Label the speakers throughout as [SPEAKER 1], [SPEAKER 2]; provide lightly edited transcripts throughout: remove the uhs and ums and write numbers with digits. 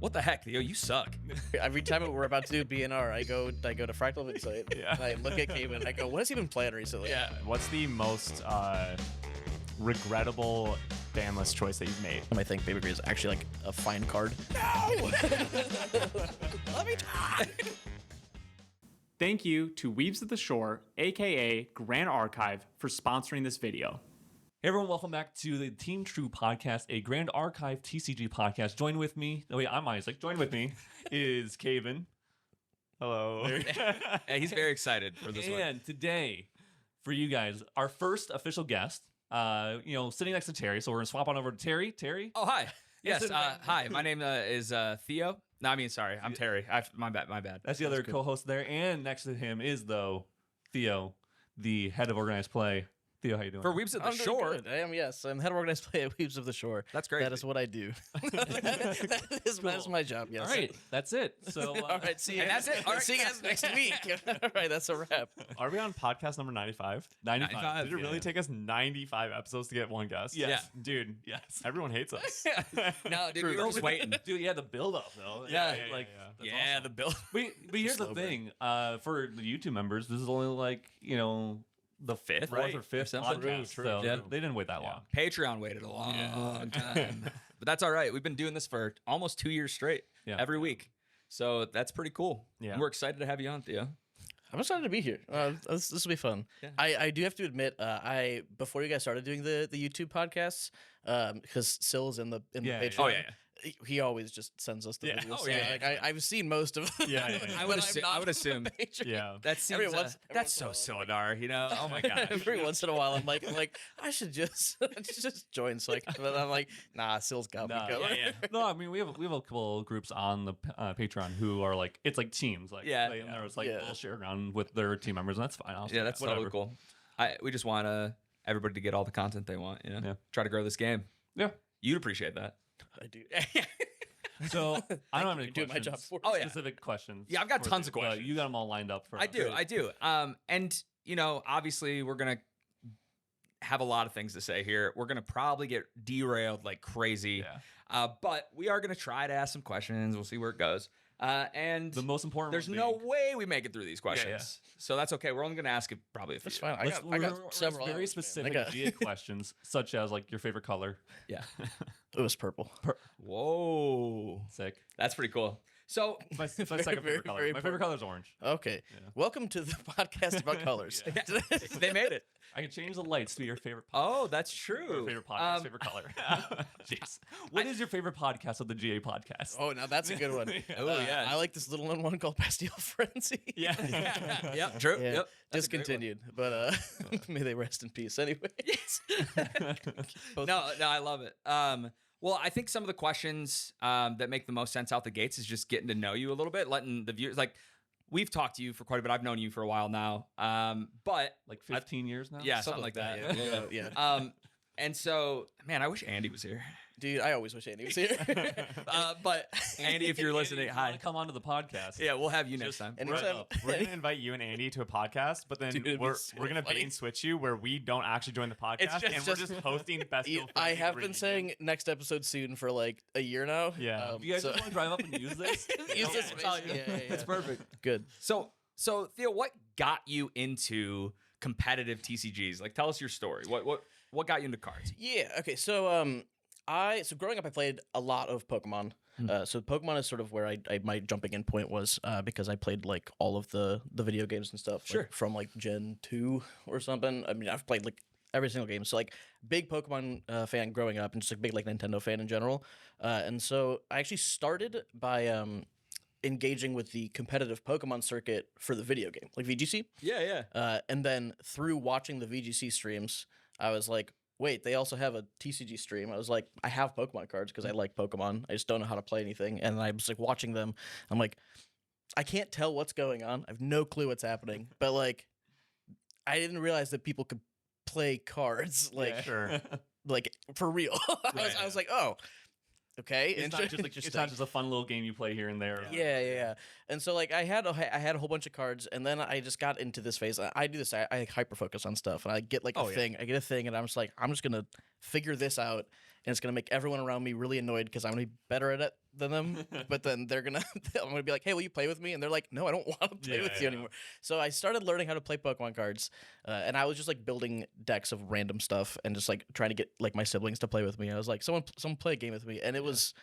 [SPEAKER 1] What the heck, Theo? You suck.
[SPEAKER 2] Every time we're about to do BNR, I go to Fractal Insight.
[SPEAKER 3] Yeah.
[SPEAKER 2] And I look at Cayman. I go, what has he been playing recently?
[SPEAKER 1] Yeah.
[SPEAKER 3] What's the most regrettable ban list choice that you've made?
[SPEAKER 2] I think Baby Green is actually like a fine card. No! Let me talk.
[SPEAKER 3] Thank you to Weaves of the Shore, aka Grand Archive, for sponsoring this video.
[SPEAKER 4] Hey everyone, welcome back to the Team True podcast, a Grand Archive TCG podcast. Join with me. Oh wait, I'm Isaac. Join with me is Caven.
[SPEAKER 3] Hello.
[SPEAKER 1] Yeah, he's very excited for this one.
[SPEAKER 4] And today, for you guys, our first official guest, sitting next to Terry. So we're gonna swap on over to Terry. Terry.
[SPEAKER 1] Oh, hi. Yes, hi. My name is Theo. No, I mean, sorry. I'm Terry. My bad.
[SPEAKER 4] That's the other co-host there. And next to him is, though, Theo, the head of organized play. Theo, how you doing?
[SPEAKER 1] For Weaves of the
[SPEAKER 2] I'm doing
[SPEAKER 1] Shore.
[SPEAKER 2] good. I am, yes. I'm head of organized play at Weaves of the Shore.
[SPEAKER 1] That's great.
[SPEAKER 2] That is what I do. that is my job, yes.
[SPEAKER 4] All right, that's it. So,
[SPEAKER 2] All right, see you.
[SPEAKER 1] And that's it. All right.
[SPEAKER 2] See you guys next week. All right, that's a wrap.
[SPEAKER 3] Are we on podcast number 95?
[SPEAKER 4] 95.
[SPEAKER 3] Did it really take us 95 episodes to get one guest?
[SPEAKER 4] Yes.
[SPEAKER 3] Yeah. Dude,
[SPEAKER 4] Yes.
[SPEAKER 3] Everyone hates us.
[SPEAKER 1] No, dude, we were just waiting.
[SPEAKER 4] Dude, yeah, the build-up, though.
[SPEAKER 1] Yeah,
[SPEAKER 4] That's
[SPEAKER 1] Yeah,
[SPEAKER 4] awesome.
[SPEAKER 1] the bill.
[SPEAKER 4] But here's the
[SPEAKER 2] Slow
[SPEAKER 4] thing. For the YouTube members, this is only like, the
[SPEAKER 1] Fifth,
[SPEAKER 4] fourth
[SPEAKER 1] right?
[SPEAKER 4] or fifth
[SPEAKER 1] Or something.
[SPEAKER 4] podcast.
[SPEAKER 3] True,
[SPEAKER 4] So
[SPEAKER 1] Yeah.
[SPEAKER 4] they didn't wait that long.
[SPEAKER 1] Patreon waited a long time. But that's all right. We've been doing this for almost 2 years straight, every week. So that's pretty cool.
[SPEAKER 3] Yeah.
[SPEAKER 1] And we're excited to have you on, Theo.
[SPEAKER 2] I'm excited to be here. This will be fun.
[SPEAKER 1] Yeah.
[SPEAKER 2] I do have to admit, before you guys started doing the YouTube podcasts, because Sill's in the Patreon.
[SPEAKER 1] Oh, yeah.
[SPEAKER 2] He always just sends us the videos.
[SPEAKER 1] Oh,
[SPEAKER 2] so,
[SPEAKER 1] yeah.
[SPEAKER 2] like, I've seen most of them.
[SPEAKER 3] Yeah.
[SPEAKER 1] I would assume.
[SPEAKER 3] Yeah.
[SPEAKER 1] That seems,
[SPEAKER 2] Every once
[SPEAKER 1] that's
[SPEAKER 2] in
[SPEAKER 1] so
[SPEAKER 2] a while,
[SPEAKER 1] Sildar, you know? Oh, my God.
[SPEAKER 2] Every once in a while, I'm like, I should just join. So but I'm like, nah, Sill's got me
[SPEAKER 4] Nah,
[SPEAKER 2] covered.
[SPEAKER 4] No, I mean we have a couple groups on the Patreon who are like it's like teams, like
[SPEAKER 1] Yeah.
[SPEAKER 4] and there's like
[SPEAKER 2] Yeah.
[SPEAKER 4] bullshit around with their team members, and that's fine.
[SPEAKER 1] Yeah, that's
[SPEAKER 4] whatever.
[SPEAKER 1] totally cool. We just want everybody to get all the content they want, you know?
[SPEAKER 4] Yeah.
[SPEAKER 1] Try to grow this game.
[SPEAKER 4] Yeah.
[SPEAKER 1] You'd appreciate that.
[SPEAKER 2] I do.
[SPEAKER 4] So I don't have any
[SPEAKER 2] You're doing my job
[SPEAKER 4] questions.
[SPEAKER 2] for
[SPEAKER 1] Oh, yeah.
[SPEAKER 4] Specific questions.
[SPEAKER 1] Yeah, I've got
[SPEAKER 4] for
[SPEAKER 1] tons
[SPEAKER 4] you,
[SPEAKER 1] of questions.
[SPEAKER 4] but You got them all lined up for
[SPEAKER 1] I
[SPEAKER 4] us.
[SPEAKER 1] do. And, obviously we're going to have a lot of things to say here. We're going to probably get derailed like crazy.
[SPEAKER 4] Yeah.
[SPEAKER 1] But we are going to try to ask some questions. We'll see where it goes. And
[SPEAKER 4] The most important.
[SPEAKER 1] there's
[SPEAKER 4] one
[SPEAKER 1] no
[SPEAKER 4] being-
[SPEAKER 1] way we make it through these questions.
[SPEAKER 4] yeah.
[SPEAKER 1] So that's okay. We're only going to ask it probably a few.
[SPEAKER 2] That's fine. I
[SPEAKER 4] Let's-
[SPEAKER 2] got
[SPEAKER 4] we're
[SPEAKER 2] several.
[SPEAKER 4] very
[SPEAKER 2] hours, man.
[SPEAKER 4] specific
[SPEAKER 2] I got-
[SPEAKER 4] GA questions, such as like your favorite color.
[SPEAKER 1] Yeah.
[SPEAKER 2] It was purple.
[SPEAKER 1] Whoa.
[SPEAKER 4] Sick.
[SPEAKER 1] That's pretty cool. So
[SPEAKER 4] My second favorite color.
[SPEAKER 2] very
[SPEAKER 4] My favorite color is orange.
[SPEAKER 2] Okay. Welcome to the podcast about colors.
[SPEAKER 1] they made it.
[SPEAKER 4] I can change the lights to be your favorite.
[SPEAKER 1] Oh, that's
[SPEAKER 4] Your
[SPEAKER 1] true.
[SPEAKER 4] favorite podcast, favorite color. Jeez. What is your favorite podcast of the GA podcast?
[SPEAKER 2] Oh, now that's a good one.
[SPEAKER 1] Oh, yeah.
[SPEAKER 2] I like this little known one called Bastille Frenzy.
[SPEAKER 4] Yeah.
[SPEAKER 1] Yep, true.
[SPEAKER 2] Yeah,
[SPEAKER 1] Yep. That's a great one.
[SPEAKER 2] discontinued, but may they rest in peace. Anyways,
[SPEAKER 1] No, I love it. Well, I think some of the questions that make the most sense out the gates is just getting to know you a little bit, letting the viewers we've talked to you for quite a bit. I've known you for a while now, but
[SPEAKER 4] Like 15 years now?
[SPEAKER 1] yeah, something like that.
[SPEAKER 2] Yeah.
[SPEAKER 1] And so, man, I wish Andy was here.
[SPEAKER 2] Dude, I always wish Andy was here.
[SPEAKER 1] But Andy, if you're listening,
[SPEAKER 4] If you wanna
[SPEAKER 1] hi.
[SPEAKER 4] come onto the podcast.
[SPEAKER 1] Yeah, we'll have you next time.
[SPEAKER 2] Anytime.
[SPEAKER 3] We're going to invite you and Andy to a podcast, but then
[SPEAKER 2] Dude, it'd be
[SPEAKER 3] we're
[SPEAKER 2] so
[SPEAKER 3] going to bait
[SPEAKER 2] funny.
[SPEAKER 3] and switch you where we don't actually join the podcast, and we're just hosting Best Deal
[SPEAKER 2] I have
[SPEAKER 3] Friday
[SPEAKER 2] been saying next episode soon for like a year now.
[SPEAKER 3] Yeah.
[SPEAKER 4] If you guys
[SPEAKER 2] so-
[SPEAKER 4] just want to drive up and use this,
[SPEAKER 2] Use this
[SPEAKER 1] It's all
[SPEAKER 2] space.
[SPEAKER 1] you.
[SPEAKER 2] Yeah,
[SPEAKER 1] It's perfect.
[SPEAKER 2] Good.
[SPEAKER 1] So Theo, what got you into competitive TCGs? Like, tell us your story. What got you into cards?
[SPEAKER 2] Yeah. Okay. So growing up, I played a lot of Pokemon. So Pokemon is sort of where my jumping in point was because I played like all of the video games and stuff.
[SPEAKER 1] Sure.
[SPEAKER 2] Like, from like Gen 2 or something. I mean, I've played like every single game. So like big Pokemon fan growing up and just like big like Nintendo fan in general. And so I actually started by engaging with the competitive Pokemon circuit for the video game, like VGC.
[SPEAKER 1] Yeah.
[SPEAKER 2] And then through watching the VGC streams, I was like, wait, they also have a TCG stream. I was like, I have Pokemon cards because I like Pokemon. I just don't know how to play anything. And I was like watching them. I'm like, I can't tell what's going on. I have no clue what's happening. But like, I didn't realize that people could play cards like
[SPEAKER 3] Sure.
[SPEAKER 2] like for real. I was like, oh, okay.
[SPEAKER 4] it's not just like it's not just a fun little game you play here and there.
[SPEAKER 2] Yeah. And so like I had a whole bunch of cards, and then I just got into this phase. I do this. I hyper focus on stuff, and I get like a thing. I get a thing, and I'm just like, I'm just gonna figure this out. and it's gonna make everyone around me really annoyed because I'm gonna be better at it than them. But then I'm gonna be like, hey, will you play with me? And they're like, no, I don't want to play with you anymore. So I started learning how to play Pokemon cards, and I was just like building decks of random stuff and just like trying to get like my siblings to play with me. I was like, someone play a game with me, and it was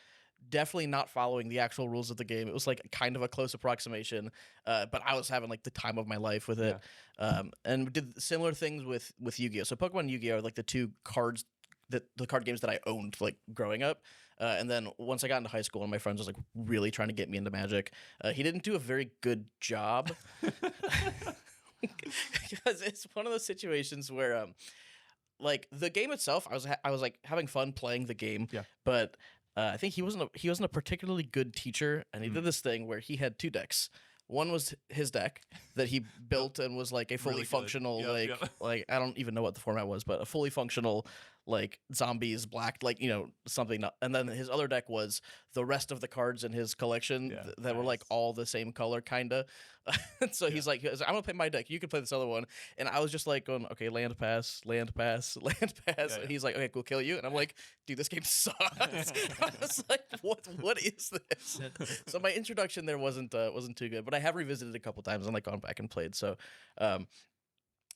[SPEAKER 2] definitely not following the actual rules of the game. It was like kind of a close approximation, but I was having like the time of my life with it. And we did similar things with Yu-Gi-Oh. So Pokemon and Yu-Gi-Oh are like the two the card games that I owned like growing up. And then once I got into high school, and my friends was like really trying to get me into Magic, he didn't do a very good job because it's one of those situations where like the game itself, I was like having fun playing the game, but I think he wasn't a particularly good teacher, and he did this thing where he had two decks. One was his deck that he built and was like a fully functional like I don't even know what the format was, but a fully functional like zombies black something. And then his other deck was the rest of the cards in his collection that were like all the same color kinda. So he's like, I'm gonna play my deck. You can play this other one. And I was just like going, okay, land pass, land pass, land pass. And he's like, okay, cool, kill you. And I'm like, dude, this game sucks. I was like, what is this? So my introduction there wasn't too good, but I have revisited a couple times and like gone back and played. So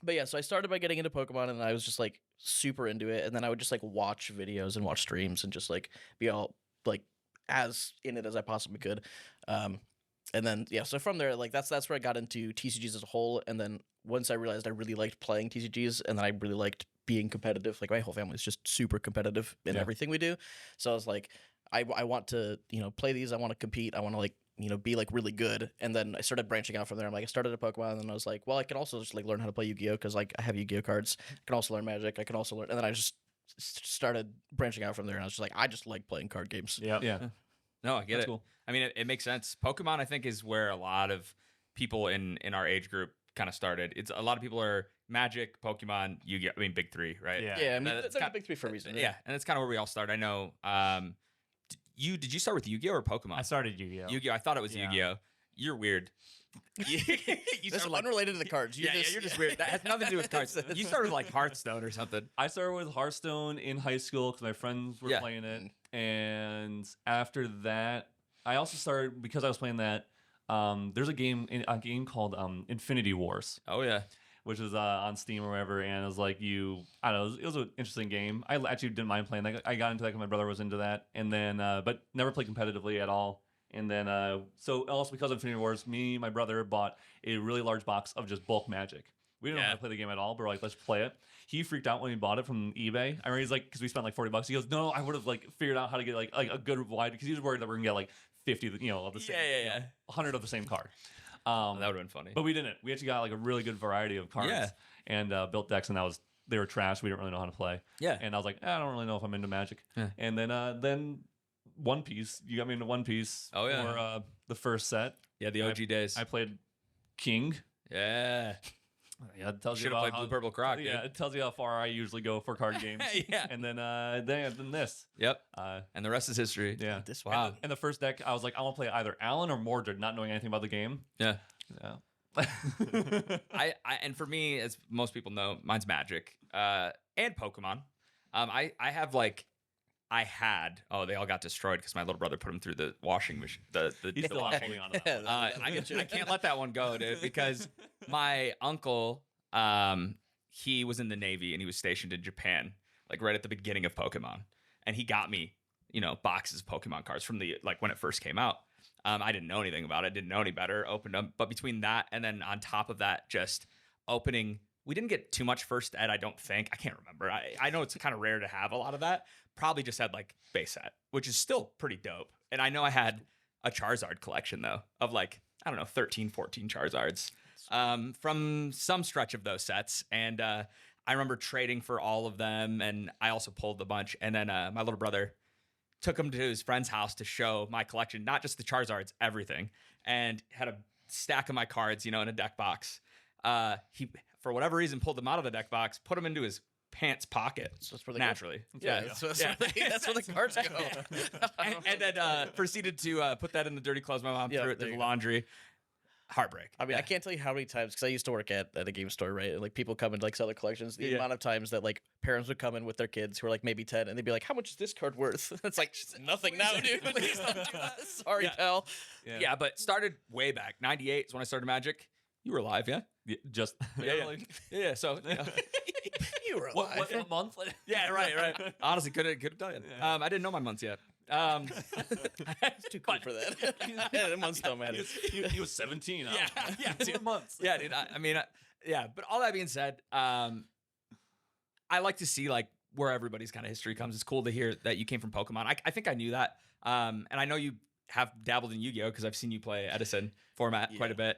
[SPEAKER 2] but yeah, so I started by getting into Pokemon, and I was just like super into it, and then I would just like watch videos and watch streams and just like be all like as in it as I possibly could. And then so from there, like that's where I got into TCGs as a whole. And then once I realized I really liked playing TCGs, and then I really liked being competitive, like my whole family is just super competitive in everything we do. So I was like, I want to play these, I want to compete, I want to like be like really good. And then I started branching out from there. I'm like, I started a Pokemon, and then I was like, well, I can also just like learn how to play Yu-Gi-Oh because like I have Yu-Gi-Oh cards. I can also learn Magic. I can also learn, and then I just started branching out from there. And I was just like, I just like playing card games.
[SPEAKER 4] Yeah.
[SPEAKER 1] No, I get
[SPEAKER 4] That's
[SPEAKER 1] it.
[SPEAKER 4] cool.
[SPEAKER 1] I mean, it makes sense. Pokemon, I think, is where a lot of people in our age group kind of started. It's a lot of people are Magic, Pokemon, Yu-Gi-Oh. I mean, big three, right?
[SPEAKER 2] Yeah. I mean, that's like a big three for a reason. Right?
[SPEAKER 1] Yeah, and that's kind of where we all start. I know. Did you start with Yu-Gi-Oh or Pokemon?
[SPEAKER 3] I started Yu-Gi-Oh.
[SPEAKER 1] Yu-Gi-Oh. I thought it was Yu-Gi-Oh. You're weird. You
[SPEAKER 2] This is
[SPEAKER 1] started,
[SPEAKER 2] unrelated to the cards.
[SPEAKER 1] you're just weird. That has nothing to do with cards. You started with like Hearthstone or something.
[SPEAKER 4] I started with Hearthstone in high school because my friends were playing it, and after that, I also started because I was playing that. There's a game called Infinity Wars.
[SPEAKER 1] Oh yeah,
[SPEAKER 4] which is on Steam or wherever, and it was like I don't know, it was an interesting game. I actually didn't mind playing that. I got into that because my brother was into that, and then but never played competitively at all. And then so also because of Infinity Wars, me and my brother bought a really large box of just bulk Magic. We didn't know how to play the game at all, but we're like, let's play it. He freaked out when he bought it from eBay. I remember he's like, because we spent like $40. He goes, no, I would have like figured out how to get like a good wide, because he was worried that we're gonna get like 50, of the same, 100 of the same card.
[SPEAKER 1] That would have been funny.
[SPEAKER 4] But we didn't. We actually got like a really good variety of cards and built decks, and they were trash. We didn't really know how to play.
[SPEAKER 1] Yeah.
[SPEAKER 4] And I was like, I don't really know if I'm into Magic. Yeah. And then One Piece. You got me into One Piece.
[SPEAKER 1] Oh yeah.
[SPEAKER 4] For the first set.
[SPEAKER 1] Yeah, the OG days.
[SPEAKER 4] I played King.
[SPEAKER 1] Yeah.
[SPEAKER 4] Yeah, it tells
[SPEAKER 1] Should
[SPEAKER 4] you
[SPEAKER 1] have
[SPEAKER 4] about
[SPEAKER 1] played Blue Purple Croc.
[SPEAKER 4] Yeah,
[SPEAKER 1] dude.
[SPEAKER 4] it tells you how far I usually go for card games.
[SPEAKER 1] Yeah.
[SPEAKER 4] And then this.
[SPEAKER 1] Yep. And the rest is history.
[SPEAKER 4] Yeah.
[SPEAKER 2] This
[SPEAKER 1] Wow.
[SPEAKER 4] And the first deck, I was like, I want to play either Alan or Mordred, not knowing anything about the game.
[SPEAKER 1] Yeah.
[SPEAKER 4] Yeah.
[SPEAKER 1] I and for me, as most people know, mine's Magic and Pokemon. They all got destroyed because my little brother put them through the washing machine.
[SPEAKER 4] He's still holding on to that.
[SPEAKER 1] I can't let that one go, dude, because my uncle, he was in the Navy and he was stationed in Japan, like right at the beginning of Pokemon, and he got me, boxes of Pokemon cards from when it first came out. I didn't know anything about it, didn't know any better, opened them, but between that and then on top of that, just opening. We didn't get too much first ed, I don't think. I can't remember. I know it's kind of rare to have a lot of that. Probably just had like base set, which is still pretty dope. And I know I had a Charizard collection though of 13, 14 Charizards from some stretch of those sets. And I remember trading for all of them, and I also pulled a bunch. And then my little brother took him to his friend's house to show my collection, not just the Charizards, everything, and had a stack of my cards, in a deck box. He, for whatever reason, pulled them out of the deck box, put them into his pants pocket. So that's where they naturally.
[SPEAKER 2] Go. Yeah, that's where the cards go.
[SPEAKER 1] and then proceeded to put that in the dirty clothes. My mom threw it through the laundry. Heartbreak.
[SPEAKER 2] I mean, I can't tell you how many times, because I used to work at a game store, right? And like people come and like sell their collections. The amount of times that like parents would come in with their kids who are like maybe 10, and they'd be like, "How much is this card worth?" It's like nothing now, dude. Please don't do that. Sorry,
[SPEAKER 1] Yeah.
[SPEAKER 2] pal.
[SPEAKER 1] Yeah, but started way back. 98 is when I started Magic. You were alive, yeah?
[SPEAKER 4] Just
[SPEAKER 1] Yeah.
[SPEAKER 4] like,
[SPEAKER 1] Yeah, so you know.
[SPEAKER 2] You were
[SPEAKER 4] what
[SPEAKER 2] alive.
[SPEAKER 4] a month?
[SPEAKER 1] Yeah, right. Honestly, could have done it.
[SPEAKER 4] Yeah.
[SPEAKER 1] I didn't know my months yet.
[SPEAKER 2] It's too cool for that. Yeah, the months don't matter.
[SPEAKER 4] He was 17.
[SPEAKER 1] Yeah,
[SPEAKER 4] 2 months.
[SPEAKER 1] Yeah, dude. Yeah. But all that being said, I like to see like where everybody's kind of history comes. It's cool to hear that you came from Pokemon. I think I knew that, and I know you have dabbled in Yu-Gi-Oh because I've seen you play Edison format quite a bit.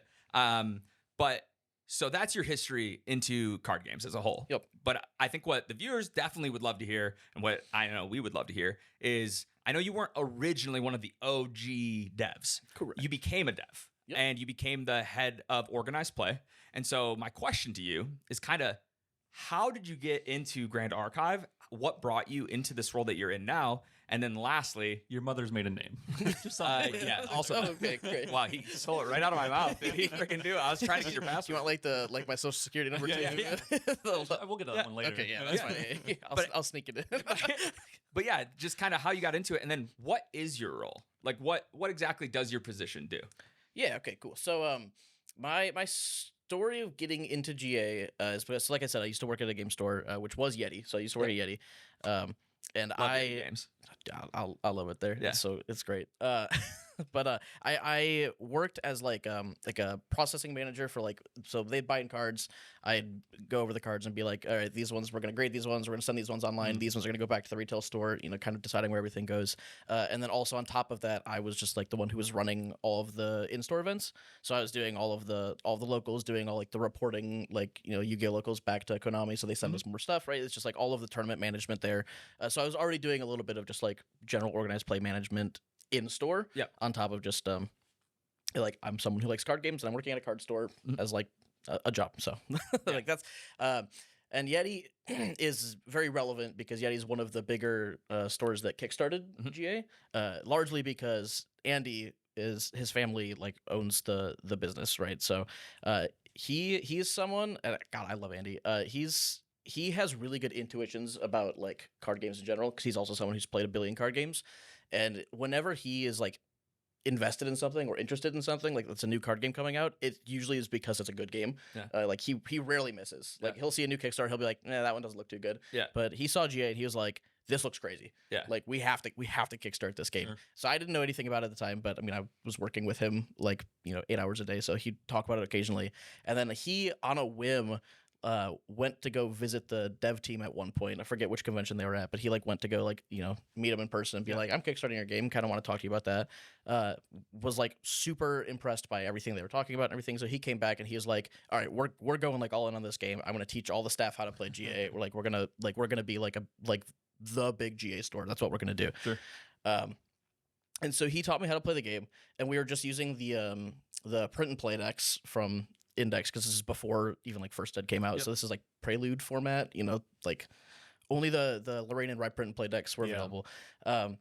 [SPEAKER 1] But so that's your history into card games as a whole.
[SPEAKER 2] Yep.
[SPEAKER 1] But I think what the viewers definitely would love to hear, and what I know we would love to hear, is I know you weren't originally one of the OG devs.
[SPEAKER 2] Correct.
[SPEAKER 1] You became a dev,
[SPEAKER 2] Yep.
[SPEAKER 1] and you became the head of organized play. And so my question to you is kind of, how did you get into Grand Archive? What brought you into this role that you're in now? And then lastly,
[SPEAKER 4] Your mother's maiden name. Just
[SPEAKER 1] yeah, also,
[SPEAKER 2] Oh, okay, great.
[SPEAKER 1] wow, he stole it right out of my mouth. Did he freaking do it? I was trying to get your
[SPEAKER 2] Do you
[SPEAKER 1] password.
[SPEAKER 2] want like my social security number too?
[SPEAKER 1] Yeah.
[SPEAKER 4] We'll get to that one later.
[SPEAKER 2] Okay, yeah, that's fine. I'll sneak it in.
[SPEAKER 1] But yeah, just kind of how you got into it, and then what is your role? Like, what exactly does your position do?
[SPEAKER 2] Yeah. Okay. Cool. So, my story of getting into GA is because, like I said, I used to work at a game store, which was Yeti. So I used to work at Yeti, and
[SPEAKER 1] Love video games.
[SPEAKER 2] I love it there.
[SPEAKER 1] Yeah.
[SPEAKER 2] So it's great. But I worked as like a processing manager for like, so they'd buy in cards. I'd go over the cards and be like, all right, these ones we're gonna grade these ones. We're gonna send these ones online. These ones are gonna go back to the retail store. You know, kind of deciding where everything goes. And then also on top of that, I was just like the one who was running all of the in-store events. So I was doing all the locals, doing all like the reporting, like Yu-Gi-Oh locals back to Konami, so they send us more stuff. Right, it's just like all of the tournament management there. So I was already doing a little bit of just like general organized play management in store.
[SPEAKER 1] Yeah.
[SPEAKER 2] On top of just like I'm someone who likes card games and I'm working at a card store as like a job. So like that's and Yeti is very relevant because Yeti is one of the bigger stores that kickstarted GA, largely because Andy his family like owns the business, right? So he's someone, and God, I love Andy. He has really good intuitions about like card games in general because he's also someone who's played a billion card games. And whenever he is like invested in something or interested in something, like it's a new card game coming out, it usually is because it's a good game.
[SPEAKER 1] Yeah.
[SPEAKER 2] Like he rarely misses. Like he'll see a new Kickstarter, he'll be like, "Nah, that one doesn't look too good."
[SPEAKER 1] Yeah.
[SPEAKER 2] But he saw GA and he was like, "This looks crazy.
[SPEAKER 1] Yeah.
[SPEAKER 2] Like we have to kickstart this game."
[SPEAKER 4] Sure.
[SPEAKER 2] So I didn't know anything about it at the time, but I mean I was working with him like 8 hours a day, so he'd talk about it occasionally. And then he on a whim went to go visit the dev team at one point. I forget which convention they were at, but he like went to go like meet him in person and be like, "I'm kickstarting your game, kind of want to talk to you about that." Was like super impressed by everything they were talking about and everything. So he came back and he was like, "All right, we're going like all in on this game. I'm gonna teach all the staff how to play GA. We're gonna be like the big GA store. That's what we're gonna do."
[SPEAKER 4] Sure.
[SPEAKER 2] And so he taught me how to play the game, and we were just using the print and play decks from Index because this is before even like First Ed came out.
[SPEAKER 1] Yep.
[SPEAKER 2] So this is like Prelude format, like only the Lorraine and Rye print and play decks were available. And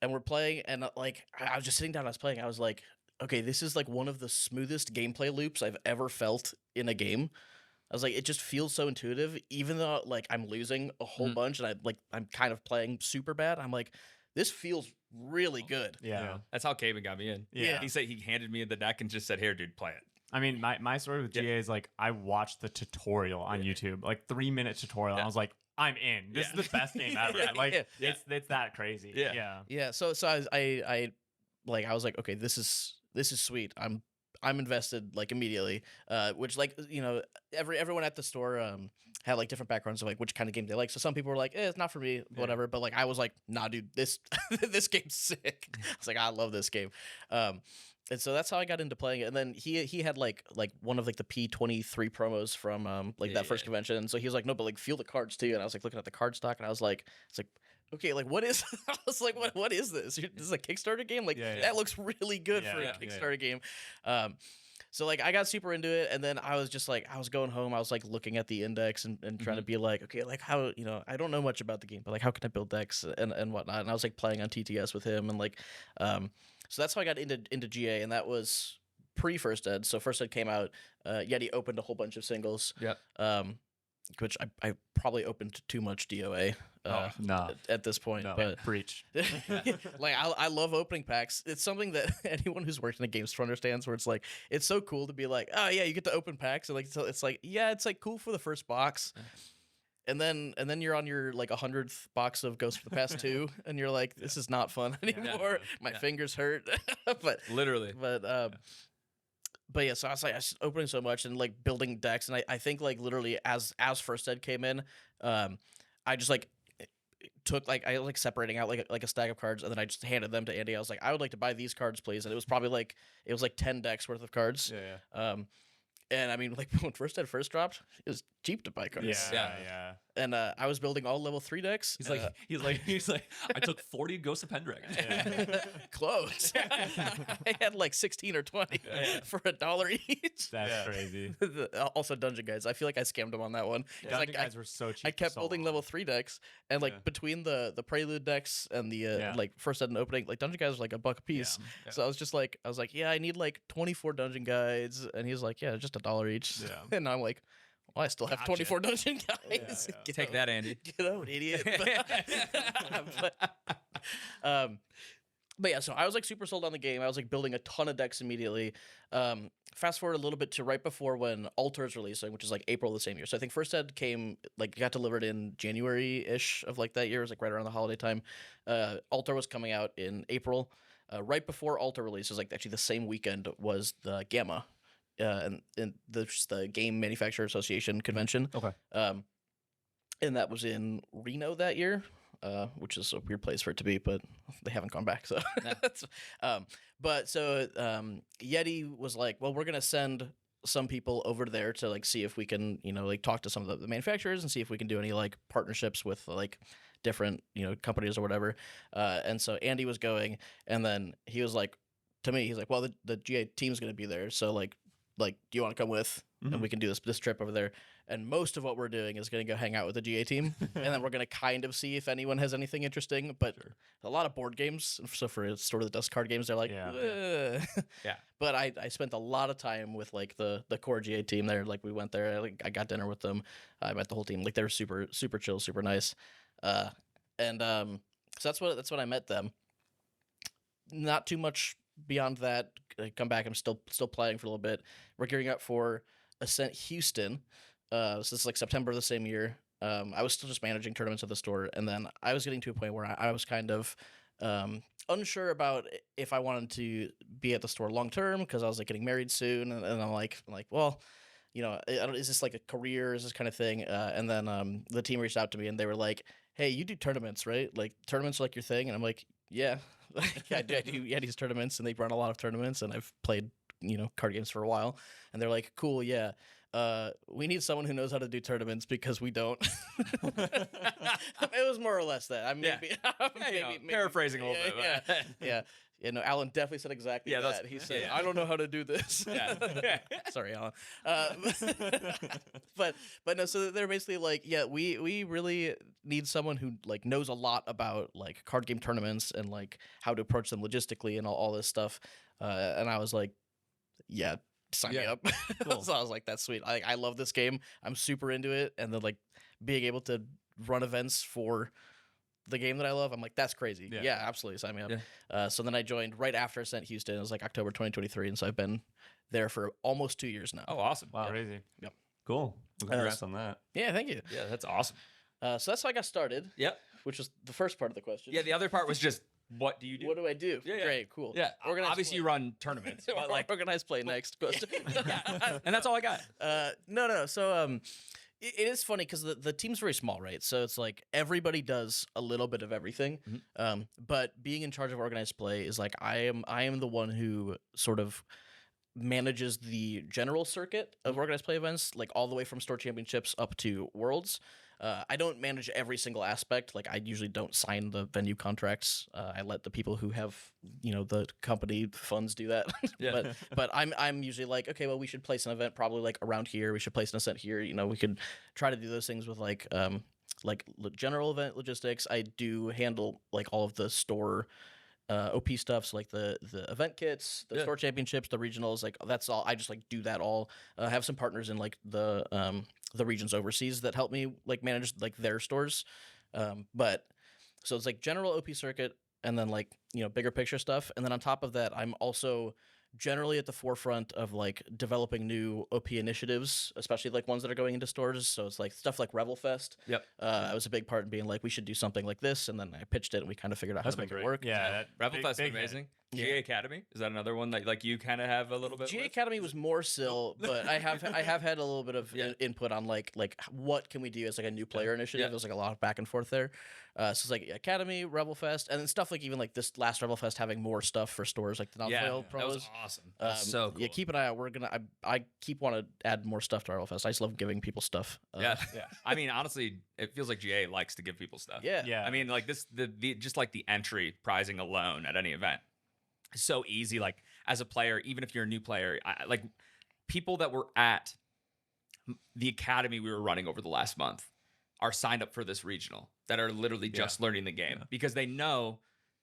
[SPEAKER 2] we're playing, and like I was just sitting down, I was playing, I was like, okay, this is like one of the smoothest gameplay loops I've ever felt in a game. I was like, it just feels so intuitive, even though like I'm losing a whole bunch and I'm kind of playing super bad. I'm like, this feels really good.
[SPEAKER 3] Yeah.
[SPEAKER 1] That's how Caven got me in.
[SPEAKER 3] Yeah.
[SPEAKER 1] He said he handed me the deck and just said, "Here, dude, play it."
[SPEAKER 3] I mean, my story with GA is like I watched the tutorial on YouTube, like 3-minute tutorial. And I was like, I'm in. This is the best game ever. Like it's that crazy.
[SPEAKER 2] Yeah. So I was like, okay, this is sweet. I'm invested like immediately. Which like everyone at the store had like different backgrounds of like which kind of game they like. So some people were like, it's not for me, whatever. But like I was like, nah, dude, this game's sick. I was like, I love this game. And so that's how I got into playing it. And then he had like one of like the P23 promos from that first convention. And so he was like, no, but like feel the cards too. And I was like looking at the card stock and I was like, it's like, okay, like what is I was like, what is this? This is a Kickstarter game? Like that looks really good for a Kickstarter game. So like I got super into it, and then I was just like I was going home, I was like looking at the index and trying to be like, okay, like how I don't know much about the game, but like how can I build decks and whatnot. And I was like playing on TTS with him and like so that's how I got into GA, and that was pre First Ed. So First Ed came out, Yeti opened a whole bunch of singles.
[SPEAKER 1] Yep.
[SPEAKER 2] which I probably opened too much DOA
[SPEAKER 4] nah.
[SPEAKER 2] at this point.
[SPEAKER 4] No.
[SPEAKER 2] But
[SPEAKER 3] Breach.
[SPEAKER 2] like I love opening packs. It's something that anyone who's worked in a game store understands. Where it's like it's so cool to be like, oh yeah, you get to open packs, and like so it's like yeah, it's like cool for the first box. And then you're on your like 100th box of Ghost for the Past 2, and you're like, this is not fun anymore. My fingers hurt. but
[SPEAKER 1] Literally.
[SPEAKER 2] But yeah, so I was like, I was opening so much and like building decks, and I think like literally as First Ed came in, I just like took like I like separating out like a stack of cards, and then I just handed them to Andy. I was like, I would like to buy these cards, please, and it was probably like 10 decks worth of cards.
[SPEAKER 4] Yeah.
[SPEAKER 2] And I mean, like when First Ed first dropped, it was cheap to buy cards.
[SPEAKER 3] Yeah.
[SPEAKER 2] And I was building all level 3 decks.
[SPEAKER 4] He's like, I took 40 Ghosts of Pendragon.
[SPEAKER 2] Close. I had like 16 or 20 for $1 each.
[SPEAKER 3] That's crazy.
[SPEAKER 2] Also, Dungeon Guides. I feel like I scammed them on that one.
[SPEAKER 3] Dungeon Guides were so cheap.
[SPEAKER 2] I kept
[SPEAKER 3] for so
[SPEAKER 2] building
[SPEAKER 3] long.
[SPEAKER 2] level 3 decks, and like between the Prelude decks and the like First Ed and opening, like Dungeon Guides was like $1 a piece.
[SPEAKER 3] Yeah.
[SPEAKER 2] So I was like, yeah, I need like 24 Dungeon Guides, and he's like, yeah, just $1 each.
[SPEAKER 3] Yeah.
[SPEAKER 2] And I'm like, well, I still have 24 Dungeon Guides.
[SPEAKER 3] Yeah.
[SPEAKER 2] Get
[SPEAKER 1] Take
[SPEAKER 2] out.
[SPEAKER 1] that, Andy.
[SPEAKER 2] Get out, idiot. But yeah, so I was like super sold on the game. I was like building a ton of decks immediately. Fast forward a little bit to right before when Altar is releasing, which is like April of the same year. So I think First Ed got delivered in January-ish of like that year. It was like right around the holiday time. Altar was coming out in April. Right before Altar release, it was like actually the same weekend was the Gamma. And the Game Manufacturer Association convention.
[SPEAKER 4] Okay.
[SPEAKER 2] And that was in Reno that year, which is a weird place for it to be, but they haven't gone back. So, Yeti was like, well, we're gonna send some people over there to like see if we can, like talk to some of the manufacturers and see if we can do any like partnerships with like different companies or whatever. And so Andy was going, and then he was like to me, he's like, well, the GA team's gonna be there, so like, do you want to come with? And we can do this trip over there. And most of what we're doing is going to go hang out with the GA team. And then we're going to kind of see if anyone has anything interesting. But a lot of board games. So for Sword of the Dust card games, they're like,
[SPEAKER 1] Yeah.
[SPEAKER 2] But I spent a lot of time with like the core GA team there. Like we went there. I got dinner with them. I met the whole team. Like they're super, super chill, super nice. So that's what I met them. Not too much beyond that. I come back. I'm still playing for a little bit. We're gearing up for Ascent Houston. So this is like September of the same year. I was still just managing tournaments at the store, and then I was getting to a point where I was kind of unsure about if I wanted to be at the store long term because I was like getting married soon, and I'm like, well, is this like a career? Is this kind of thing? And then the team reached out to me, and they were like, hey, you do tournaments, right? Like tournaments are like your thing, and I'm like, yeah. I do Yeti's tournaments, and they run a lot of tournaments, and I've played card games for a while, and they're like, cool, yeah. We need someone who knows how to do tournaments because we don't. It was more or less that. I maybe
[SPEAKER 1] paraphrasing a little bit.
[SPEAKER 2] Yeah. Alan definitely said exactly that. He said, "I don't know how to do this."
[SPEAKER 1] Yeah.
[SPEAKER 2] Sorry, Alan. But no. So they're basically like, yeah, we really need someone who like knows a lot about like card game tournaments and like how to approach them logistically and all this stuff. And I was like, yeah. Sign me up. Cool. So I was like, that's sweet. I love this game. I'm super into it. And then like being able to run events for the game that I love, I'm like, that's crazy. Yeah, absolutely. Sign me up. Yeah. So then I joined right after Ascent Houston. It was like October 2023. And so I've been there for almost 2 years now.
[SPEAKER 1] Oh, awesome.
[SPEAKER 3] Wow. Crazy.
[SPEAKER 2] Yep.
[SPEAKER 4] Cool. Well, congrats on that.
[SPEAKER 2] Yeah, thank you.
[SPEAKER 1] Yeah, that's awesome.
[SPEAKER 2] So that's how I got started.
[SPEAKER 1] Yep.
[SPEAKER 2] Which was the first part of the question.
[SPEAKER 1] Yeah, the other part was just, what do you do?
[SPEAKER 2] What do I do?
[SPEAKER 1] Yeah.
[SPEAKER 2] Great, cool.
[SPEAKER 1] Yeah, obviously
[SPEAKER 2] play.
[SPEAKER 1] you run tournaments, but like
[SPEAKER 2] Organized play next.
[SPEAKER 1] and that's all I got.
[SPEAKER 2] No. So it is funny because the team's very small, right? So it's like everybody does a little bit of everything. Mm-hmm. But being in charge of organized play is like I am the one who sort of manages the general circuit of organized play events, like all the way from store championships up to worlds. I don't manage every single aspect. Like I usually don't sign the venue contracts. I let the people who have, the company funds do that.
[SPEAKER 1] Yeah.
[SPEAKER 2] but I'm usually like, okay, well, we should place an event probably like around here. We should place an event here. We could try to do those things with like general event logistics. I do handle like all of the store OP stuff, so like the event kits, the store championships, the regionals, like that's all. I just like do that all. I have some partners in like the the regions overseas that help me like manage like their stores. But so it's like general OP circuit, and then like bigger picture stuff, and then on top of that, I'm also generally at the forefront of like developing new OP initiatives, especially like ones that are going into stores. So it's like stuff like Revelfest.
[SPEAKER 1] Yep.
[SPEAKER 2] I was a big part in being like, we should do something like this, and then I pitched it, and we kind of figured out
[SPEAKER 3] That's
[SPEAKER 2] how to
[SPEAKER 3] been
[SPEAKER 2] make
[SPEAKER 3] great.
[SPEAKER 2] it work.
[SPEAKER 3] Yeah,
[SPEAKER 1] Revelfest is
[SPEAKER 3] big hit.
[SPEAKER 1] amazing. GA Academy, is that another one that like you kind of have a little bit?
[SPEAKER 2] GA
[SPEAKER 1] with?
[SPEAKER 2] Academy was more so, but I have had a little bit of input on like what can we do as like a new player initiative. There's like a lot of back and forth there. So it's like Academy, Revelfest, and then stuff like even like this last Revelfest having more stuff for stores like the non-foil
[SPEAKER 1] that was
[SPEAKER 2] promos.
[SPEAKER 1] awesome. That's so cool.
[SPEAKER 2] Yeah, keep an eye out. I keep want to add more stuff to Revelfest. I just love giving people stuff.
[SPEAKER 1] Yeah. I mean, honestly, it feels like GA likes to give people stuff.
[SPEAKER 2] Yeah.
[SPEAKER 1] I mean, like the just like the entry prizing alone at any event is so easy. Like as a player, even if you're a new player, like people that were at the academy we were running over the last month are signed up for this regional that are literally just learning the game because they know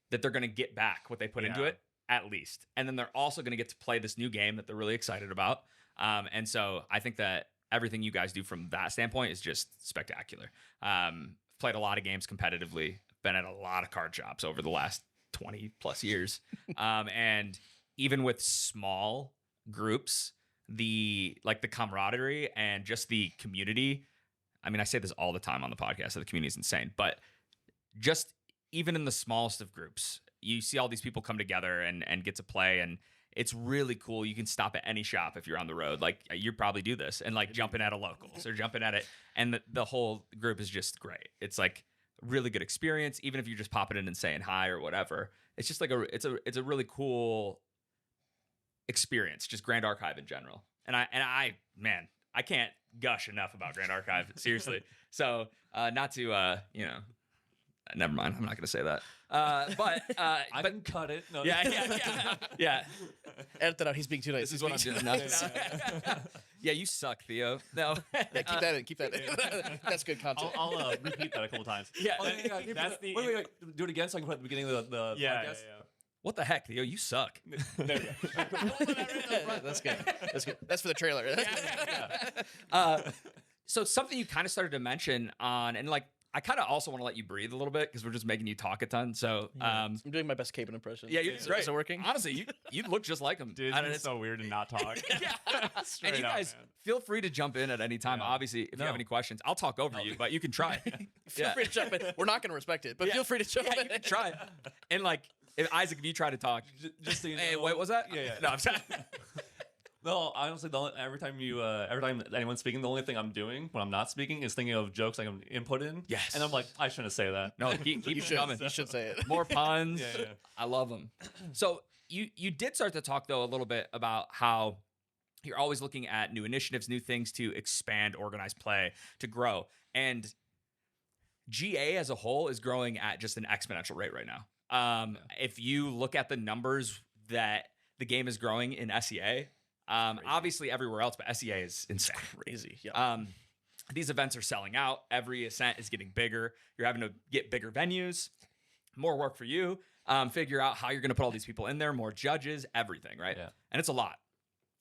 [SPEAKER 1] that they're going to get back what they put into it at least. And then they're also going to get to play this new game that they're really excited about. And so I think that everything you guys do from that standpoint is just spectacular. Played a lot of games competitively, been at a lot of card shops over the last 20 plus years. And even with small groups, the camaraderie and just the community. I mean, I say this all the time on the podcast, so the community is insane, but just even in the smallest of groups, you see all these people come together and get to play, and it's really cool. You can stop at any shop if you're on the road. Like you probably do this and like jumping at a locals or jumping at it. And the whole group is just great. It's like really good experience. Even if you're just popping in and saying hi or whatever, it's just like it's a really cool experience, just Grand Archive in general. And I I can't gush enough about Grand Archive, seriously. So not to never mind, I'm not gonna say that. But
[SPEAKER 4] I can cut it. No.
[SPEAKER 1] Yeah.
[SPEAKER 2] Edit that out. He's being too nice.
[SPEAKER 1] This is what I'm doing now. Yeah, you suck, Theo. No.
[SPEAKER 2] Yeah, keep that in. Keep that in. That's good content.
[SPEAKER 4] I'll repeat that a couple times.
[SPEAKER 1] Yeah.
[SPEAKER 4] That's the. Wait. Do it again so I can put it at the beginning of the podcast.
[SPEAKER 1] What the heck, Theo? You suck.
[SPEAKER 2] There you go. That's good. That's good. That's for the trailer.
[SPEAKER 1] So something you kind of started to mention on, and like I kind of also want to let you breathe a little bit because we're just making you talk a ton. So
[SPEAKER 2] I'm doing my best Capen impression.
[SPEAKER 1] Yeah, you're great.
[SPEAKER 2] Is it working?
[SPEAKER 1] Honestly, you look just like him.
[SPEAKER 3] Dude, it's so weird to not talk.
[SPEAKER 1] And you guys feel free to jump in at any time. Obviously, if you have any questions, I'll talk over you, but you can try.
[SPEAKER 2] Feel free to jump in. We're not going to respect it, but feel free to jump in.
[SPEAKER 1] You can try. And like, Isaac, if you try to talk,
[SPEAKER 4] just so you know.
[SPEAKER 1] Hey, what was that?
[SPEAKER 4] Yeah.
[SPEAKER 1] No, I'm sorry.
[SPEAKER 4] No, honestly, every time anyone's speaking, the only thing I'm doing when I'm not speaking is thinking of jokes I can input in.
[SPEAKER 1] Yes.
[SPEAKER 4] And I'm like, I shouldn't say that.
[SPEAKER 1] No, keep
[SPEAKER 2] You
[SPEAKER 1] it
[SPEAKER 2] should.
[SPEAKER 1] coming.
[SPEAKER 2] You should say it.
[SPEAKER 1] More puns.
[SPEAKER 4] Yeah.
[SPEAKER 1] I love them. So you did start to talk though a little bit about how you're always looking at new initiatives, new things to expand organized play, to grow. And GA as a whole is growing at just an exponential rate right now. If you look at the numbers that the game is growing in SEA, obviously everywhere else, but SEA is insane.
[SPEAKER 2] Crazy. Yeah.
[SPEAKER 1] These events are selling out. Every ascent is getting bigger. You're having to get bigger venues, more work for you, figure out how you're going to put all these people in there, more judges, everything, right?
[SPEAKER 4] Yeah.
[SPEAKER 1] And it's a lot.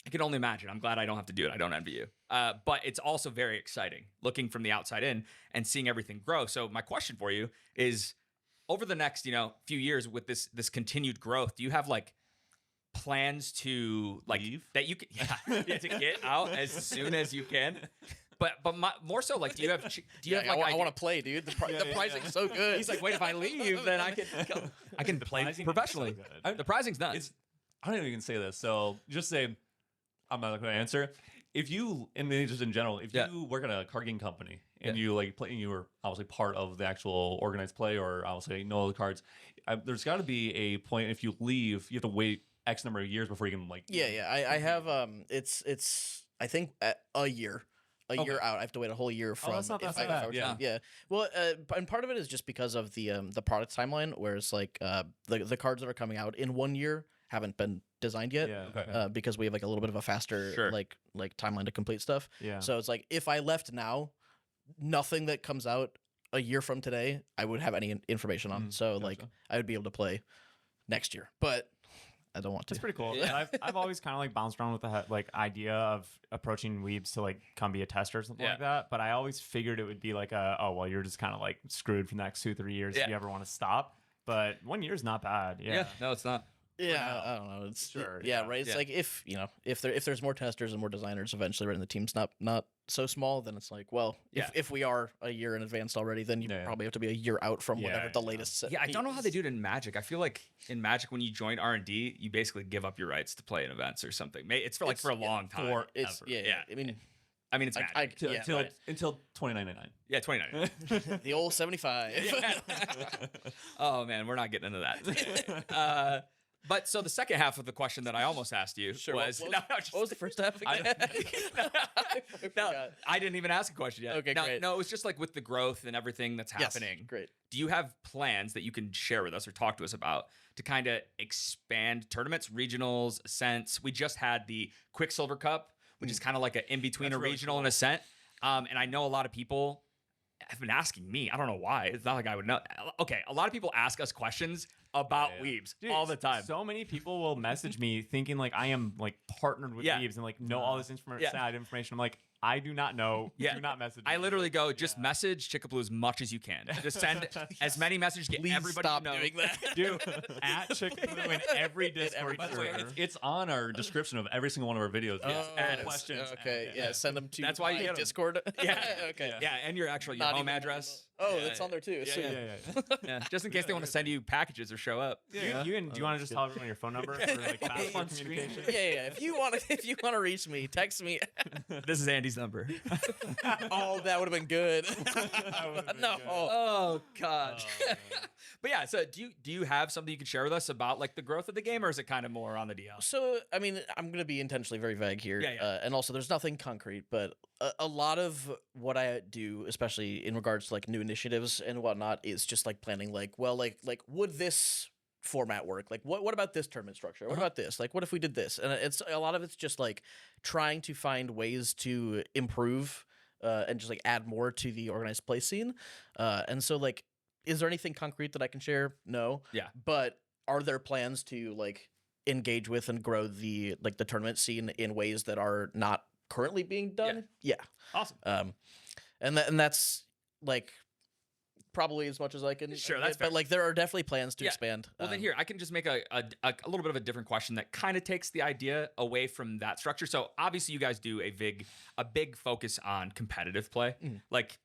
[SPEAKER 1] I can only imagine. I'm glad I don't have to do it. I don't envy you. But it's also very exciting looking from the outside in and seeing everything grow. So my question for you is, over the next, few years with this continued growth, do you have like plans to like
[SPEAKER 4] leave
[SPEAKER 1] that you can to get out as soon as you can? But more so, like, do you have like
[SPEAKER 2] I want to play, dude. The pricing's so good.
[SPEAKER 1] He's like, wait, if I leave, then I can play professionally. The pricing's nuts.
[SPEAKER 4] I don't even say this, so just say I'm not going to answer. If you, and then just in general, if you work at a card game company and you like play, and you were obviously part of the actual organized play, or obviously know the cards, there's got to be a point. If you leave, you have to wait X number of years before you can like.
[SPEAKER 2] I have it's I think a year. Year out. I have to wait a whole year from.
[SPEAKER 3] That's not bad.
[SPEAKER 2] Yeah. Well, and part of it is just because of the product timeline, whereas like the cards that are coming out in 1 year haven't been designed yet. Because we have like a little bit of a faster like timeline to complete stuff.
[SPEAKER 3] Yeah.
[SPEAKER 2] So it's like if I left now, nothing that comes out a year from today I would have any information on. So like I would be able to play next year, but I don't want to.
[SPEAKER 3] It's pretty cool.
[SPEAKER 1] Yeah.
[SPEAKER 3] And I've always kind of like bounced around with the like idea of approaching weebs to like come be a tester or something
[SPEAKER 1] Yeah.
[SPEAKER 3] like that. But I always figured it would be like you're just kind of like screwed for the next 2-3 years if you ever want to stop. But 1 year is not bad. Yeah.
[SPEAKER 1] No, it's not.
[SPEAKER 2] Yeah, I don't know. It's
[SPEAKER 3] Sure,
[SPEAKER 2] yeah,
[SPEAKER 3] yeah.
[SPEAKER 2] right. It's
[SPEAKER 1] Yeah.
[SPEAKER 2] like if there's more testers and more designers eventually, right, and the team's not so small, then it's like, well, if we are a year in advance already, then you
[SPEAKER 4] Yeah.
[SPEAKER 2] probably have to be a year out from whatever the latest set.
[SPEAKER 1] Yeah, I don't know how they do it in Magic. I feel like in Magic, when you join R&D, you basically give up your rights to play in events or something. It's for for a long time.
[SPEAKER 2] It's
[SPEAKER 1] Yeah.
[SPEAKER 2] I mean,
[SPEAKER 1] it's Magic.
[SPEAKER 4] Until 29.99.
[SPEAKER 1] Yeah, 29.
[SPEAKER 2] the old 75.
[SPEAKER 1] Oh man, we're not getting into that. But so the second half of the question that I almost asked you was
[SPEAKER 2] what was the first half again?
[SPEAKER 1] I didn't even ask a question yet.
[SPEAKER 2] Okay, great.
[SPEAKER 1] No, it was just like with the growth and everything that's happening.
[SPEAKER 2] Great.
[SPEAKER 1] Do you have plans that you can share with us or talk to us about to kind of expand tournaments, regionals, ascents? We just had the Quicksilver Cup, which is kind of like an in-between a regional and ascent. And I know a lot of people have been asking me. I don't know why. It's not like I would know. Okay, a lot of people ask us questions about weebs all the time.
[SPEAKER 3] So many people will message me thinking like I am like partnered with weebs and like know all this inside information. I'm like, I do not know.
[SPEAKER 1] Yeah.
[SPEAKER 3] Do not message
[SPEAKER 1] I
[SPEAKER 3] me.
[SPEAKER 1] literally go, just message Chickablue as much as you can. Just send as many messages, get
[SPEAKER 2] Please
[SPEAKER 1] everybody
[SPEAKER 2] stop
[SPEAKER 1] you know.
[SPEAKER 2] doing that.
[SPEAKER 3] Dude, at Chick-fil-A in every Discord
[SPEAKER 4] By the way,
[SPEAKER 3] server.
[SPEAKER 4] it's on our description of every single one of our videos.
[SPEAKER 1] add it.
[SPEAKER 4] Questions.
[SPEAKER 2] Okay, yeah, send them to
[SPEAKER 1] That's why you
[SPEAKER 2] my
[SPEAKER 1] get 'em.
[SPEAKER 2] Discord.
[SPEAKER 1] Yeah.
[SPEAKER 2] Okay.
[SPEAKER 1] Yeah, and your actual your
[SPEAKER 2] Not
[SPEAKER 1] home
[SPEAKER 2] even-
[SPEAKER 1] address.
[SPEAKER 2] Oh, that's on there too.
[SPEAKER 1] Yeah,
[SPEAKER 2] So-
[SPEAKER 1] yeah. Yeah, just in case they want to send you packages or show up.
[SPEAKER 3] Do you want to just tell everyone your phone number for like faster communication?
[SPEAKER 2] Yeah. If you want to reach me, text me.
[SPEAKER 1] This is Andy's number.
[SPEAKER 2] Oh, that would have been good. No.
[SPEAKER 1] Oh God. But yeah, so do you have something you can share with us about like the growth of the game, or is it kind of more on the DL?
[SPEAKER 2] So, I mean, I'm gonna be intentionally very vague here, and also there's nothing concrete, but a lot of what I do, especially in regards to like new initiatives and whatnot, is just like planning. Like, well, like would this format work? Like, what about this tournament structure? What about this? Like, what if we did this? And it's a lot of it's just like trying to find ways to improve and just like add more to the organized play scene. And so, like, is there anything concrete that I can share? No.
[SPEAKER 1] Yeah.
[SPEAKER 2] But are there plans to like engage with and grow the tournament scene in ways that are not currently being done? Yeah.
[SPEAKER 1] Awesome.
[SPEAKER 2] And that's like probably as much as I can.
[SPEAKER 1] Sure, that's
[SPEAKER 2] but
[SPEAKER 1] fair.
[SPEAKER 2] like there are definitely plans to expand.
[SPEAKER 1] Well, then here I can just make a little bit of a different question that kind of takes the idea away from that structure. So obviously, you guys do a big focus on competitive play. Like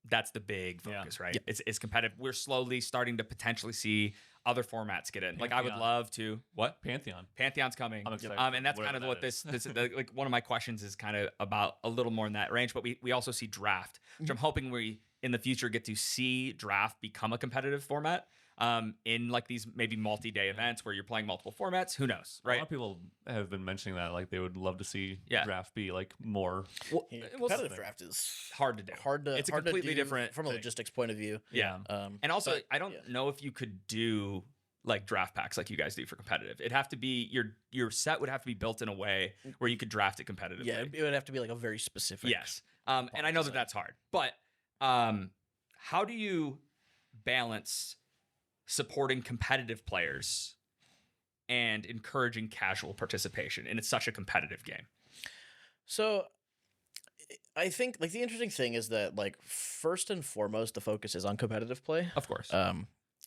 [SPEAKER 1] that's the big focus, right?
[SPEAKER 2] Yeah.
[SPEAKER 1] It's competitive. We're slowly starting to potentially see other formats get in. Like I would love to what
[SPEAKER 4] Pantheon.
[SPEAKER 1] Pantheon's coming.
[SPEAKER 4] I'm excited
[SPEAKER 1] And that's
[SPEAKER 4] for
[SPEAKER 1] kind of
[SPEAKER 4] whatever
[SPEAKER 1] what
[SPEAKER 4] that
[SPEAKER 1] this like one of my questions is kind of about a little more in that range. But we also see draft, which I'm hoping we in the future get to see draft become a competitive format. In like these maybe multi-day events where you're playing multiple formats. Who knows,
[SPEAKER 4] A
[SPEAKER 1] right?
[SPEAKER 4] lot of people have been mentioning that, like they would love to see
[SPEAKER 1] Yeah.
[SPEAKER 4] draft be like more.
[SPEAKER 1] Well,
[SPEAKER 2] Competitive draft is
[SPEAKER 1] hard to do.
[SPEAKER 2] It's
[SPEAKER 1] a completely
[SPEAKER 2] do
[SPEAKER 1] different
[SPEAKER 2] from a
[SPEAKER 1] thing.
[SPEAKER 2] logistics point of view.
[SPEAKER 1] Yeah. And also,
[SPEAKER 2] but,
[SPEAKER 1] I don't know if you could do like draft packs like you guys do for competitive. It'd have to be your set would have to be built in a way where you could draft it competitively.
[SPEAKER 2] Yeah, it would have to be like a very specific.
[SPEAKER 1] Yes. And I know that that's hard. But how do you balance supporting competitive players and encouraging casual participation? And it's such a competitive game.
[SPEAKER 2] So I think like the interesting thing is that like first and foremost the focus is on competitive play.
[SPEAKER 1] Of course.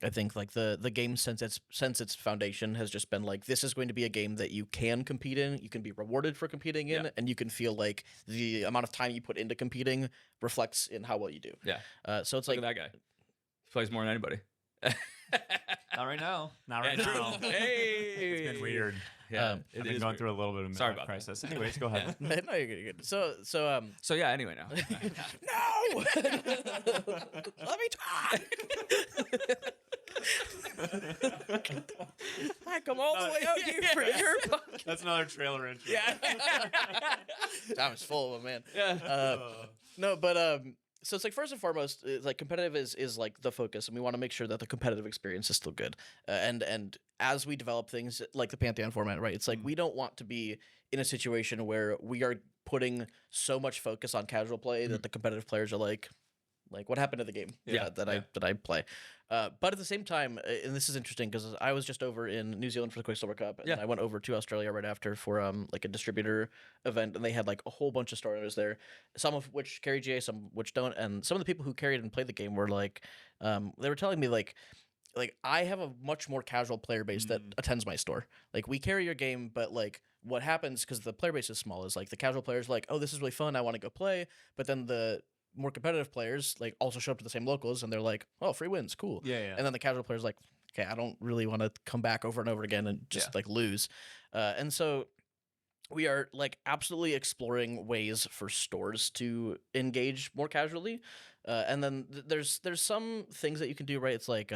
[SPEAKER 2] I think like the game since its foundation has just been like this is going to be a game that you can compete in, you can be rewarded for competing in, and you can feel like the amount of time you put into competing reflects in how well you do.
[SPEAKER 1] Yeah.
[SPEAKER 2] So it's
[SPEAKER 1] Look
[SPEAKER 2] like
[SPEAKER 1] at that guy. He plays more than anybody.
[SPEAKER 4] Not right now.
[SPEAKER 3] Not right
[SPEAKER 1] Yeah,
[SPEAKER 3] now.
[SPEAKER 1] true. Hey.
[SPEAKER 3] It's been weird.
[SPEAKER 1] Yeah.
[SPEAKER 3] I've been going through a little bit of
[SPEAKER 1] Sorry
[SPEAKER 3] midlife
[SPEAKER 1] about
[SPEAKER 3] crisis. Anyways, go ahead.
[SPEAKER 2] no, you're good. So
[SPEAKER 1] So yeah, anyway now.
[SPEAKER 2] no, let me talk. I come all the way out here for your podcast.
[SPEAKER 3] That's another trailer entry.
[SPEAKER 2] Yeah, Tom is full of them, man.
[SPEAKER 1] Yeah.
[SPEAKER 2] No, but so it's like first and foremost, it's like competitive is like the focus, and we want to make sure that the competitive experience is still good. And as we develop things like the Pantheon format, right? It's like we don't want to be in a situation where we are putting so much focus on casual play that the competitive players are like, Like, what happened to the game that I play? But at the same time, and this is interesting because I was just over in New Zealand for the Quicksilver Cup, and I went over to Australia right after for like a distributor event, and they had like a whole bunch of store owners there, some of which carry GA, some which don't, and some of the people who carried and played the game were like, they were telling me like I have a much more casual player base that attends my store. Like, we carry your game, but like what happens because the player base is small is like the casual players like, oh, this is really fun, I want to go play, but then the more competitive players like also show up to the same locals and they're like, oh, free wins, cool. And then the casual players like, okay, I don't really want to come back over and over again and just like lose. And so we are like absolutely exploring ways for stores to engage more casually. And then there's some things that you can do, right? It's like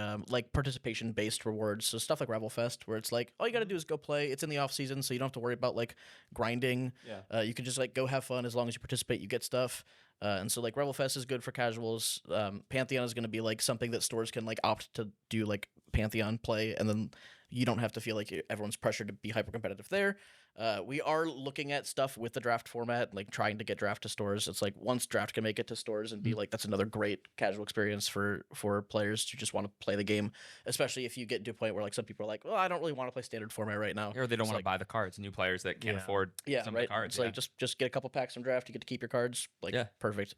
[SPEAKER 2] participation based rewards. So stuff like Rile Fest, where it's like all you got to do is go play. It's in the off season, so you don't have to worry about like grinding. You can just like go have fun. As long as you participate, you get stuff. And so like Rile Fest is good for casuals. Pantheon is going to be like something that stores can like opt to do like Pantheon play, and then you don't have to feel like everyone's pressured to be hyper competitive there. We are looking at stuff with the draft format, like trying to get draft to stores. It's like once draft can make it to stores and be like, that's another great casual experience for players who just want to play the game, especially if you get to a point where like some people are like, well, I don't really want to play standard format right now.
[SPEAKER 1] Or they don't want to buy the cards. New players that can't afford some of the cards.
[SPEAKER 2] It's like just get a couple packs from draft, you get to keep your cards. Like perfect.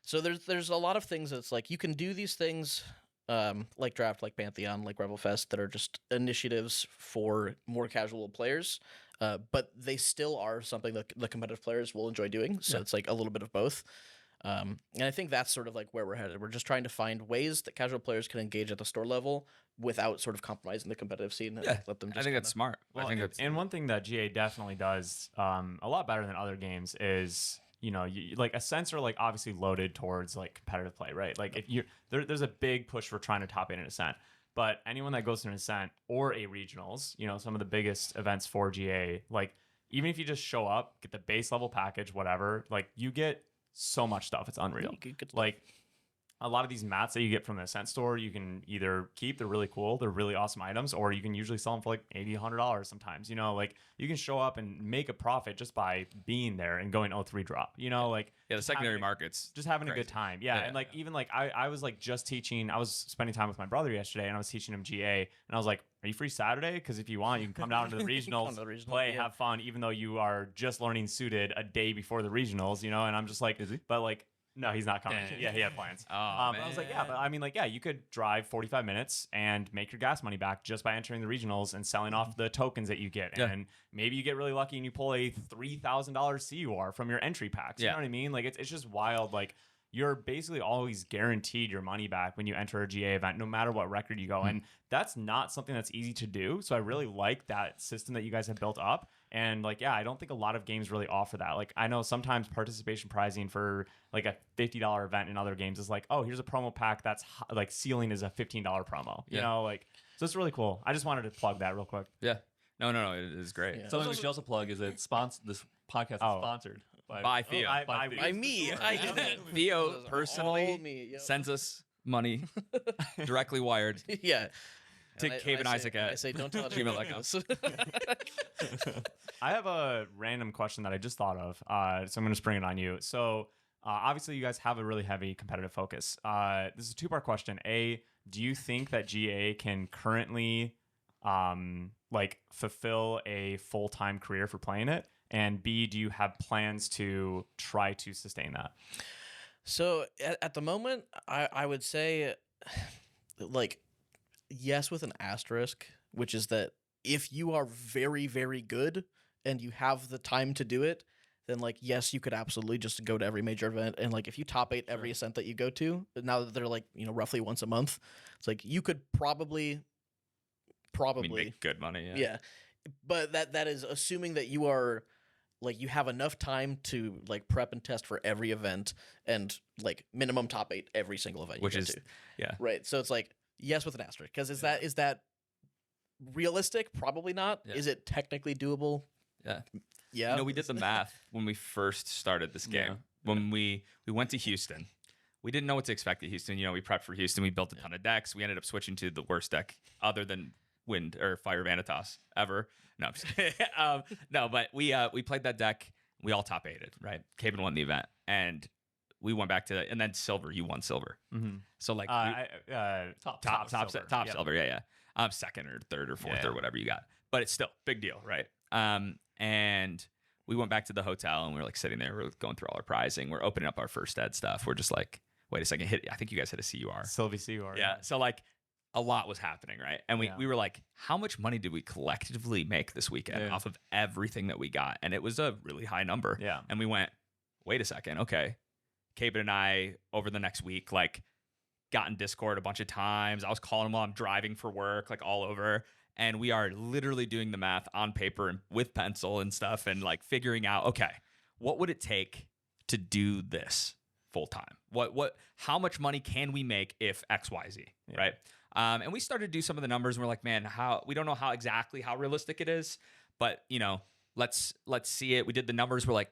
[SPEAKER 2] So there's a lot of things that's like you can do these things like draft, like Pantheon, like Rile Fest, that are just initiatives for more casual players. But they still are something that the competitive players will enjoy doing. So it's like a little bit of both. And I think that's sort of like where we're headed. We're just trying to find ways that casual players can engage at the store level without sort of compromising the competitive scene. And let them just
[SPEAKER 1] I think that's smart.
[SPEAKER 3] Well,
[SPEAKER 1] I think that's,
[SPEAKER 3] and one thing that GA definitely does a lot better than other games is, you know, like Ascents are like obviously loaded towards like competitive play, right? Like if you're there's a big push for trying to top 8 an Ascent. But anyone that goes to an Ascent or a regionals, you know, some of the biggest events for GA, like even if you just show up, get the base level package, whatever, like you get so much stuff. It's unreal. Like a lot of these mats that you get from the Ascent store, you can either keep, they're really cool, they're really awesome items, or you can usually sell them for like $80, $100 sometimes. You know, like you can show up and make a profit just by being there and going 0-3 drop. You know, like
[SPEAKER 1] the secondary markets,
[SPEAKER 3] just having a good time. And like even like I was like just teaching, I was spending time with my brother yesterday, and I was teaching him GA, and I was like, are you free Saturday? Because if you want, you can come down to the regionals, play, have fun, even though you are just learning Suited a day before the regionals. You know, and I'm just like, but like. No, he's not coming. Yeah, he had plans. I was like, but I mean, like, you could drive 45 minutes and make your gas money back just by entering the regionals and selling off the tokens that you get. And maybe you get really lucky and you pull a $3,000 CUR from your entry packs. You know what I mean? Like, it's just wild. Like, you're basically always guaranteed your money back when you enter a GA event, no matter what record you go. And that's not something that's easy to do. So I really like that system that you guys have built up. And like, I don't think a lot of games really offer that. Like, I know sometimes participation pricing for like a $50 event in other games is like, oh, here's a promo pack that's like ceiling is a $15 promo. You know, like, so it's really cool. I just wanted to plug that real quick.
[SPEAKER 1] No, it is great.
[SPEAKER 4] Something we should also plug is that this podcast is sponsored
[SPEAKER 1] by Theo.
[SPEAKER 2] By me.
[SPEAKER 1] Theo personally sends us money directly wired. To Cave and Isaac at.
[SPEAKER 2] I say, don't tell anyone like this.
[SPEAKER 3] I have a random question that I just thought of, so I'm going to spring it on you. So obviously you guys have a really heavy competitive focus. This is a two-part question. A, do you think that GA can currently like fulfill a full-time career for playing it? And B, do you have plans to try to sustain that?
[SPEAKER 2] So at the moment, I would say like, yes, with an asterisk, which is that if you are very, very good and you have the time to do it, then like, yes, you could absolutely just go to every major event. And like, if you top 8 every Ascent that you go to, now that they're like, you know, roughly once a month, it's like you could probably
[SPEAKER 1] make good money.
[SPEAKER 2] Yeah. But that is assuming that you are like, you have enough time to like prep and test for every event and like minimum top 8 every single event you go to. Right. So it's like, yes, with an asterisk, because is that realistic? Probably not. Is it technically doable? Yeah.
[SPEAKER 1] You know, we did the math when we first started this game. When we went to Houston, we didn't know what to expect at Houston. You know, we prepped for Houston. We built a ton of decks. We ended up switching to the worst deck other than Wind or Fire Vanitas ever. No, I'm just kidding. No, but we played that deck. We all top 8'd, right? Caven won the event, and we went back to, and then silver. You won silver.
[SPEAKER 3] Mm-hmm.
[SPEAKER 1] So like
[SPEAKER 3] top
[SPEAKER 1] silver. Yeah. Second or third or fourth
[SPEAKER 3] Yeah.
[SPEAKER 1] or whatever you got. But it's still big deal, right? And we went back to the hotel and we were like sitting there. We're going through all our prizing. We're opening up our first ed stuff. We're just like, wait a second. I think you guys hit a CUR.
[SPEAKER 3] Sylvie CUR.
[SPEAKER 1] Yeah. So like a lot was happening, right? And
[SPEAKER 3] Yeah.
[SPEAKER 1] we were like, how much money did we collectively make this weekend
[SPEAKER 4] Yeah.
[SPEAKER 1] off of everything that we got? And it was a really high number.
[SPEAKER 3] Yeah.
[SPEAKER 1] And we went, wait a second. Okay. Caben and I over the next week, like got in Discord a bunch of times. I was calling him while I'm driving for work, like all over. And we are literally doing the math on paper and with pencil and stuff and like figuring out, okay, what would it take to do this full time? How much money can we make if XYZ,
[SPEAKER 3] Yeah.
[SPEAKER 1] right? And we started to do some of the numbers and we're like, man, we don't know how realistic it is, but you know, let's see it. We did the numbers. We're like,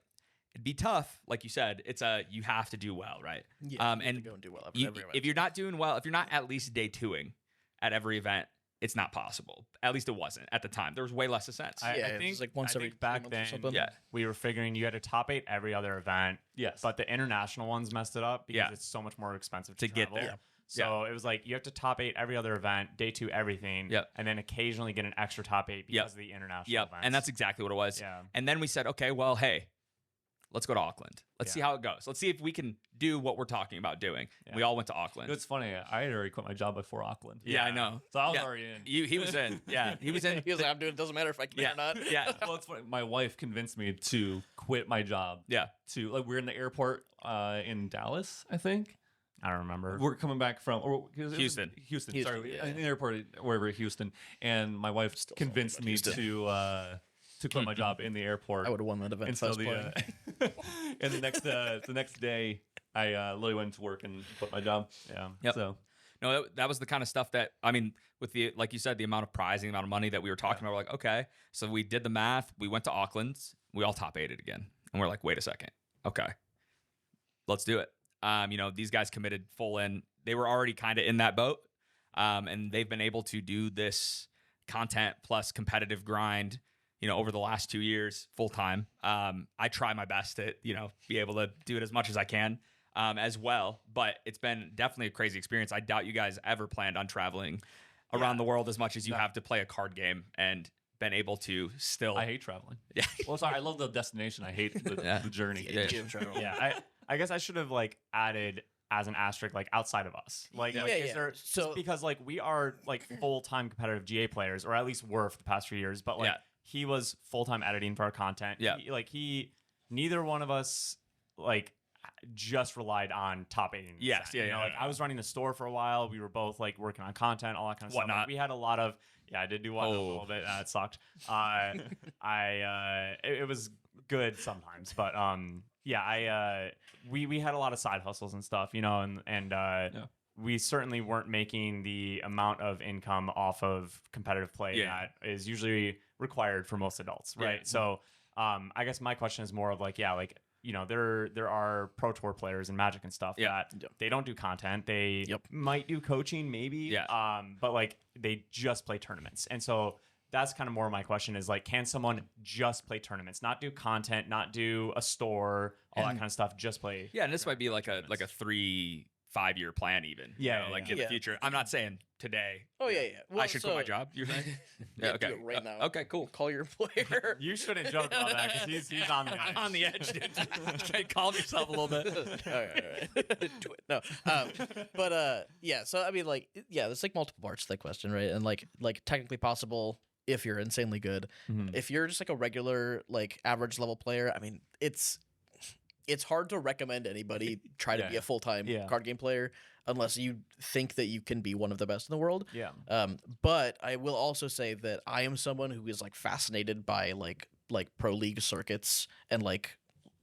[SPEAKER 1] it'd be tough. Like you said, you have to do well, right?
[SPEAKER 2] Yeah,
[SPEAKER 1] and
[SPEAKER 2] to go and do well
[SPEAKER 1] you-
[SPEAKER 2] every event.
[SPEAKER 1] if you're not doing well, if you're not at least day 2ing at every event, it's not possible. At least it wasn't at the time. There was way less sense.
[SPEAKER 3] I
[SPEAKER 2] Yeah, it
[SPEAKER 3] think
[SPEAKER 2] was like once
[SPEAKER 3] I
[SPEAKER 2] every
[SPEAKER 3] think back
[SPEAKER 2] 3 months or
[SPEAKER 3] then,
[SPEAKER 2] something.
[SPEAKER 1] Yeah.
[SPEAKER 3] we were figuring you had to top 8 every other event.
[SPEAKER 4] Yes.
[SPEAKER 3] But the international ones messed it up because
[SPEAKER 1] Yeah.
[SPEAKER 3] it's so much more expensive to
[SPEAKER 1] get
[SPEAKER 3] travel.
[SPEAKER 1] there.
[SPEAKER 3] So it was like you have to top 8 every other event, day 2 everything,
[SPEAKER 1] Yep.
[SPEAKER 3] and then occasionally get an extra top 8 because
[SPEAKER 1] Yep.
[SPEAKER 3] of the international
[SPEAKER 1] Yep.
[SPEAKER 3] events.
[SPEAKER 1] And that's exactly what it was.
[SPEAKER 3] Yeah.
[SPEAKER 1] And then we said, okay, well, hey, let's go to Auckland. Let's see
[SPEAKER 3] Yeah.
[SPEAKER 1] how it goes. Let's see if we can do what we're talking about doing.
[SPEAKER 3] Yeah.
[SPEAKER 1] We all went to Auckland.
[SPEAKER 4] It's funny. I had already quit my job before Auckland.
[SPEAKER 1] Yeah, I know.
[SPEAKER 4] So I was
[SPEAKER 1] Yeah.
[SPEAKER 4] already in.
[SPEAKER 1] He was in. Yeah, he was in.
[SPEAKER 2] He was like, I'm doing it. Doesn't matter if I can
[SPEAKER 1] yeah,
[SPEAKER 2] or not.
[SPEAKER 1] yeah,
[SPEAKER 4] Well, it's funny. My wife convinced me to quit my job.
[SPEAKER 1] yeah.
[SPEAKER 4] We're in the airport in Dallas, I think.
[SPEAKER 3] I don't remember.
[SPEAKER 4] We're coming back from
[SPEAKER 1] Houston.
[SPEAKER 4] Houston.
[SPEAKER 2] Houston,
[SPEAKER 4] Sorry,
[SPEAKER 2] yeah.
[SPEAKER 4] in the airport wherever Houston, and my wife
[SPEAKER 2] Still
[SPEAKER 4] convinced
[SPEAKER 2] something
[SPEAKER 4] me
[SPEAKER 2] about Houston.
[SPEAKER 4] to quit my job in the airport.
[SPEAKER 2] I would have won that event
[SPEAKER 4] And
[SPEAKER 2] if I
[SPEAKER 4] so
[SPEAKER 2] was playing.
[SPEAKER 4] and the next day, I literally went to work and quit my job.
[SPEAKER 3] Yeah.
[SPEAKER 1] Yep.
[SPEAKER 4] So
[SPEAKER 1] No, that was the kind of stuff that, I mean, with the, like you said, the amount of prizing, the amount of money that we were talking about, we're like, okay. So we did the math. We went to Auckland. We all top 8'd again. And we're like, wait a second. Okay. Let's do it. You know, these guys committed full in. They were already kind of in that boat. And they've been able to do this content plus competitive grind, you know, over the last 2 years full time. I try my best to, you know, be able to do it as much as I can. As well, but it's been definitely a crazy experience. I doubt you guys ever planned on traveling around the world as much as you have to play a card game and been able to still.
[SPEAKER 4] I hate traveling.
[SPEAKER 1] Yeah.
[SPEAKER 4] Well, sorry, I love the destination. I hate the journey.
[SPEAKER 1] Yeah.
[SPEAKER 3] Yeah. I guess I should have like added as an asterisk like outside of us. Like,
[SPEAKER 2] Yeah,
[SPEAKER 3] like
[SPEAKER 2] yeah.
[SPEAKER 3] is there
[SPEAKER 2] So-
[SPEAKER 3] because like we are like full-time competitive GA players, or at least were for the past few years, but like
[SPEAKER 1] Yeah.
[SPEAKER 3] he was full-time editing for our content.
[SPEAKER 1] Yeah.
[SPEAKER 3] Neither one of us like just relied on top 8.
[SPEAKER 1] Yes, yeah,
[SPEAKER 3] you know,
[SPEAKER 1] yeah,
[SPEAKER 3] like
[SPEAKER 1] yeah.
[SPEAKER 3] I was running the store for a while. We were both like working on content, all that kind of stuff.
[SPEAKER 1] Whatnot.
[SPEAKER 3] Like, we had a lot of I did do whatnot a little bit. It sucked. It was good sometimes, but we had a lot of side hustles and stuff, you know, and we certainly weren't making the amount of income off of competitive play
[SPEAKER 1] Yeah.
[SPEAKER 3] that is usually required for most adults, right?
[SPEAKER 1] Yeah.
[SPEAKER 3] So I guess my question is more of like, like, you know, there are pro tour players in Magic and stuff
[SPEAKER 1] Yeah.
[SPEAKER 3] that they don't do content. They
[SPEAKER 2] Yep.
[SPEAKER 3] might do coaching maybe,
[SPEAKER 1] Yeah.
[SPEAKER 3] but like they just play tournaments. And so that's kind of more my question is like, can someone just play tournaments, not do content, not do a store, all that kind of stuff, just play?
[SPEAKER 1] Yeah, and this might be like a 3-5 year plan even. you
[SPEAKER 3] Yeah,
[SPEAKER 1] know,
[SPEAKER 3] yeah,
[SPEAKER 1] like
[SPEAKER 3] yeah.
[SPEAKER 1] in the
[SPEAKER 2] Yeah.
[SPEAKER 1] future. I'm not saying today.
[SPEAKER 2] Oh yeah.
[SPEAKER 1] I
[SPEAKER 2] Well,
[SPEAKER 1] should quit my job. You're saying?
[SPEAKER 2] Yeah,
[SPEAKER 1] okay.
[SPEAKER 2] do it right now.
[SPEAKER 1] Okay, cool.
[SPEAKER 2] Call your employer.
[SPEAKER 3] You shouldn't joke about that because he's on the edge.
[SPEAKER 1] I'm on the edge, dude. Try to calm yourself a little bit.
[SPEAKER 2] all right. Do it. No. But yeah. So I mean, like, yeah, there's like multiple parts to that question, right? And like technically possible if you're insanely good.
[SPEAKER 3] Mhm.
[SPEAKER 2] If you're just like a regular, like average level player, I mean, it's hard to recommend anybody try to be
[SPEAKER 4] Yeah.
[SPEAKER 2] a full time
[SPEAKER 3] Yeah.
[SPEAKER 2] card game player unless you think that you can be one of the best in the world.
[SPEAKER 3] Yeah.
[SPEAKER 2] But I will also say that I am someone who is like fascinated by like pro league circuits and like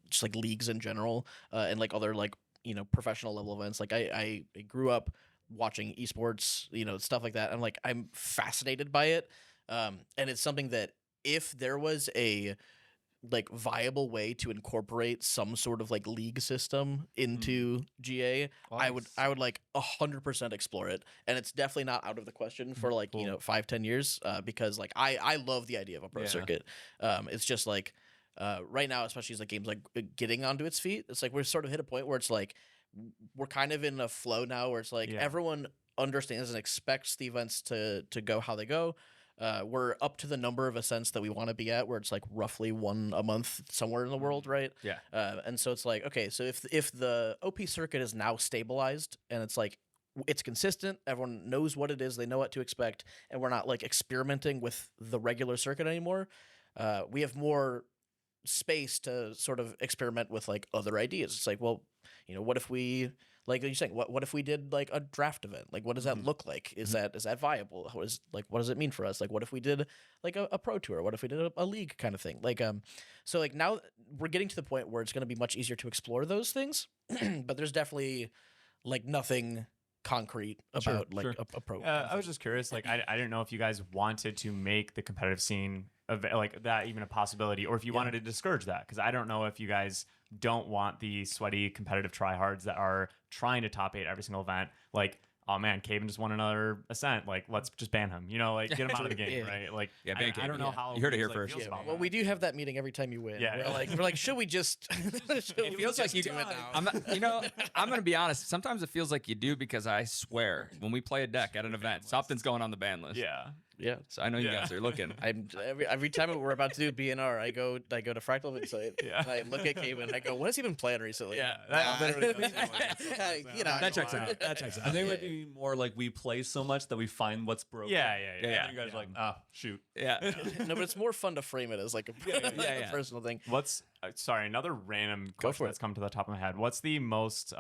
[SPEAKER 2] just like leagues in general, and like other like, you know, professional level events. Like I grew up watching esports, you know, stuff like that. I'm fascinated by it. And it's something that if there was a like viable way to incorporate some sort of like league system into GA, I would like 100% explore it. And it's definitely not out of the question for like, you know, 5-10 years, because like I love the idea of a pro
[SPEAKER 4] Yeah.
[SPEAKER 2] circuit. It's just like right now, especially as the game's like getting onto its feet, it's like we're sort of hit a point where it's like we're kind of in a flow now where it's like everyone understands and expects the events to go how they go. We're up to the number of ascents that we want to be at, where it's like roughly one a month somewhere in the world, right?
[SPEAKER 1] Yeah.
[SPEAKER 2] And so it's like, okay, so if the OP circuit is now stabilized and it's like it's consistent, everyone knows what it is, they know what to expect, and we're not like experimenting with the regular circuit anymore, we have more space to sort of experiment with like other ideas. It's like, well, what if we, like you're saying, what if we did like a draft event? Like, what does that look like? Is that viable? What does it mean for us? Like, what if we did like a pro tour? What if we did a league kind of thing? Like, so like now we're getting to the point where it's going to be much easier to explore those things, but there's definitely like nothing concrete about a pro.
[SPEAKER 3] I was just curious. Like, I didn't know if you guys wanted to make the competitive scene of like that even a possibility, or if you wanted to discourage that, because I don't know if you guys don't want the sweaty competitive tryhards that are trying to top 8 every single event. Like, oh man, Caven just won another ascent. Like, let's just ban him. Like get him out of the game, right? Like,
[SPEAKER 1] ban
[SPEAKER 3] I don't know how
[SPEAKER 1] you heard it here
[SPEAKER 3] like,
[SPEAKER 1] first.
[SPEAKER 2] Well, we do have that meeting every time you win.
[SPEAKER 3] Yeah,
[SPEAKER 2] we're like, should we just?
[SPEAKER 1] It feels like you do it now. I'm gonna be honest. Sometimes it feels like you do, because I swear when we play a deck at an event, something's going on the ban list.
[SPEAKER 2] Yeah.
[SPEAKER 1] So I know you guys are looking.
[SPEAKER 2] I'm every time we're about to do BNR, I go to Fractal Insight.
[SPEAKER 3] Yeah.
[SPEAKER 2] I look at Caven and I go, what has he been playing recently?
[SPEAKER 3] Yeah,
[SPEAKER 1] that checks out. That checks out.
[SPEAKER 4] I think it might be more like we play so much that we find what's broken.
[SPEAKER 3] Yeah.
[SPEAKER 4] And you guys are like, shoot.
[SPEAKER 1] Yeah.
[SPEAKER 2] No, but it's more fun to frame it as like a personal thing.
[SPEAKER 3] What's sorry, another random
[SPEAKER 2] Go
[SPEAKER 3] question
[SPEAKER 2] for
[SPEAKER 3] that's come to the top of my head. What's the most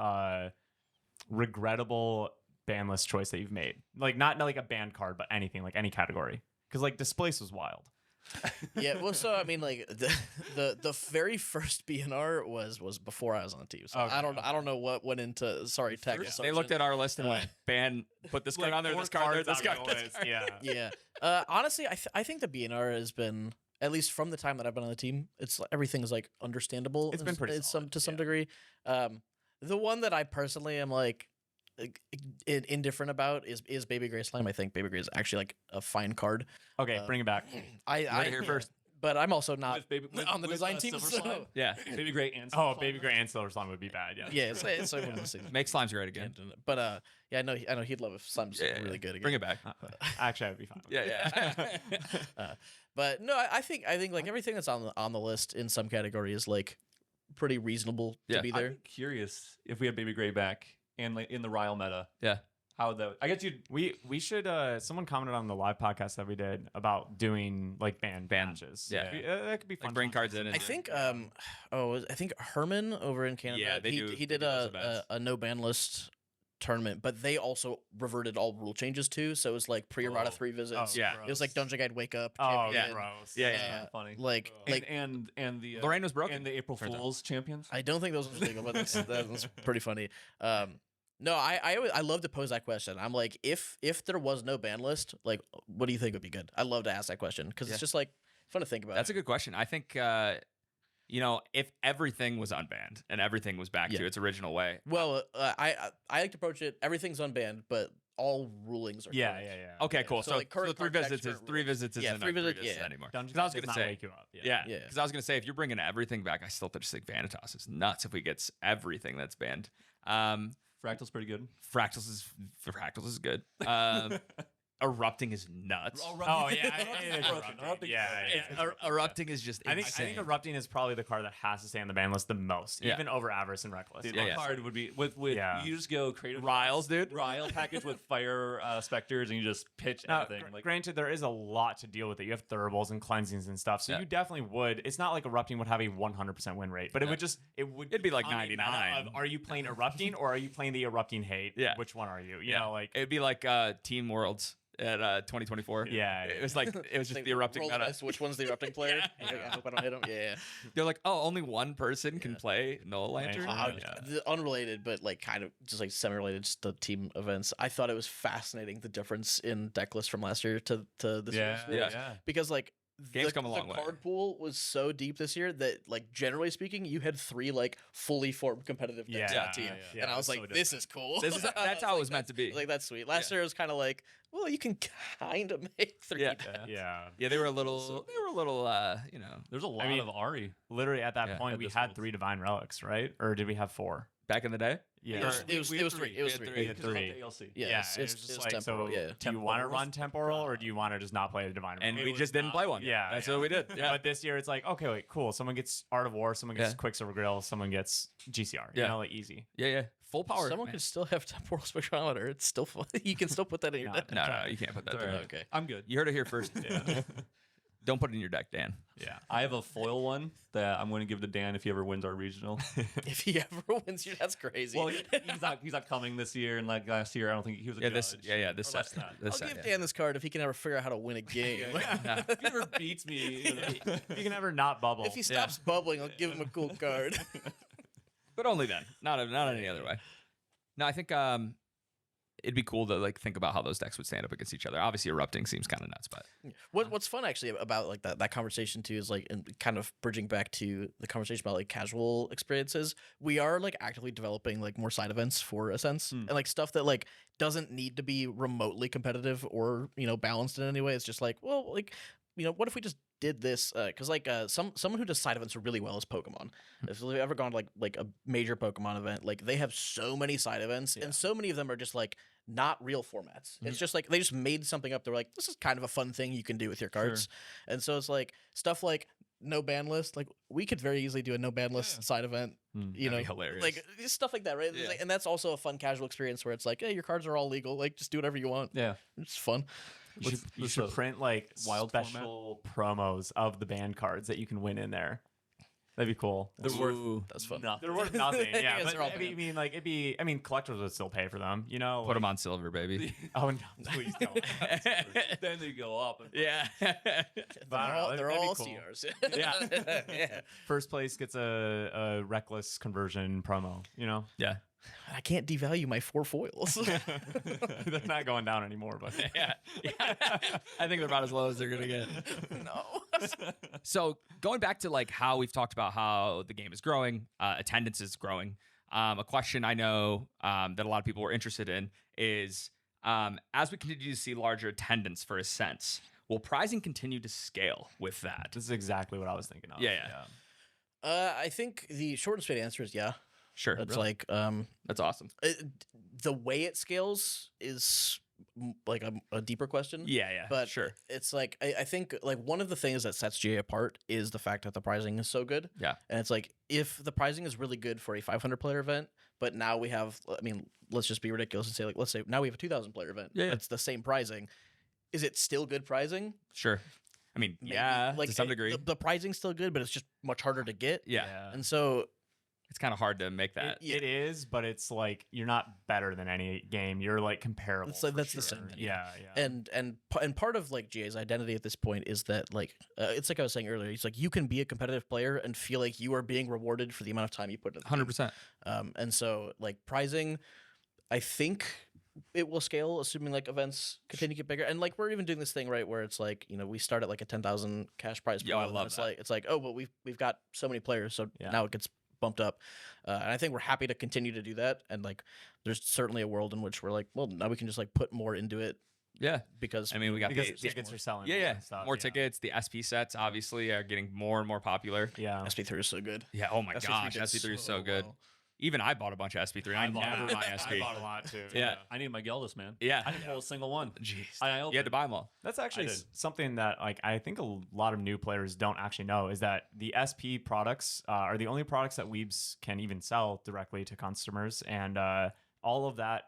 [SPEAKER 3] regrettable ban list choice that you've made? Like not like a banned card, but anything, like any category. Because like Displace was wild.
[SPEAKER 2] Yeah, well, so I mean, like the very first BNR was before I was on the team, so
[SPEAKER 3] Okay,
[SPEAKER 2] I don't know what went into tech.
[SPEAKER 1] They looked at our list and went, ban, put this card on there, this card, this card.
[SPEAKER 3] Yeah.
[SPEAKER 2] Honestly, I think the BNR has been, at least from the time that I've been on the team, everything is like understandable.
[SPEAKER 3] It's been pretty solid,
[SPEAKER 2] to some degree. The one that I personally am like indifferent about is Baby Gray Slime. I think Baby Gray is actually like a fine card.
[SPEAKER 3] Okay, bring it back.
[SPEAKER 2] I
[SPEAKER 1] hear first.
[SPEAKER 2] But I'm also not
[SPEAKER 4] With
[SPEAKER 2] on the design team.
[SPEAKER 4] Silver
[SPEAKER 2] So.
[SPEAKER 4] Slime?
[SPEAKER 1] Yeah.
[SPEAKER 4] Baby Gray and
[SPEAKER 3] Oh, Baby Gray and Silver Slime would be bad. Yeah.
[SPEAKER 2] Yeah, it's like one of those things.
[SPEAKER 1] Make slimes great again.
[SPEAKER 2] But yeah, I know he'd love if Slime's really good again.
[SPEAKER 1] Bring it back.
[SPEAKER 3] Actually, I'd be fine.
[SPEAKER 1] Yeah.
[SPEAKER 2] But no, I think like everything that's on the list in some category is like pretty reasonable to be there.
[SPEAKER 4] I'm curious if we had Baby Gray back and like in the Rile meta.
[SPEAKER 1] Yeah.
[SPEAKER 4] How that? I guess
[SPEAKER 3] we should. Someone commented on the live podcast that we did about doing like ban matches.
[SPEAKER 1] Yeah.
[SPEAKER 3] That could be fun.
[SPEAKER 1] Like bring cards in. And
[SPEAKER 2] I think I think Herman over in Canada.
[SPEAKER 1] Yeah,
[SPEAKER 2] he did
[SPEAKER 1] those events.
[SPEAKER 2] a no ban list tournament, but they also reverted all rule changes too. So it was like pre-errata 3 visits.
[SPEAKER 1] yeah.
[SPEAKER 2] It was like Dungeon Guide Wake Up.
[SPEAKER 3] Oh,
[SPEAKER 2] Champion.
[SPEAKER 3] gross.
[SPEAKER 1] Yeah.
[SPEAKER 4] funny.
[SPEAKER 2] Like
[SPEAKER 4] and the
[SPEAKER 1] Lorraine was broken.
[SPEAKER 4] and the April
[SPEAKER 1] Turns out.
[SPEAKER 4] Fools champions.
[SPEAKER 2] I don't think those was legal, but that was pretty funny. No, I love to pose that question. I'm like, if there was no ban list, like, what do you think would be good? I love to ask that question because it's just like fun to think about.
[SPEAKER 1] That's a good question. I think if everything was unbanned and everything was back to its original way.
[SPEAKER 2] Well, I like to approach it. Everything's unbanned, but all rulings are
[SPEAKER 3] Yeah.
[SPEAKER 1] Okay, cool.
[SPEAKER 2] So,
[SPEAKER 1] So,
[SPEAKER 2] like, current
[SPEAKER 1] 3 visits
[SPEAKER 2] context,
[SPEAKER 1] is 3 visits isn't
[SPEAKER 2] three
[SPEAKER 1] enough
[SPEAKER 2] visits,
[SPEAKER 1] visits anymore.
[SPEAKER 3] Dungeons
[SPEAKER 1] I was
[SPEAKER 3] does
[SPEAKER 1] gonna
[SPEAKER 3] not
[SPEAKER 1] say,
[SPEAKER 3] wake you up.
[SPEAKER 1] yeah,
[SPEAKER 2] Yeah.
[SPEAKER 1] because I was gonna say if you're bringing everything back, I still just think Vanitas is nuts. If we get everything that's banned,
[SPEAKER 4] Fractal's pretty good.
[SPEAKER 1] Fractals is good. Erupting is nuts.
[SPEAKER 3] Oh yeah,
[SPEAKER 1] Erupting is just
[SPEAKER 3] I
[SPEAKER 1] insane.
[SPEAKER 3] think Erupting is probably the card that has to stay on the ban list the most, even over Avarice and Reckless.
[SPEAKER 4] Dude,
[SPEAKER 1] Yeah,
[SPEAKER 4] that
[SPEAKER 1] yeah.
[SPEAKER 4] card would be with you just go creative
[SPEAKER 1] Riles, dude.
[SPEAKER 4] Rile package with fire specters and you just pitch
[SPEAKER 3] Now,
[SPEAKER 4] everything. Like
[SPEAKER 3] granted, there is a lot to deal with it. You have thuribles and cleansings and stuff, so you definitely would. It's not like Erupting would have a 100% win rate, but it'd
[SPEAKER 1] be like
[SPEAKER 3] on a
[SPEAKER 1] 99.
[SPEAKER 3] meta of, are you playing Erupting or are you playing the Erupting hate?
[SPEAKER 1] Yeah.
[SPEAKER 3] Which one are you? You know, like
[SPEAKER 1] it'd be like Team Worlds at 2024.
[SPEAKER 3] Yeah,
[SPEAKER 1] it was just the erupting
[SPEAKER 2] Roll
[SPEAKER 1] meta.
[SPEAKER 2] dice, which one's the erupting player? I hope I don't hit him. Yeah.
[SPEAKER 1] They're like, oh, only one person can play Null Lantern.
[SPEAKER 2] Unrelated, but like kind of just like semi-related to team events. I thought it was fascinating the difference in deck lists from last year to this year's.
[SPEAKER 1] Yeah.
[SPEAKER 2] Because like
[SPEAKER 1] Game's come a long
[SPEAKER 2] the
[SPEAKER 1] way.
[SPEAKER 2] card pool was so deep this year that, like, generally speaking, you had 3 like fully formed competitive decks on the team,
[SPEAKER 3] yeah,
[SPEAKER 2] and I was
[SPEAKER 3] it's
[SPEAKER 2] like,
[SPEAKER 3] so
[SPEAKER 2] "This is cool."
[SPEAKER 1] That's how it was meant to be.
[SPEAKER 2] Like, that's sweet. Last year it was kind of like, well, you can kind of make 3
[SPEAKER 1] Yeah.
[SPEAKER 2] decks.
[SPEAKER 3] Yeah.
[SPEAKER 1] They were a little,
[SPEAKER 4] There's a lot
[SPEAKER 3] mean,
[SPEAKER 4] of Ari.
[SPEAKER 3] Literally at that
[SPEAKER 1] Yeah,
[SPEAKER 3] point,
[SPEAKER 4] at
[SPEAKER 3] we
[SPEAKER 4] this
[SPEAKER 3] had
[SPEAKER 4] point.
[SPEAKER 3] 3 divine relics, right? Or did we have 4?
[SPEAKER 1] back in the day.
[SPEAKER 3] Yeah.
[SPEAKER 2] It was 3. It was 3.
[SPEAKER 1] We had 3.
[SPEAKER 3] We had 3.
[SPEAKER 4] DLC.
[SPEAKER 2] Yeah,
[SPEAKER 3] Yeah,
[SPEAKER 2] it's
[SPEAKER 3] and
[SPEAKER 2] it's
[SPEAKER 3] just
[SPEAKER 2] it's
[SPEAKER 3] like,
[SPEAKER 2] temporal.
[SPEAKER 3] so
[SPEAKER 2] Yeah.
[SPEAKER 3] do you want to run temporal or do you want to just not play the divine
[SPEAKER 1] And
[SPEAKER 3] relic?
[SPEAKER 1] we just didn't play one.
[SPEAKER 3] Yeah,
[SPEAKER 1] That's
[SPEAKER 3] yeah.
[SPEAKER 1] what we did. Yeah.
[SPEAKER 3] But this year it's like, okay, wait, cool. Someone gets Art of War, someone gets
[SPEAKER 1] Yeah.
[SPEAKER 3] Quicksilver Grill, someone gets GCR.
[SPEAKER 1] Yeah.
[SPEAKER 3] You know, like easy.
[SPEAKER 1] Yeah. Full power.
[SPEAKER 2] Someone
[SPEAKER 1] man.
[SPEAKER 2] can still have temporal spectrometer. It's still fun. You can still put that in your
[SPEAKER 3] No.
[SPEAKER 2] deck.
[SPEAKER 1] No, you can't put that
[SPEAKER 4] It's
[SPEAKER 1] there.
[SPEAKER 4] all right.
[SPEAKER 2] Okay.
[SPEAKER 4] I'm good.
[SPEAKER 1] You heard it here first.
[SPEAKER 3] Yeah.
[SPEAKER 1] Don't put it in your deck, Dan.
[SPEAKER 3] Yeah.
[SPEAKER 4] I have a foil one that I'm going to give to Dan if he ever wins our regional.
[SPEAKER 2] If he ever wins you, that's crazy.
[SPEAKER 4] Well, he's not coming this year, and like last year, I don't think he was a
[SPEAKER 1] Yeah,
[SPEAKER 4] judge.
[SPEAKER 1] this
[SPEAKER 4] Or last
[SPEAKER 1] set.
[SPEAKER 4] time.
[SPEAKER 1] This
[SPEAKER 2] I'll
[SPEAKER 1] set,
[SPEAKER 2] give
[SPEAKER 1] yeah.
[SPEAKER 2] Dan this card if he can ever figure out how to win a game.
[SPEAKER 1] Nah.
[SPEAKER 4] If he ever beats me, you know.
[SPEAKER 3] You can never not bubble.
[SPEAKER 2] If he stops bubbling, I'll give him a cool card.
[SPEAKER 1] But only then, not any other way. No, I think it'd be cool to like think about how those decks would stand up against each other. Obviously, erupting seems kind of nuts, but
[SPEAKER 2] What's fun actually about like that conversation too is like, and kind of bridging back to the conversation about like casual experiences. We are like actively developing like more side events for Ascents and like stuff that like doesn't need to be remotely competitive or balanced in any way. It's just like, well, like what if we just did this? Because like someone who does side events really well is Pokemon. If you've ever gone to like a major Pokemon event, like they have so many side events, and so many of them are just like not real formats. It's just like they just made something up. They're like, this is kind of a fun thing you can do with your cards, and so it's like stuff like no ban list. Like we could very easily do a no ban list side event.
[SPEAKER 1] that'd be hilarious.
[SPEAKER 2] Like stuff like that, right? It's like, and that's also a fun casual experience where it's like, hey, your cards are all legal. Like just do whatever you want.
[SPEAKER 4] Yeah.
[SPEAKER 2] It's fun.
[SPEAKER 3] You should print like
[SPEAKER 4] wild
[SPEAKER 3] special promos of the band cards that you can win in there. That'd be cool.
[SPEAKER 1] They're worth
[SPEAKER 2] That's fun.
[SPEAKER 3] They're worth nothing. Yeah,
[SPEAKER 2] Yes,
[SPEAKER 3] but
[SPEAKER 2] they're all
[SPEAKER 3] I mean, like it'd be. I mean, collectors would still pay for them.
[SPEAKER 1] put them on silver, baby.
[SPEAKER 3] Oh no, please don't.
[SPEAKER 4] Then they go up.
[SPEAKER 1] Yeah.
[SPEAKER 3] But I don't know,
[SPEAKER 2] They're
[SPEAKER 3] that'd be
[SPEAKER 2] all
[SPEAKER 3] cool.
[SPEAKER 2] CRs.
[SPEAKER 3] Yeah. First place gets a reckless conversion promo.
[SPEAKER 1] Yeah.
[SPEAKER 2] I can't devalue my 4 foils.
[SPEAKER 3] They're not going down anymore, but
[SPEAKER 1] Yeah. I think they're about as low as they're gonna get.
[SPEAKER 2] No.
[SPEAKER 1] So going back to like how we've talked about how the game is growing, attendance is growing. A question I know that a lot of people were interested in is as we continue to see larger attendance for Ascents, will prizing continue to scale with that?
[SPEAKER 3] this is exactly what I was thinking of.
[SPEAKER 1] Yeah.
[SPEAKER 2] I think the short and sweet answer is yeah.
[SPEAKER 1] Sure.
[SPEAKER 2] It's like
[SPEAKER 1] That's awesome.
[SPEAKER 2] the way it scales is like a deeper question.
[SPEAKER 1] Yeah.
[SPEAKER 2] But
[SPEAKER 1] sure.
[SPEAKER 2] it's like I think like one of the things that sets GA apart is the fact that the pricing is so good.
[SPEAKER 1] Yeah.
[SPEAKER 2] And it's like if the pricing is really good for a 500 player event, but now we have, I mean, let's just be ridiculous and say like, let's say now we have a 2,000 player event.
[SPEAKER 1] Yeah.
[SPEAKER 2] It's the same pricing. Is it still good pricing?
[SPEAKER 1] Sure. I mean,
[SPEAKER 2] Maybe.
[SPEAKER 1] yeah,
[SPEAKER 2] like
[SPEAKER 1] to some degree.
[SPEAKER 2] The pricing's still good, but it's just much harder to get.
[SPEAKER 1] Yeah.
[SPEAKER 2] And so
[SPEAKER 1] It's kind of hard to make that.
[SPEAKER 3] It is, but it's like you're not better than any game. You're like comparable.
[SPEAKER 2] It's like
[SPEAKER 3] for
[SPEAKER 2] that's the
[SPEAKER 3] sure.
[SPEAKER 2] same thing.
[SPEAKER 3] Yeah.
[SPEAKER 2] and part of like GA's identity at this point is that like it's like I was saying earlier. It's like you can be a competitive player and feel like you are being rewarded for the amount of time you put in.
[SPEAKER 1] 100%.
[SPEAKER 2] And so like pricing, I think it will scale, assuming like events continue to get bigger. And like we're even doing this thing right where it's like we start at like a 10,000 cash prize.
[SPEAKER 1] Yo, I
[SPEAKER 2] pool, and
[SPEAKER 1] love
[SPEAKER 2] it's
[SPEAKER 1] that.
[SPEAKER 2] like it's like oh well we've got so many players, so
[SPEAKER 3] Yeah.
[SPEAKER 2] now it gets bumped up. And I think we're happy to continue to do that. And like there's certainly a world in which we're like, well, now we can just like put more into it
[SPEAKER 1] Yeah.
[SPEAKER 2] because
[SPEAKER 1] I mean, we got
[SPEAKER 3] Because
[SPEAKER 1] the
[SPEAKER 3] tickets are selling.
[SPEAKER 1] yeah,
[SPEAKER 3] more
[SPEAKER 1] yeah.
[SPEAKER 3] and stuff,
[SPEAKER 1] More
[SPEAKER 3] yeah.
[SPEAKER 1] tickets. The SP sets obviously are getting more and more popular.
[SPEAKER 3] Yeah.
[SPEAKER 2] SP3 is so good.
[SPEAKER 1] Yeah. Oh my
[SPEAKER 2] SP3
[SPEAKER 1] gosh,
[SPEAKER 2] did
[SPEAKER 1] SP3 is so
[SPEAKER 2] so
[SPEAKER 1] good.
[SPEAKER 2] well.
[SPEAKER 1] Even I bought a bunch of SP3. I never buy SP.
[SPEAKER 3] I bought a lot too.
[SPEAKER 1] Yeah.
[SPEAKER 4] I need my Geldis, man.
[SPEAKER 1] Yeah.
[SPEAKER 4] I didn't pull a single one.
[SPEAKER 1] Jeez.
[SPEAKER 4] I
[SPEAKER 1] You had to buy them all.
[SPEAKER 3] That's actually
[SPEAKER 4] did.
[SPEAKER 3] something that like I think a lot of new players don't actually know is that the SP products are the only products that Weebs can even sell directly to customers, and all of that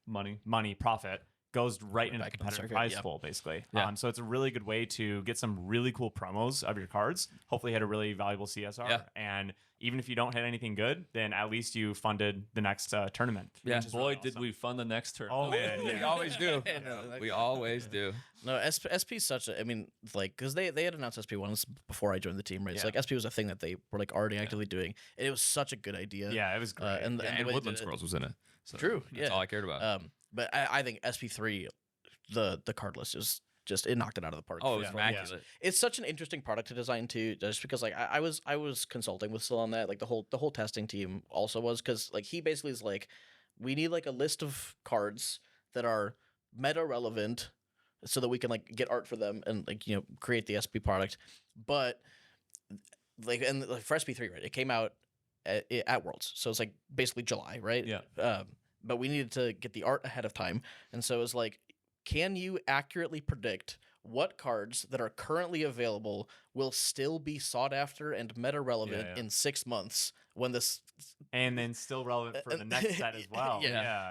[SPEAKER 3] money profit goes right into the
[SPEAKER 2] back into the
[SPEAKER 3] competitive
[SPEAKER 2] circuit,
[SPEAKER 3] prize
[SPEAKER 2] yeah.
[SPEAKER 3] pool, basically.
[SPEAKER 1] Yeah.
[SPEAKER 3] So it's a really good way to get some really cool promos of your cards. Hopefully, hit a really valuable CSR,
[SPEAKER 1] Yeah.
[SPEAKER 3] and even if you don't hit anything good, then at least you funded the next tournament.
[SPEAKER 1] Yeah.
[SPEAKER 3] which is
[SPEAKER 4] Boy,
[SPEAKER 3] really
[SPEAKER 4] did
[SPEAKER 3] awesome.
[SPEAKER 4] we fund the next turn.
[SPEAKER 3] Oh man,
[SPEAKER 1] We
[SPEAKER 3] yeah.
[SPEAKER 1] always do. We always do.
[SPEAKER 2] No, SP is such a. I mean, like, because they had announced SP once before I joined the team, right? It's
[SPEAKER 3] Yeah.
[SPEAKER 2] like SP was a thing that they were like already actively doing, and it was such a good idea.
[SPEAKER 3] Yeah, it was great.
[SPEAKER 2] And
[SPEAKER 1] Yeah,
[SPEAKER 2] the
[SPEAKER 1] and
[SPEAKER 2] way they
[SPEAKER 1] Woodland
[SPEAKER 2] did it-
[SPEAKER 1] Squirrels was in it. So
[SPEAKER 2] True,
[SPEAKER 1] That's
[SPEAKER 2] yeah.
[SPEAKER 1] all I cared about.
[SPEAKER 2] But I think SP3, the card list is just it knocked it out of the park.
[SPEAKER 1] Oh, it was
[SPEAKER 2] for-
[SPEAKER 1] immaculate.
[SPEAKER 2] It's such an interesting product to design too, just because like I was consulting with Sil on that. Like the whole testing team also was, because like he basically is like, we need like a list of cards that are meta relevant so that we can like get art for them and like create the SP product. But like, and like for SP3, right, it came out at Worlds, so it's like basically July, right?
[SPEAKER 4] Yeah.
[SPEAKER 2] But we needed to get the art ahead of time, and so it was like, can you accurately predict what cards that are currently available will still be sought after and meta relevant in 6 months when this,
[SPEAKER 3] and then still relevant for the next set as well.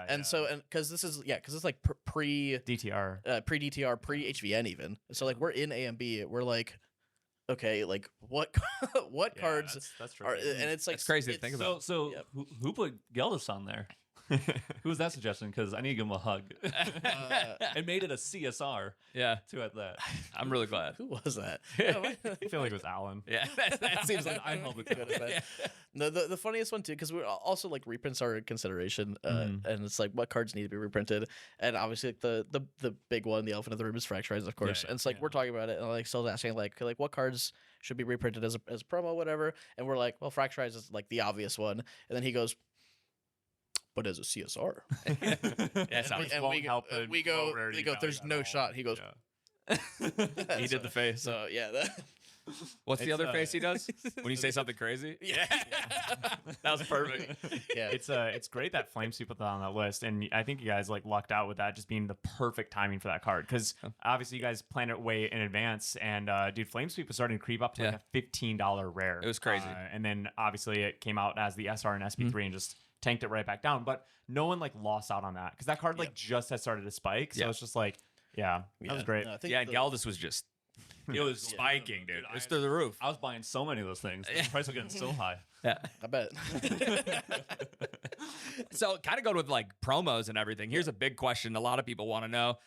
[SPEAKER 2] And so, and because this is because it's like pre
[SPEAKER 3] DTR,
[SPEAKER 2] pre DTR, pre HVN even. So like we're in AMB, we're like, okay, like what cards
[SPEAKER 3] that's true.
[SPEAKER 2] are, and it's like
[SPEAKER 1] It's crazy to think about.
[SPEAKER 4] So who put Geldis on there? Who was that suggestion? Because I need to give him a hug. And made it a CSR.
[SPEAKER 1] Yeah,
[SPEAKER 4] too at that.
[SPEAKER 1] I'm really glad.
[SPEAKER 2] Who was that?
[SPEAKER 3] I feel like it was Alan.
[SPEAKER 1] Yeah, that seems like
[SPEAKER 4] I helped with
[SPEAKER 2] Could have been. No, the funniest one too, because we're also like reprints are a consideration, and it's like what cards need to be reprinted, and obviously like the big one, the elephant in the room is Fracturized, of course, and it's like we're talking about it, and like still asking like what cards should be reprinted as a promo, whatever, and we're like, well, Fracturized is like the obvious one, and then he goes, but as a CSR, we go, there's no shot. He goes,
[SPEAKER 1] he did the face.
[SPEAKER 2] So yeah.
[SPEAKER 1] What's the other face he does when you say something crazy?
[SPEAKER 2] Yeah.
[SPEAKER 1] That was perfect.
[SPEAKER 2] Yeah,
[SPEAKER 3] it's great that Flamesweep put that on that list, and I think you guys like lucked out with that just being the perfect timing for that card, because obviously you guys planned it way in advance, and dude, Flamesweep was starting to creep up to like a $15 rare.
[SPEAKER 1] It was crazy,
[SPEAKER 3] and then obviously it came out as the SR and SP3 and just tanked it right back down, but no one like lost out on that because that card like just had started to spike, so it's just like that was great.
[SPEAKER 2] No,
[SPEAKER 1] and Galdus was just it was spiking, dude. It was through the roof.
[SPEAKER 4] I was buying so many of those things. The price was getting so high.
[SPEAKER 1] Yeah,
[SPEAKER 2] I bet.
[SPEAKER 1] So kind of go with like promos and everything. Here's a big question a lot of people want to know.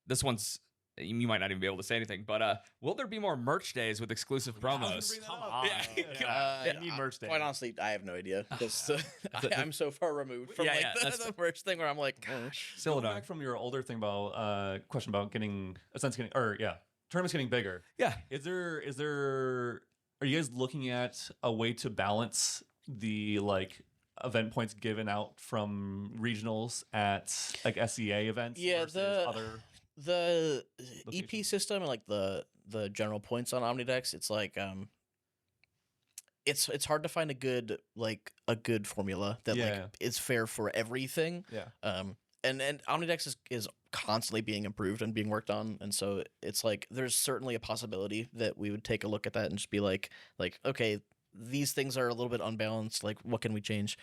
[SPEAKER 1] This one's, you might not even be able to say anything, but will there be more merch days with exclusive promos?
[SPEAKER 3] Come on. You need merch day.
[SPEAKER 2] Quite honestly, I have no idea, because I'm so far removed from the merch thing where I'm like,
[SPEAKER 4] Going back from your older thing about question about getting tournaments getting bigger.
[SPEAKER 1] Yeah.
[SPEAKER 4] Are you guys looking at a way to balance the like event points given out from regionals at like SEA events?
[SPEAKER 2] Yeah,
[SPEAKER 4] versus
[SPEAKER 2] the
[SPEAKER 4] locations?
[SPEAKER 2] EP system and like the general points on Omnidex, it's like it's hard to find a good formula that like is fair for everything.
[SPEAKER 4] Yeah.
[SPEAKER 2] And Omnidex is constantly being improved and being worked on, and so it's like there's certainly a possibility that we would take a look at that and just be like okay, these things are a little bit unbalanced, like what can we change?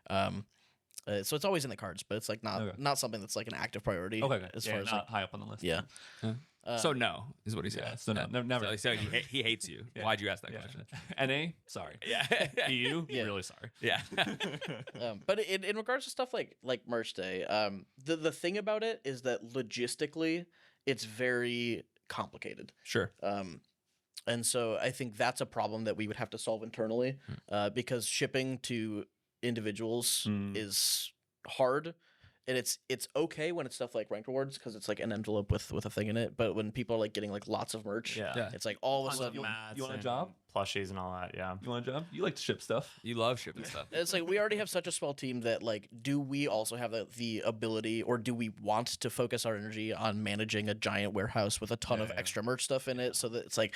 [SPEAKER 2] So it's always in the cards, but it's like not something that's like an active priority.
[SPEAKER 4] Okay.
[SPEAKER 2] As far as
[SPEAKER 4] not
[SPEAKER 2] like,
[SPEAKER 4] high up on the list.
[SPEAKER 2] yeah.
[SPEAKER 1] So no is what he said.
[SPEAKER 4] Yeah, so no, never.
[SPEAKER 1] So he hates you.
[SPEAKER 4] Yeah.
[SPEAKER 1] Why'd you ask that question?
[SPEAKER 4] NA, sorry.
[SPEAKER 1] Yeah.
[SPEAKER 4] EU,
[SPEAKER 2] Yeah.
[SPEAKER 4] really sorry.
[SPEAKER 1] Yeah.
[SPEAKER 2] But in regards to stuff like merch day, the thing about it is that logistically it's very complicated.
[SPEAKER 1] Sure.
[SPEAKER 2] And so I think that's a problem that we would have to solve internally, because shipping to individuals is hard. And it's okay when it's stuff like ranked rewards because it's like an envelope with a thing in it. But when people are like getting like lots of merch, it's like all of a sudden
[SPEAKER 4] You want a job?
[SPEAKER 3] Plushies and all that, yeah.
[SPEAKER 4] You want a job? You like to ship stuff.
[SPEAKER 1] You love shipping stuff.
[SPEAKER 2] it's like we already have such a small team that like, do we also have the ability, or do we want to focus our energy on managing a giant warehouse with a ton of extra merch stuff in it? So that it's like,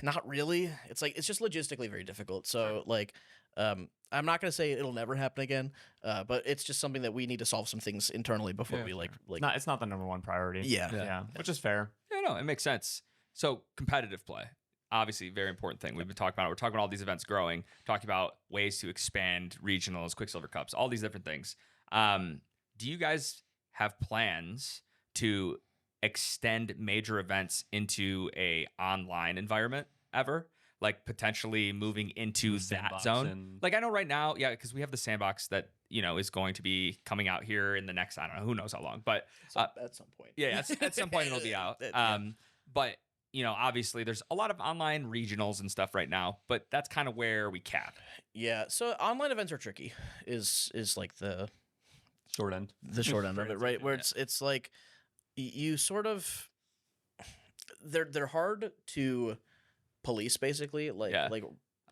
[SPEAKER 2] not really. It's like it's just logistically very difficult. So like, I'm not gonna say it'll never happen again, but it's just something that we need to solve some things internally before we like.
[SPEAKER 3] It's not the number one priority.
[SPEAKER 2] Yeah.
[SPEAKER 3] Which is fair.
[SPEAKER 1] Yeah, no, it makes sense. So competitive play, obviously, very important thing. We've been talking about it. We're talking about all these events growing, talking about ways to expand regionals, Quicksilver Cups, all these different things. Do you guys have plans to extend major events into a online environment ever? Like potentially moving into that zone? Like I know right now, because we have the sandbox that, is going to be coming out here in the next, I don't know, who knows how long, but
[SPEAKER 2] at some point.
[SPEAKER 1] Yeah, at some point it'll be out. But, obviously there's a lot of online regionals and stuff right now, but that's kind of where we cap.
[SPEAKER 2] Yeah, so online events are tricky, is like the
[SPEAKER 4] short end.
[SPEAKER 2] The short end of it, right? Where it's like you sort of they're hard to police, basically. Like
[SPEAKER 1] Yeah.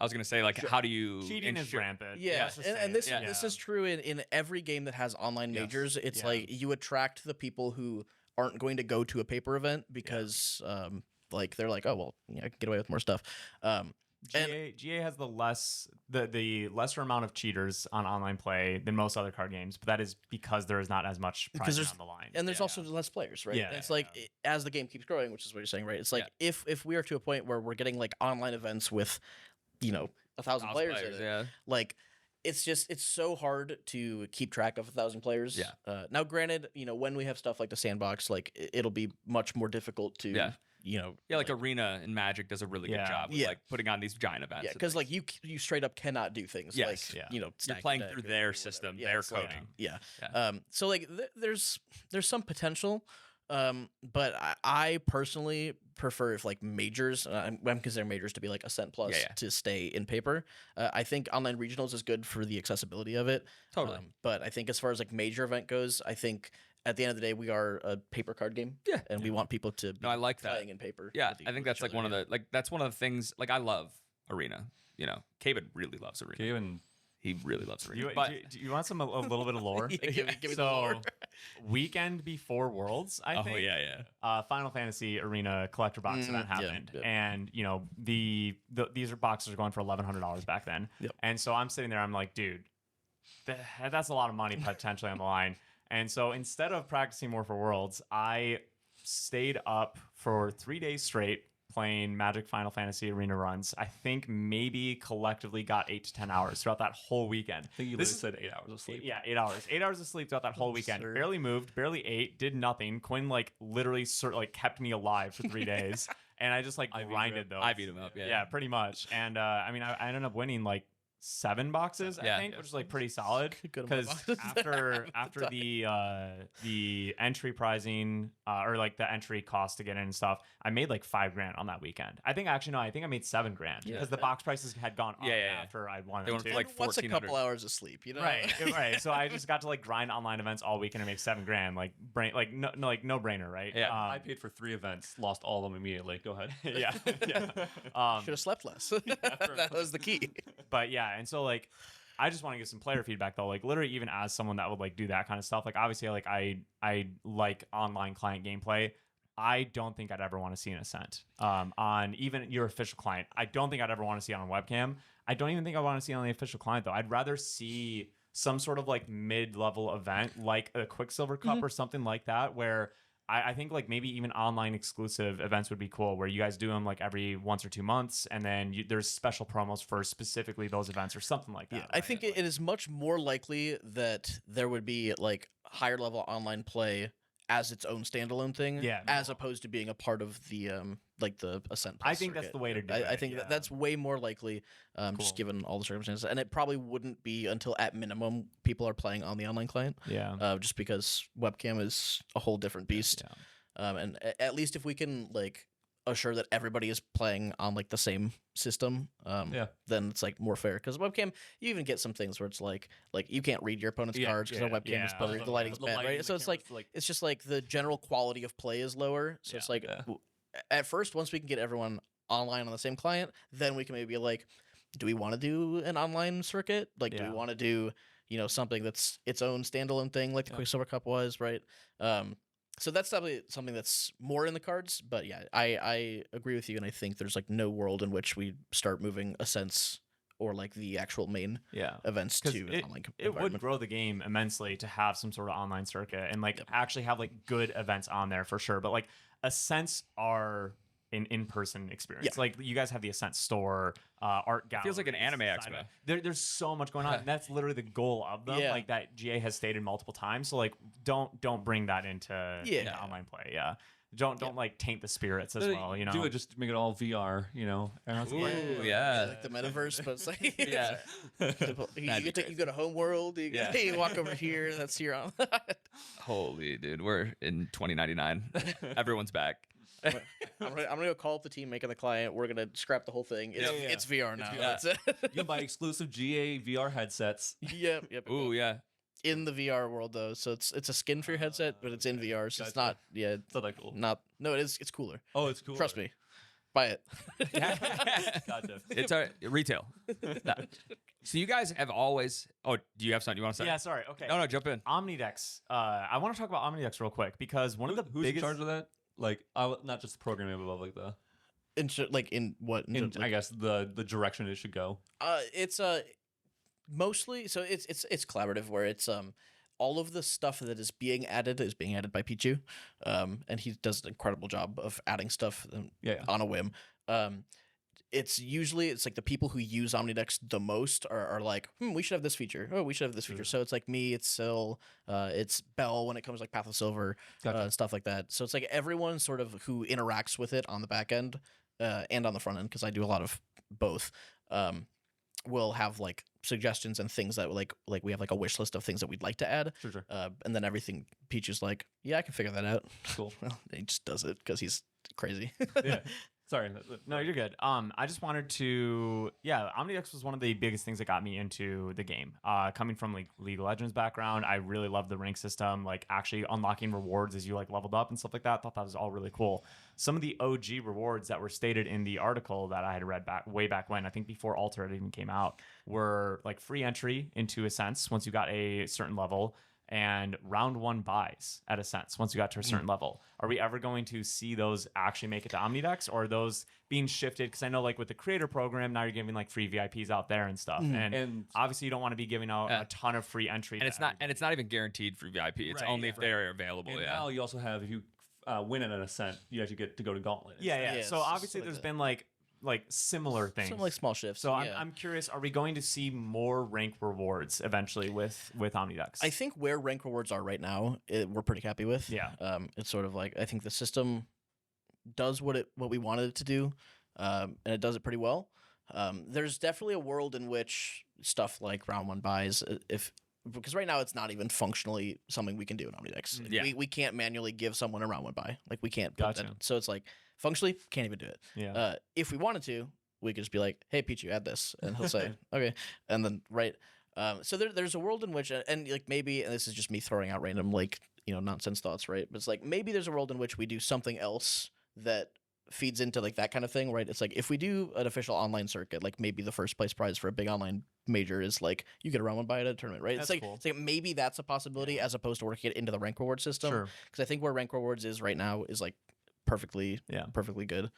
[SPEAKER 1] I was gonna say, like, how do you
[SPEAKER 3] cheating is
[SPEAKER 1] ensure-
[SPEAKER 3] rampant.
[SPEAKER 2] Yeah,
[SPEAKER 3] Let's just say
[SPEAKER 2] and
[SPEAKER 3] it.
[SPEAKER 2] this is true in every game that has online
[SPEAKER 3] Yes.
[SPEAKER 2] majors. It's
[SPEAKER 3] Yeah.
[SPEAKER 2] like you attract the people who aren't going to go to a paper event because like they're like, oh well, I can get away with more stuff.
[SPEAKER 3] GA has the lesser amount of cheaters on online play than most other card games, but that is because there is not as much pricing on the line.
[SPEAKER 2] And there's also less players, right?
[SPEAKER 3] Yeah,
[SPEAKER 2] And it's like as the game keeps growing, which is what you're saying, right? It's like if we are to a point where we're getting like online events with, 1,000 players in it,
[SPEAKER 1] yeah.
[SPEAKER 2] like it's so hard to keep track of 1,000 players.
[SPEAKER 1] Yeah.
[SPEAKER 2] Now, granted, when we have stuff like the sandbox, like it'll be much more difficult to,
[SPEAKER 1] like Arena and Magic does a really good job with like putting on these giant events.
[SPEAKER 2] Yeah, because like you straight up cannot do things like
[SPEAKER 1] you're
[SPEAKER 2] stack
[SPEAKER 1] playing
[SPEAKER 2] deck
[SPEAKER 1] through
[SPEAKER 2] or
[SPEAKER 1] their
[SPEAKER 2] whatever.
[SPEAKER 1] system,
[SPEAKER 2] Yeah,
[SPEAKER 1] their
[SPEAKER 2] it's like-
[SPEAKER 1] coding.
[SPEAKER 2] yeah. So like there's some potential. But I personally prefer if like majors, I'm considering majors to be like Ascent Plus to stay in paper. I think online regionals is good for the accessibility of it.
[SPEAKER 1] Totally.
[SPEAKER 2] But I think as far as like major event goes, I think at the end of the day we are a paper card game.
[SPEAKER 1] Yeah.
[SPEAKER 2] And we want people to be
[SPEAKER 1] I like that.
[SPEAKER 2] playing in paper.
[SPEAKER 1] Yeah,
[SPEAKER 2] with
[SPEAKER 1] I think
[SPEAKER 2] each
[SPEAKER 1] that's like
[SPEAKER 2] other,
[SPEAKER 1] one of the that's one of the things. Like I love Arena. Caven really loves Arena.
[SPEAKER 4] Caven.
[SPEAKER 1] He really loves Arena.
[SPEAKER 3] Do
[SPEAKER 1] but
[SPEAKER 3] you want a little bit of lore?
[SPEAKER 2] give me the
[SPEAKER 3] So,
[SPEAKER 2] lore.
[SPEAKER 3] weekend before Worlds, I think. Final Fantasy Arena collector box event happened, and these boxes are going for $1,100 back then.
[SPEAKER 2] Yep.
[SPEAKER 3] And so I'm sitting there, I'm like, dude, that's a lot of money potentially on the line. And so instead of practicing more for Worlds, I stayed up for 3 days straight playing Magic Final Fantasy Arena runs. I think maybe collectively got 8 to 10 hours throughout that whole weekend.
[SPEAKER 4] I think you said 8 hours of sleep.
[SPEAKER 3] Yeah, 8 hours. 8 hours of sleep throughout that whole weekend.
[SPEAKER 2] Absurd.
[SPEAKER 3] Barely moved, barely ate, did nothing. Quinn literally kept me alive for 3 days. And I just grinded those.
[SPEAKER 1] I beat him up.
[SPEAKER 3] Yeah, pretty much. And I ended up winning 7 boxes, I think, which is pretty solid.
[SPEAKER 2] Good amount
[SPEAKER 3] Because
[SPEAKER 2] of boxes.
[SPEAKER 3] after the entry pricing or the entry cost to get in and stuff, I made $5,000 on that weekend. I think I made $7,000 because the box prices had gone up after I won.
[SPEAKER 1] They went
[SPEAKER 3] too.
[SPEAKER 1] for
[SPEAKER 2] What's a
[SPEAKER 1] 1,400.
[SPEAKER 2] couple hours of sleep,
[SPEAKER 3] Right, right. So I just got to grind online events all weekend and make $7,000, no brainer, right?
[SPEAKER 1] Yeah.
[SPEAKER 4] I paid for 3 events, lost all of them immediately. Go ahead.
[SPEAKER 3] yeah.
[SPEAKER 2] Should have slept less. That was the key.
[SPEAKER 3] But yeah, and so I just want to give some player feedback though. Literally, even as someone that would do that kind of stuff, obviously, I like online client gameplay. I don't think I'd ever want to see an Ascent on even your official client. I don't think I'd ever want to see it on webcam. I don't even think I want to see it on the official client though. I'd rather see some sort of mid-level event like a Quicksilver Cup or something like that, where I think maybe even online exclusive events would be cool, where you guys do them every once or 2 months, and then there's special promos for specifically those events or something like that.
[SPEAKER 2] Yeah, I think it is much more likely that there would be higher level online play as its own standalone thing, as opposed to being a part of the the Ascent Plus
[SPEAKER 3] I think that's
[SPEAKER 2] circuit.
[SPEAKER 3] the way to do
[SPEAKER 2] I
[SPEAKER 3] it.
[SPEAKER 2] think that's way more likely, just given all the circumstances, and it probably wouldn't be until at minimum people are playing on the online client.
[SPEAKER 3] Yeah.
[SPEAKER 2] Just because webcam is a whole different beast. And at least if we can assure that everybody is playing on the same system, then it's more fair. Because webcam, you even get some things where it's you can't read your opponent's cards because webcam is blurry, the lighting's bad, right? So it's it's just the general quality of play is lower. So it's at first, once we can get everyone online on the same client, then we can maybe be do we want to do an online circuit? Do we want to do something that's its own standalone thing like the Quicksilver Cup was, right? So that's definitely something that's more in the cards. But yeah, I agree with you, and I think there's no world in which we start moving Ascents or the actual main events to an online
[SPEAKER 3] it would grow the game immensely to have some sort of online circuit and actually have good events on there for sure. But Ascents are an in-person experience. You guys have the Ascent store, art gallery.
[SPEAKER 1] Feels like an anime expo.
[SPEAKER 3] There's so much going on. And that's literally the goal of them. That GA has stated multiple times. So don't bring that into online play. Yeah. Don't taint the spirits as well.
[SPEAKER 4] Do it, just make it all VR.
[SPEAKER 1] Ooh, yeah.
[SPEAKER 2] the metaverse, but it's
[SPEAKER 1] Yeah.
[SPEAKER 2] you go to Homeworld. You walk over here. That's your own.
[SPEAKER 1] Holy dude, we're in 2099. Everyone's back.
[SPEAKER 2] I'm gonna go call up the team making the client. We're gonna scrap the whole thing. It's VR now.
[SPEAKER 4] That's it. You can buy exclusive GA VR headsets.
[SPEAKER 2] Yep.
[SPEAKER 1] Ooh, yeah.
[SPEAKER 2] in the VR world though, so it's a skin for your headset, but it's in VR, so it's
[SPEAKER 4] Gotcha.
[SPEAKER 2] not. Yeah,
[SPEAKER 4] It's not that cool.
[SPEAKER 2] no, it is. It's cooler.
[SPEAKER 4] Oh, it's cool.
[SPEAKER 2] Trust me, buy it.
[SPEAKER 4] Gotcha.
[SPEAKER 1] It's a retail. No. So you guys have always. Oh, do you have something you want to say?
[SPEAKER 3] Yeah, sorry. Okay.
[SPEAKER 1] No, jump in.
[SPEAKER 3] Omnidex. I want to talk about Omnidex real quick because one of the
[SPEAKER 4] Who's
[SPEAKER 3] biggest.
[SPEAKER 4] in charge of that? Like, not just the programming, but like the.
[SPEAKER 2] In what?
[SPEAKER 4] I guess the direction it should go.
[SPEAKER 2] It's mostly so it's collaborative where it's all of the stuff that is being added by Pichu, and he does an incredible job of adding stuff on a whim. It's like the people who use Omnidex the most are like, we should have this feature. Oh, we should have this feature. So it's like me, it's Sil, it's Bell when it comes to like Path of Silver, stuff like that. So it's like everyone sort of who interacts with it on the back end and on the front end, because I do a lot of both. Will have like suggestions and things that like we have like a wish list of things that we'd like to add.
[SPEAKER 4] Sure.
[SPEAKER 2] And then everything Peachu's like, yeah, I can figure that out.
[SPEAKER 4] Cool.
[SPEAKER 2] Well, he just does it because he's crazy.
[SPEAKER 4] Yeah. Sorry.
[SPEAKER 3] No, you're good. I just wanted to, Omnidex was one of the biggest things that got me into the game. Coming from like League of Legends background, I really loved the rank system, like actually unlocking rewards as you like leveled up and stuff like that. I thought that was all really cool. Some of the OG rewards that were stated in the article that I had read way back when, I think before Alter it even came out, were like free entry into a sense once you got a certain level, and round 1 buys at a sense once you got to a certain level. Are we ever going to see those actually make it to Omnidex, or are those being shifted? Because I know like with the creator program, now you're giving like free VIPs out there and stuff. And obviously you don't want to be giving out a ton of free entry.
[SPEAKER 1] And it's not even guaranteed free VIP. It's only if they're available.
[SPEAKER 4] And now you also have, if you win at an ascent, you actually get to go to Gauntlet.
[SPEAKER 3] Yeah. So obviously there's been like similar things.
[SPEAKER 2] Some like small shifts.
[SPEAKER 3] So I'm curious, are we going to see more rank rewards eventually with Omnidex?
[SPEAKER 2] I think where rank rewards are right now, we're pretty happy with.
[SPEAKER 3] Yeah.
[SPEAKER 2] It's sort of like, I think the system does what we wanted it to do, and it does it pretty well. There's definitely a world in which stuff like round 1 buys, because right now it's not even functionally something we can do in Omnidex.
[SPEAKER 1] Yeah.
[SPEAKER 2] We can't manually give someone a round 1 buy. Like we can't put
[SPEAKER 3] Gotcha.
[SPEAKER 2] that. So it's like functionally can't even do it.
[SPEAKER 3] Yeah.
[SPEAKER 2] If we wanted to, we could just be like, hey Pichu, add this, and he'll say okay, and then so there's a world in which, and like maybe, and this is just me throwing out random like nonsense thoughts, right? But it's like maybe there's a world in which we do something else that feeds into like that kind of thing, right? It's like if we do an official online circuit, like maybe the first place prize for a big online major is like you get a round 1 buy at a tournament, right?
[SPEAKER 3] That's
[SPEAKER 2] it's
[SPEAKER 3] cool.
[SPEAKER 2] like maybe that's a possibility as opposed to working it into the rank reward system.
[SPEAKER 3] Sure.
[SPEAKER 2] Because I think where rank rewards is right now is like perfectly good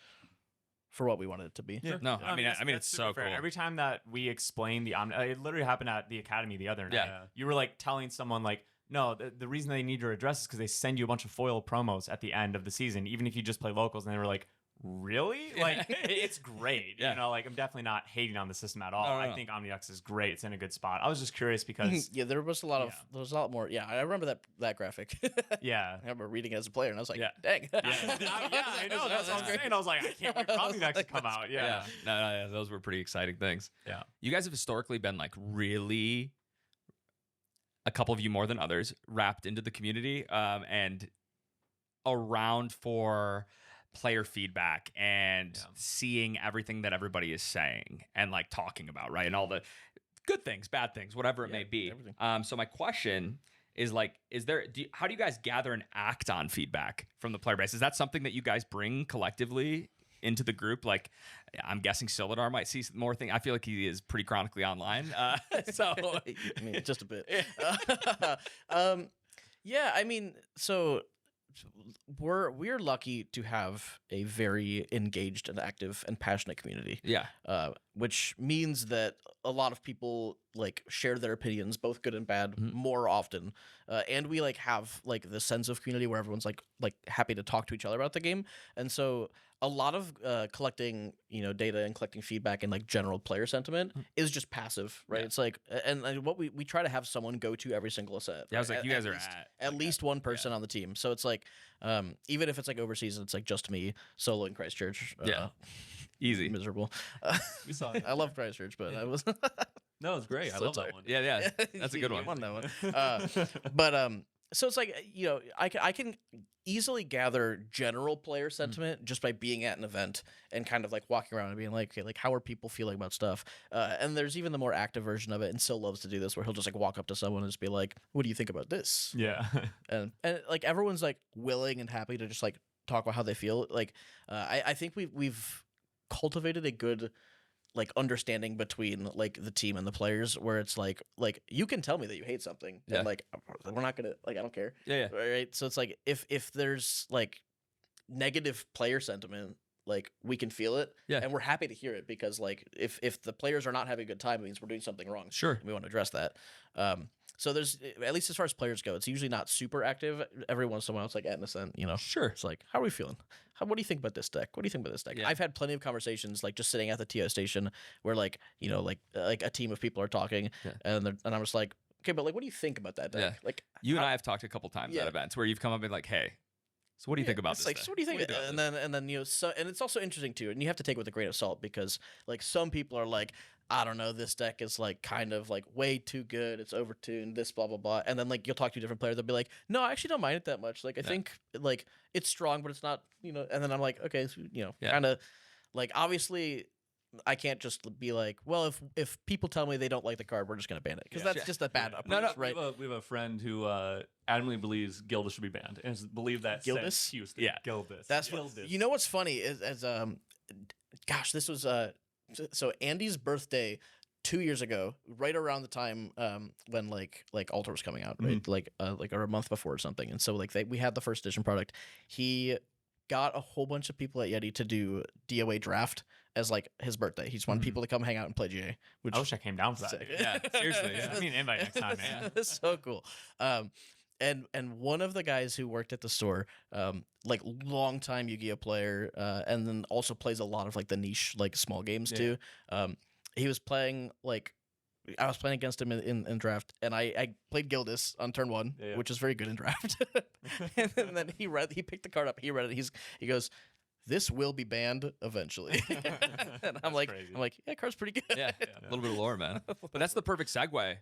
[SPEAKER 2] for what we wanted it to be.
[SPEAKER 3] Yeah.
[SPEAKER 1] No, I mean
[SPEAKER 3] that's
[SPEAKER 1] it's
[SPEAKER 3] super
[SPEAKER 1] so
[SPEAKER 3] fair.
[SPEAKER 1] cool.
[SPEAKER 3] Every time that we explain the it literally happened at the academy the other night.
[SPEAKER 1] Yeah.
[SPEAKER 3] You were like telling someone like, no, the reason they need your address is because they send you a bunch of foil promos at the end of the season, even if you just play locals. And they were like, really? Like, it's great.
[SPEAKER 1] Yeah.
[SPEAKER 3] Like I'm definitely not hating on the system at all.
[SPEAKER 1] No.
[SPEAKER 3] I think Omnidex is great. It's in a good spot. I was just curious because
[SPEAKER 2] there was a lot more. Yeah, I remember that graphic.
[SPEAKER 3] yeah.
[SPEAKER 2] I remember reading it as a player, and I was like,
[SPEAKER 1] Yeah.
[SPEAKER 2] dang.
[SPEAKER 3] Yeah, I know. That's what I'm saying. I was like, I can't wait for Omnidex to come out. Yeah.
[SPEAKER 1] No, those were pretty exciting things.
[SPEAKER 3] Yeah.
[SPEAKER 1] You guys have historically been like really, a couple of you more than others, wrapped into the community and around for player feedback and seeing everything that everybody is saying and like talking about, right? And all the good things, bad things, whatever it may be. So my question is like, how do you guys gather and act on feedback from the player base? Is that something that you guys bring collectively into the group? Like, I'm guessing Silidar might see more things. I feel like he is pretty chronically online. So
[SPEAKER 2] I mean, just a bit. Yeah, I mean, so we're lucky to have a very engaged and active and passionate community.
[SPEAKER 1] yeah.
[SPEAKER 2] Which means that a lot of people like share their opinions, both good and bad, more often. And we like have like the sense of community where everyone's like happy to talk to each other about the game. And so a lot of collecting, data and collecting feedback and like general player sentiment is just passive, right?
[SPEAKER 1] Yeah.
[SPEAKER 2] It's like, and what we try to have someone go to every single set.
[SPEAKER 1] Yeah, I was like, you guys are
[SPEAKER 2] at least one person on the team. So it's like, even if it's like overseas, it's like just me solo in Christchurch.
[SPEAKER 1] Easy.
[SPEAKER 2] Miserable.
[SPEAKER 4] We saw it.
[SPEAKER 2] I love Christchurch, but I was.
[SPEAKER 4] No, it's great. I
[SPEAKER 2] So
[SPEAKER 4] love
[SPEAKER 2] tired.
[SPEAKER 4] that one.
[SPEAKER 1] Yeah. That's a good
[SPEAKER 2] You
[SPEAKER 1] one.
[SPEAKER 2] won that one. But So it's like, I can easily gather general player sentiment just by being at an event and kind of like walking around and being like, okay, like how are people feeling about stuff? And there's even the more active version of it, and Sil loves to do this, where he'll just like walk up to someone and just be like, what do you think about this?
[SPEAKER 3] Yeah.
[SPEAKER 2] And like everyone's like willing and happy to just like talk about how they feel. Like I think we've cultivated a good like understanding between like the team and the players, where it's like you can tell me that you hate something, and like we're not gonna, like, I don't care.
[SPEAKER 1] Yeah.
[SPEAKER 2] Right. So it's like if there's like negative player sentiment, like we can feel it, and we're happy to hear it, because like if the players are not having a good time, it means we're doing something wrong.
[SPEAKER 1] Sure.
[SPEAKER 2] And we want to address that. So there's, at least as far as players go, it's usually not super active. Every once in a while, it's like at an event,
[SPEAKER 1] Sure.
[SPEAKER 2] It's like, how are we feeling? What do you think about this deck? What do you think about this deck?
[SPEAKER 1] Yeah.
[SPEAKER 2] I've had plenty of conversations, like just sitting at the TO station, where like like a team of people are talking, and I'm just like, okay, but like, what do you think about that deck?
[SPEAKER 1] Yeah.
[SPEAKER 2] Like
[SPEAKER 1] You and I have talked a couple times at events where you've come up and been like, hey, so what do you think about
[SPEAKER 2] it's
[SPEAKER 1] this?
[SPEAKER 2] like,
[SPEAKER 1] thing?
[SPEAKER 2] so what do you think?
[SPEAKER 1] What do you
[SPEAKER 2] And then so, and it's also interesting too, and you have to take it with a grain of salt, because like some people are like, I don't know, this deck is like kind of like way too good, it's overtuned, this blah blah blah, and then like you'll talk to a different player, they'll be like, no, I actually don't mind it that much. Like I think like it's strong, but it's not, and then I'm like, okay, so, kind of like, obviously I can't just be like, well, if people tell me they don't like the card, we're just gonna ban it, because that's just a bad approach, right?
[SPEAKER 4] We have a friend who adamantly bellies Gildas should be banned, and has believed that
[SPEAKER 2] Gildas?
[SPEAKER 4] since Houston.
[SPEAKER 1] Yeah.
[SPEAKER 3] Gildas.
[SPEAKER 2] That's
[SPEAKER 3] Gildas.
[SPEAKER 2] what, what's funny is, gosh, this was so Andy's birthday 2 years ago, right around the time when like Alter was coming out, right? Like or a month before or something. And so like we had the first edition product. He got a whole bunch of people at Yeti to do DOA draft as like his birthday. He just wanted people to come hang out and play GA. Which
[SPEAKER 3] I wish I came down for that.
[SPEAKER 2] sick.
[SPEAKER 1] Yeah, seriously. Yeah.
[SPEAKER 3] I mean, invite next time, man.
[SPEAKER 2] That's so cool. And one of the guys who worked at the store, like longtime Yu-Gi-Oh player, and then also plays a lot of like the niche like small games too. He was playing like, I was playing against him in draft, and I played Gildas on turn one, which is very good in draft. And then he picked the card up, he read it, he goes, this will be banned eventually. And I'm like, yeah, card's pretty good.
[SPEAKER 1] Yeah, a little bit of lore, man. But that's the perfect segue,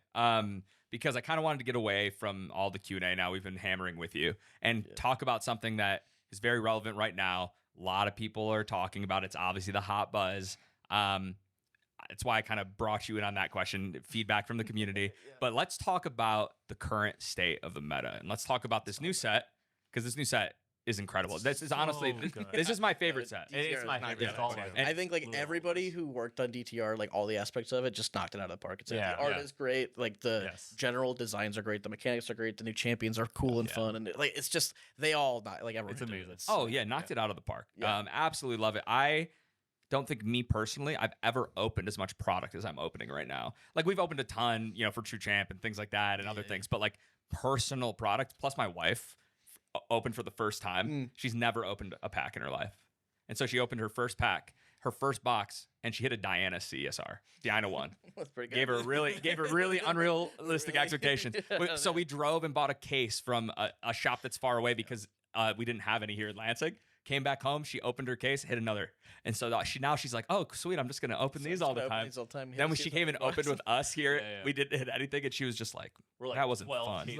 [SPEAKER 1] because I kind of wanted to get away from all the Q&A now we've been hammering with you, and talk about something that is very relevant right now. A lot of people are talking about it. It's obviously the hot buzz. It's why I kind of brought you in on that question, feedback from the community. But let's talk about the current state of the meta, and let's talk about this new set, because this new set is incredible. This is honestly, this is my favorite set.
[SPEAKER 3] It is my favorite.
[SPEAKER 2] And I think like everybody who worked on DTR, like all the aspects of it, just knocked it out of the park. It's like, the art is great, like the general designs are great, the mechanics are great, the new champions are cool and fun, and like it's just, they all like everyone.
[SPEAKER 3] It's amazing.
[SPEAKER 1] Oh yeah, knocked it out of the park. Absolutely love it. I don't think, me personally, I've ever opened as much product as I'm opening right now. Like we've opened a ton, for True Champ and things like that and other things, but like personal product, plus my wife opened for the first time. She's never opened a pack in her life. And so she opened her first pack, her first box, and she hit a Diana CSR. Diana won.
[SPEAKER 2] That's pretty good.
[SPEAKER 1] Gave her really unrealistic expectations. So we drove and bought a case from a shop that's far away, because we didn't have any here in Lansing. Came back home, she opened her case, hit another, and so she's like, oh sweet, I'm just gonna open these all the time. Then when she came and opened with us here, we didn't hit anything, and she was just like, that wasn't fun. She's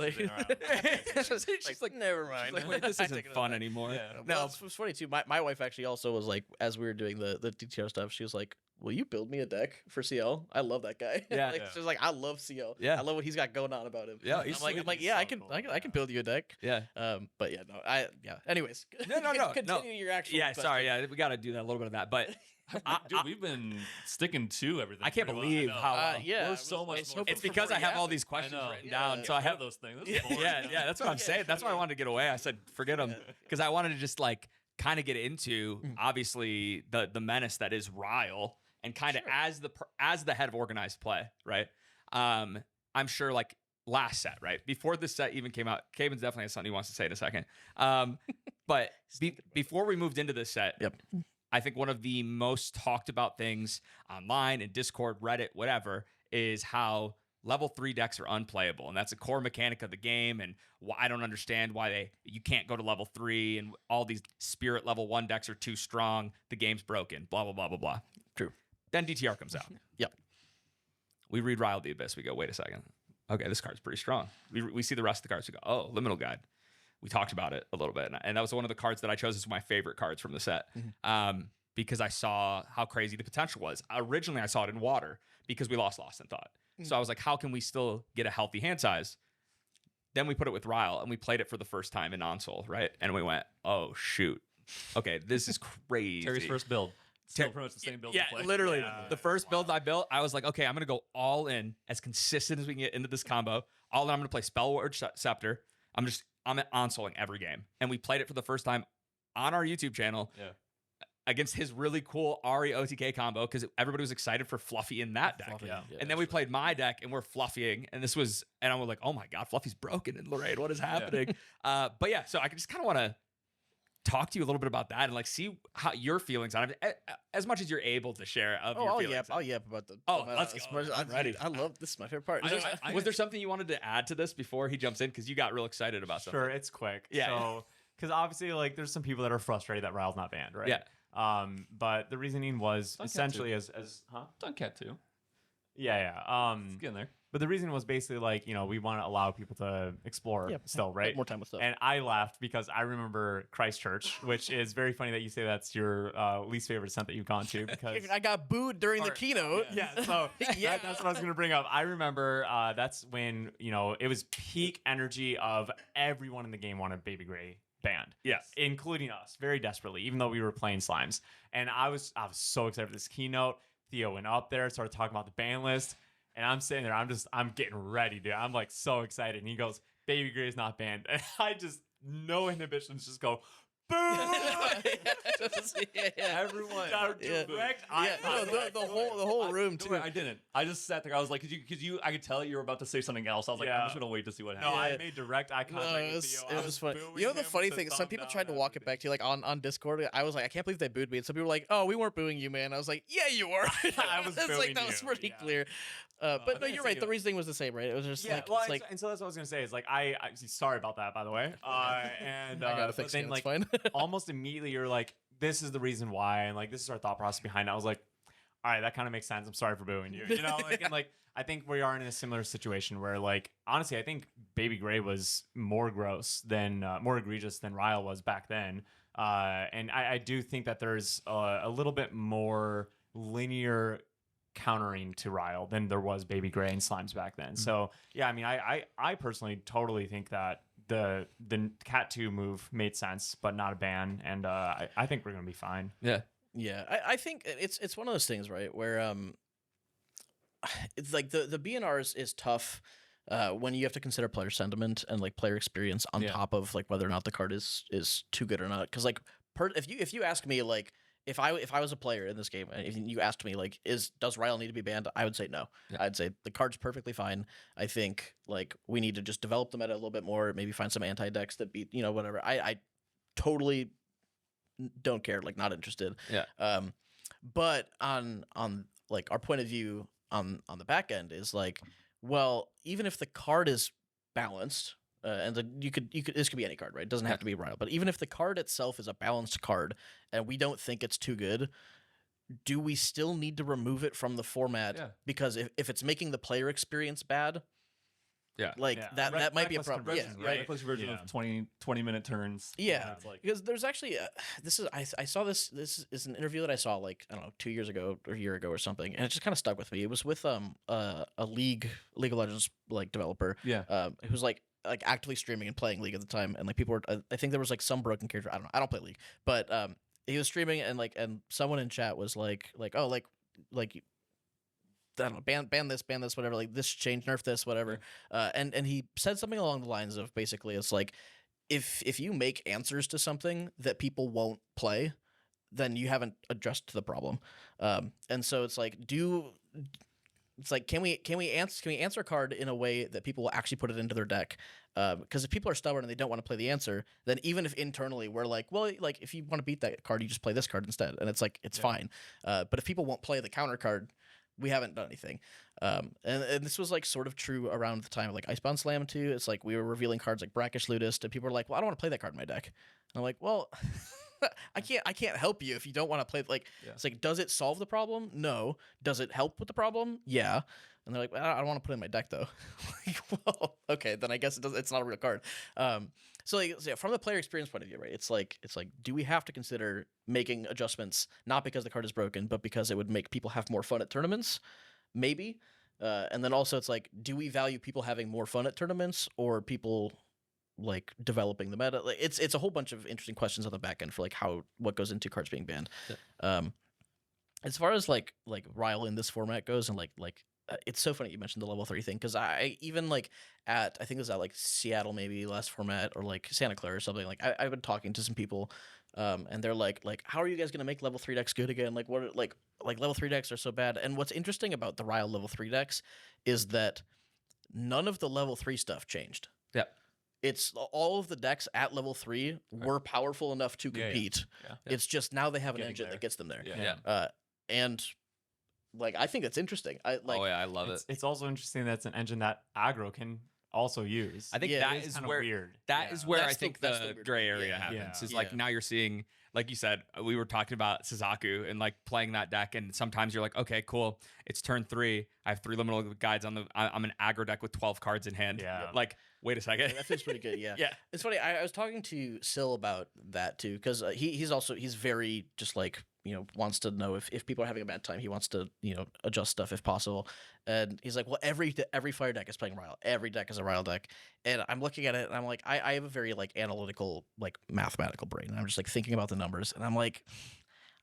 [SPEAKER 1] like,
[SPEAKER 2] never mind.
[SPEAKER 1] She's like, wait, this isn't fun anymore.
[SPEAKER 2] No, it's funny too. My wife actually also was like, as we were doing the DTR stuff, she was like, will you build me a deck for CL? I love that guy. She's like, I love CL.
[SPEAKER 1] Yeah, I
[SPEAKER 2] love what he's got going on about him.
[SPEAKER 1] Yeah,
[SPEAKER 2] I'm like, yeah, I can build you a deck.
[SPEAKER 1] Yeah.
[SPEAKER 2] But yeah, no, anyways.
[SPEAKER 1] No.
[SPEAKER 2] Continue your actual.
[SPEAKER 1] Yeah,
[SPEAKER 2] question.
[SPEAKER 1] sorry. Yeah, we got to do that, a little bit of that, but.
[SPEAKER 4] Dude, we've been sticking to everything.
[SPEAKER 1] I can't
[SPEAKER 4] pretty
[SPEAKER 1] believe
[SPEAKER 4] well.
[SPEAKER 1] how
[SPEAKER 4] we're so much more.
[SPEAKER 1] it's because I have all these questions written down, so I have
[SPEAKER 4] those things.
[SPEAKER 1] Yeah, that's what I'm saying. That's why I wanted to get away. I said forget them, because I wanted to just like kind of get into obviously the menace that is Rile, and kind of as the head of organized play, right? I'm sure like last set, right before this set even came out, Caven's definitely has something he wants to say in a second. But before we moved into this set, I think one of the most talked about things online in Discord, Reddit, whatever, is how level 3 decks are unplayable, and that's a core mechanic of the game. And I don't understand why you can't go to level 3, and all these spirit level 1 decks are too strong. The game's broken. Blah blah blah blah blah.
[SPEAKER 2] True.
[SPEAKER 1] Then DTR comes out.
[SPEAKER 2] Yep.
[SPEAKER 1] We read Rile the Abyss. We go, wait a second. okay, this card's pretty strong. We see the rest of the cards. We go, oh, Liminal Guide. We talked about it a little bit, and that was one of the cards that I chose as my favorite cards from the set, because I saw how crazy the potential was. Originally, I saw it in water because we lost in Thought. So I was like, how can we still get a healthy hand size? Then we put it with Rile, and we played it for the first time in Onsol, right? And we went, oh, shoot. Okay, this is crazy.
[SPEAKER 4] Terry's first build. Still pretty much the same build.
[SPEAKER 1] Yeah,
[SPEAKER 4] you play.
[SPEAKER 1] literally. The first build I built, I was like, okay, I'm going to go all in, as consistent as we can get into this combo. All in, I'm going to play Spellward Scepter. I'm Onsoling every game. And we played it for the first time on our YouTube channel against his really cool Ari OTK combo, because everybody was excited for Fluffy in that deck. And then we played my deck, and we're Fluffying, and I was like, oh my God, Fluffy's broken in Lorraine. What is happening? But yeah, so I just kind of want to talk to you a little bit about that and like see how your feelings on it, as much as you're able to share of your feelings.
[SPEAKER 2] I'll yap about the.
[SPEAKER 1] Let's go. I'm ready.
[SPEAKER 2] I love this. Is my favorite part.
[SPEAKER 1] Was there something you wanted to add to this before he jumps in? Because you got real excited about something.
[SPEAKER 3] Sure, it's quick.
[SPEAKER 1] Yeah.
[SPEAKER 3] So, because obviously, like, there's some people that are frustrated that Rile's not banned, right?
[SPEAKER 1] Yeah.
[SPEAKER 3] But the reasoning was essentially as
[SPEAKER 4] Duncat too.
[SPEAKER 3] Yeah.
[SPEAKER 4] It's getting there.
[SPEAKER 3] But the reason was basically like, we want to allow people to explore still, right?
[SPEAKER 2] More time with stuff.
[SPEAKER 3] And I laughed because I remember Christchurch, which is very funny that you say that's your least favorite descent that you've gone to, because
[SPEAKER 2] I got booed during the keynote.
[SPEAKER 3] Yeah, so that's what I was going to bring up. I remember that's when, it was peak energy of everyone in the game wanted Baby Gray banned.
[SPEAKER 1] Yes.
[SPEAKER 3] Including us, very desperately, even though we were playing Slimes. And I was so excited for this keynote. Theo went up there, started talking about the ban list. And I'm sitting there, I'm getting ready, dude. I'm like so excited. And he goes, Baby Gray is not banned. And I just, no inhibitions, just go, boom!
[SPEAKER 2] Everyone.
[SPEAKER 3] Direct.
[SPEAKER 2] The whole room too.
[SPEAKER 4] I didn't. I just sat there. I was like, because I could tell you were about to say something else. I was like, I'm just gonna wait to see what happens.
[SPEAKER 3] No, I made direct eye contact with Theo.
[SPEAKER 2] It was funny. You know the funny thing? Some people tried to walk it back to you, like on Discord. I was like, I can't believe they booed me. And some people were like, oh, we weren't booing you, man. I was like, yeah, you were.
[SPEAKER 3] I was booing
[SPEAKER 2] like that was pretty clear. But no, you're right. The reasoning was the same, right? It was just
[SPEAKER 3] and so that's what I was gonna say. Is like I sorry about that, by the way. And
[SPEAKER 2] I gotta fix it.
[SPEAKER 3] Then, like,
[SPEAKER 2] fine.
[SPEAKER 3] almost immediately, you're like, this is the reason why, and like this is our thought process behind it. I was like, all right, that kind of makes sense. I'm sorry for booing you. And like I think we are in a similar situation where, like, honestly, I think Baby Gray was more gross than more egregious than Rile was back then. And I do think that there's a little bit more linear countering to Rile than there was Baby Gray and Slimes back then. So yeah, I mean, I personally totally think that the Cat 2 move made sense, but not a ban, and I think we're gonna be fine.
[SPEAKER 2] Yeah, I think it's one of those things, right, where it's like the BNR is tough when you have to consider player sentiment and like player experience on top of like whether or not the card is too good or not. Because like if you ask me, like, if I was a player in this game and if you asked me, like, does Rile need to be banned, I would say no. I'd say the card's perfectly fine. I think like we need to just develop the meta a little bit more, maybe find some anti decks that beat whatever. I totally don't care, like, not interested. But on like our point of view on the back end is like, well, even if the card is balanced, and you could this could be any card, right? It doesn't have to be Rile, but even if the card itself is a balanced card and we don't think it's too good, do we still need to remove it from the format? Because if it's making the player experience bad, that might be a problem.
[SPEAKER 4] Reckless version of 20-minute turns.
[SPEAKER 2] Because there's actually I saw this is an interview that I saw, like, I don't know, 2 years ago or a year ago or something, and it just kind of stuck with me. It was with a League of Legends like developer who was like actively streaming and playing League at the time, and like people were, I think there was like some broken character, I don't know, I don't play League, but he was streaming and someone in chat was like oh, like I don't know, ban this, whatever, like this change, nerf this, whatever. And he said something along the lines of basically, it's like, if you make answers to something that people won't play, then you haven't addressed the problem. And so it's like, can we answer a card in a way that people will actually put it into their deck? Because if people are stubborn and they don't want to play the answer, then even if internally we're like, well, like, if you want to beat that card, you just play this card instead, and it's like, it's fine. But if people won't play the counter card, we haven't done anything. And this was like sort of true around the time of like Icebound Slam too. It's like we were revealing cards like Brackish Ludist, and people were like, well, I don't want to play that card in my deck. And I'm like, well, I can't help you if you don't want to play. Like, it's like, does it solve the problem? No. Does it help with the problem? Yeah. And they're like, I don't want to put it in my deck though. Like, well, okay, then I guess it's not a real card. So like, from the player experience point of view, right? It's like, do we have to consider making adjustments not because the card is broken, but because it would make people have more fun at tournaments? Maybe. And then also it's like, do we value people having more fun at tournaments or people like developing the meta? Like, it's a whole bunch of interesting questions on the back end for like what goes into cards being banned. Yeah. As far as like Rile in this format goes, and like it's so funny you mentioned the level 3 thing, because I even like I think it was at like Seattle maybe last format, or like Santa Clara or something. Like I've been talking to some people, and they're like how are you guys gonna make level 3 decks good again? Like what like level 3 decks are so bad. And what's interesting about the Rile level 3 decks is that none of the level 3 stuff changed.
[SPEAKER 1] Yep.
[SPEAKER 2] It's all of the decks at level 3 were powerful enough to compete. Yeah. It's just now they have an engine that gets them there.
[SPEAKER 1] Yeah.
[SPEAKER 2] And like I think that's interesting. I
[SPEAKER 1] love it.
[SPEAKER 3] It's also interesting that it's an engine that aggro can also use.
[SPEAKER 1] I think that is where
[SPEAKER 3] weird.
[SPEAKER 1] That is where I think the gray area happens. Is like now you're seeing, like you said, we were talking about Suzaku and like playing that deck, and sometimes you're like, okay, cool, it's turn 3. I have 3 liminal guides on I'm an aggro deck with 12 cards in hand. Yeah. Like, wait a second.
[SPEAKER 2] That feels pretty good. Yeah.
[SPEAKER 1] Yeah.
[SPEAKER 2] It's funny. I was talking to Sil about that too, because he's very just like, wants to know if people are having a bad time. He wants to, adjust stuff if possible. And he's like, well, every fire deck is playing Rile. Every deck is a Rile deck. And I'm looking at it and I'm like, I have a very like analytical, like mathematical brain. And I'm just like thinking about the numbers. And I'm like,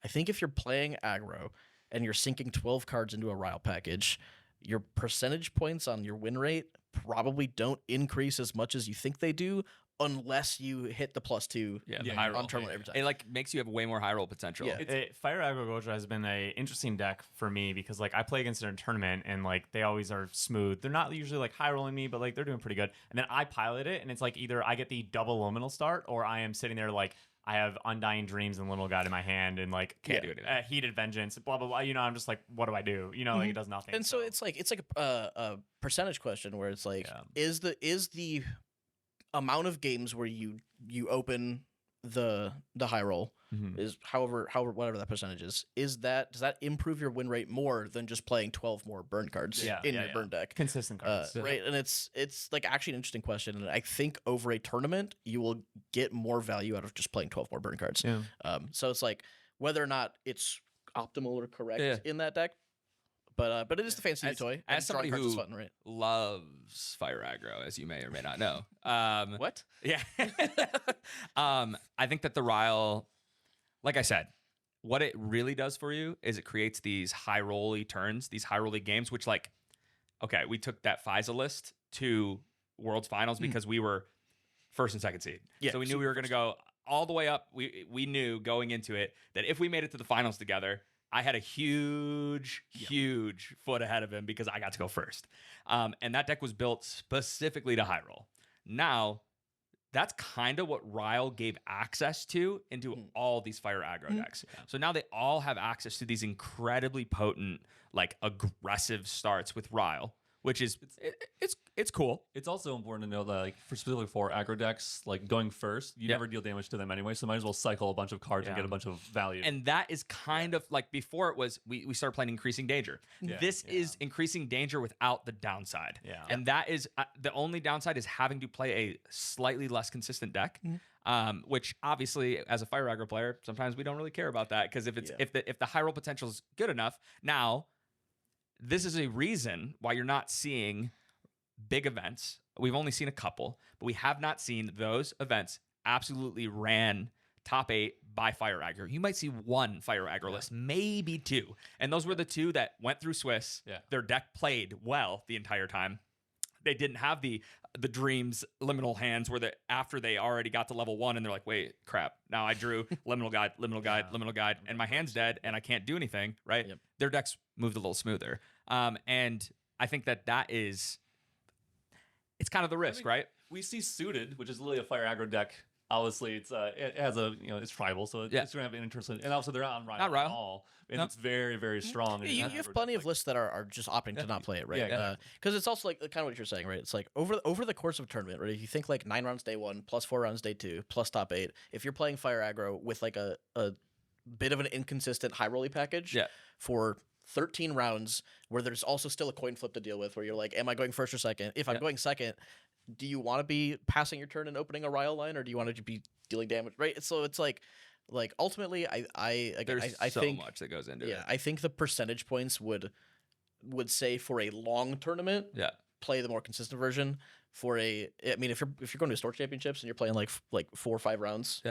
[SPEAKER 2] I think if you're playing aggro and you're sinking 12 cards into a Rile package, your percentage points on your win rate probably don't increase as much as you think they do, unless you hit the +2
[SPEAKER 1] high roll
[SPEAKER 2] on turn 1 every time.
[SPEAKER 1] It like makes you have way more high roll potential.
[SPEAKER 3] Yeah. Fire Aggro Gojo has been a interesting deck for me because like I play against it in a tournament and like they always are smooth. They're not usually like high rolling me, but like they're doing pretty good. And then I pilot it and it's like either I get the double liminal start or I am sitting there like I have Undying Dreams and Liminal Guide in my hand and like
[SPEAKER 1] can't do anything.
[SPEAKER 3] Heated Vengeance, blah blah blah. I'm just like, what do I do? Like it does nothing.
[SPEAKER 2] And so it's like a percentage question where it's like, is the amount of games where you open the high roll is however whatever that percentage is does that improve your win rate more than just playing 12 more burn cards in your burn deck?
[SPEAKER 3] Consistent cards.
[SPEAKER 2] Right. And it's like actually an interesting question. And I think over a tournament you will get more value out of just playing 12 more burn cards.
[SPEAKER 3] Yeah.
[SPEAKER 2] So it's like whether or not it's optimal or correct in that deck. But it is the fancy new toy.
[SPEAKER 1] As somebody who
[SPEAKER 2] fun, right?
[SPEAKER 1] loves fire aggro, as you may or may not know.
[SPEAKER 2] What?
[SPEAKER 1] Yeah. I think that the Rile, like I said, what it really does for you is it creates these high rolly turns, these high rolly games, which like, okay, we took that FISA list to World's Finals because we were 1st and 2nd seed. Yeah, so we knew we were going to go all the way up. We knew going into it that if we made it to the finals together, I had a huge foot ahead of him because I got to go first. And that deck was built specifically to high roll. Now, that's kind of what Rile gave access to into all these fire aggro decks. Yeah. So now they all have access to these incredibly potent, like aggressive starts with Rile, which is it's cool.
[SPEAKER 4] It's also important to know that like specifically for aggro decks, like going first, you never deal damage to them anyway, so might as well cycle a bunch of cards and get a bunch of value.
[SPEAKER 1] And that is kind of like before it was we started playing increasing danger. Yeah. This is increasing danger without the downside. Yeah. And that is the only downside is having to play a slightly less consistent deck. Which obviously as a fire aggro player, sometimes we don't really care about that because if the high roll potential is good enough, now this is a reason why you're not seeing big events. We've only seen a couple, but we have not seen those events absolutely ran top 8 by fire aggro. You might see 1 fire aggro list, maybe 2. And those were the 2 that went through Swiss. Yeah. Their deck played well the entire time. They didn't have the Dreams liminal hands where after they already got to level 1 and they're like, wait, crap. Now I drew liminal guide, and my hand's dead and I can't do anything, right? Yep. Their decks moved a little smoother. And I think that is, it's kind of the risk, right?
[SPEAKER 4] We see Suited, which is literally a fire aggro deck, obviously it has a it's tribal, so it's gonna have an interest in, and also they're not on Rile at all, and it's very, very strong.
[SPEAKER 2] You have plenty of lists that are just opting to not play it, right? Because it's also like kind of what you're saying, right? It's like over the course of a tournament, right? If you think like 9 rounds day 1 plus 4 rounds day 2 plus top 8, if you're playing fire aggro with like a bit of an inconsistent high rolly package for 13 rounds, where there's also still a coin flip to deal with, where you're like, am I going first or second? If I'm going second, do you want to be passing your turn and opening a Rile line, or do you want to be dealing damage? Right. So it's like ultimately, I
[SPEAKER 1] so
[SPEAKER 2] think
[SPEAKER 1] much that goes into it.
[SPEAKER 2] Yeah, I think the percentage points would say for a long tournament, play the more consistent version. I mean, if you're going to store championships and you're playing like 4 or 5 rounds,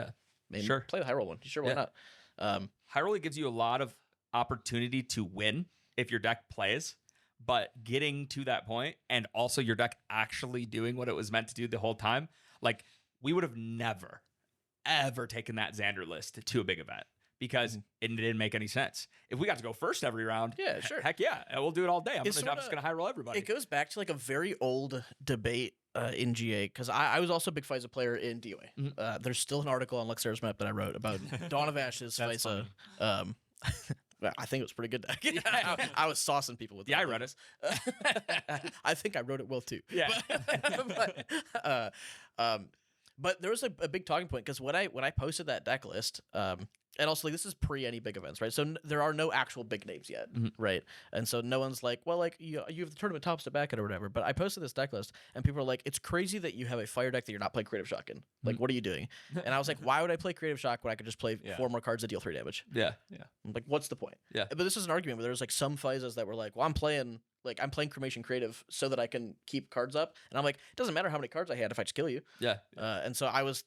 [SPEAKER 2] maybe play the high roll one. Sure, why not?
[SPEAKER 1] High roll gives you a lot of opportunity to win if your deck plays. But getting to that point and also your deck actually doing what it was meant to do the whole time, like we would have never, ever taken that Xander list to a big event because it didn't make any sense. If we got to go first every round,
[SPEAKER 2] sure.
[SPEAKER 1] Heck yeah, we'll do it all day. I'm just going to high roll everybody.
[SPEAKER 2] It goes back to like a very old debate in GA, because I was also a big FISA player in DOA. There's still an article on Luxera's Map that I wrote about Dawn of Ashes FISA. I think it was a pretty good deck. I was saucing people with it.
[SPEAKER 1] I read it.
[SPEAKER 2] I think I wrote it well too.
[SPEAKER 1] Yeah.
[SPEAKER 2] But there was a big talking point, because when I posted that deck list, and also like this is pre any big events, right? So there are no actual big names yet, right? And so no one's like, well, like you have the tournament tops to back it or whatever. But I posted this deck list, and people are like, it's crazy that you have a fire deck that you're not playing Creative Shock in. Like, what are you doing? And I was like, why would I play Creative Shock when I could just play 4 more cards that deal 3 damage?
[SPEAKER 1] Yeah.
[SPEAKER 2] I'm like, what's the point?
[SPEAKER 1] Yeah.
[SPEAKER 2] But this is an argument where there's like some FISAs that were like, well, I'm playing Cremation Creative so that I can keep cards up. And I'm like, it doesn't matter how many cards I had if I just kill you.
[SPEAKER 1] Yeah.
[SPEAKER 2] And so I was,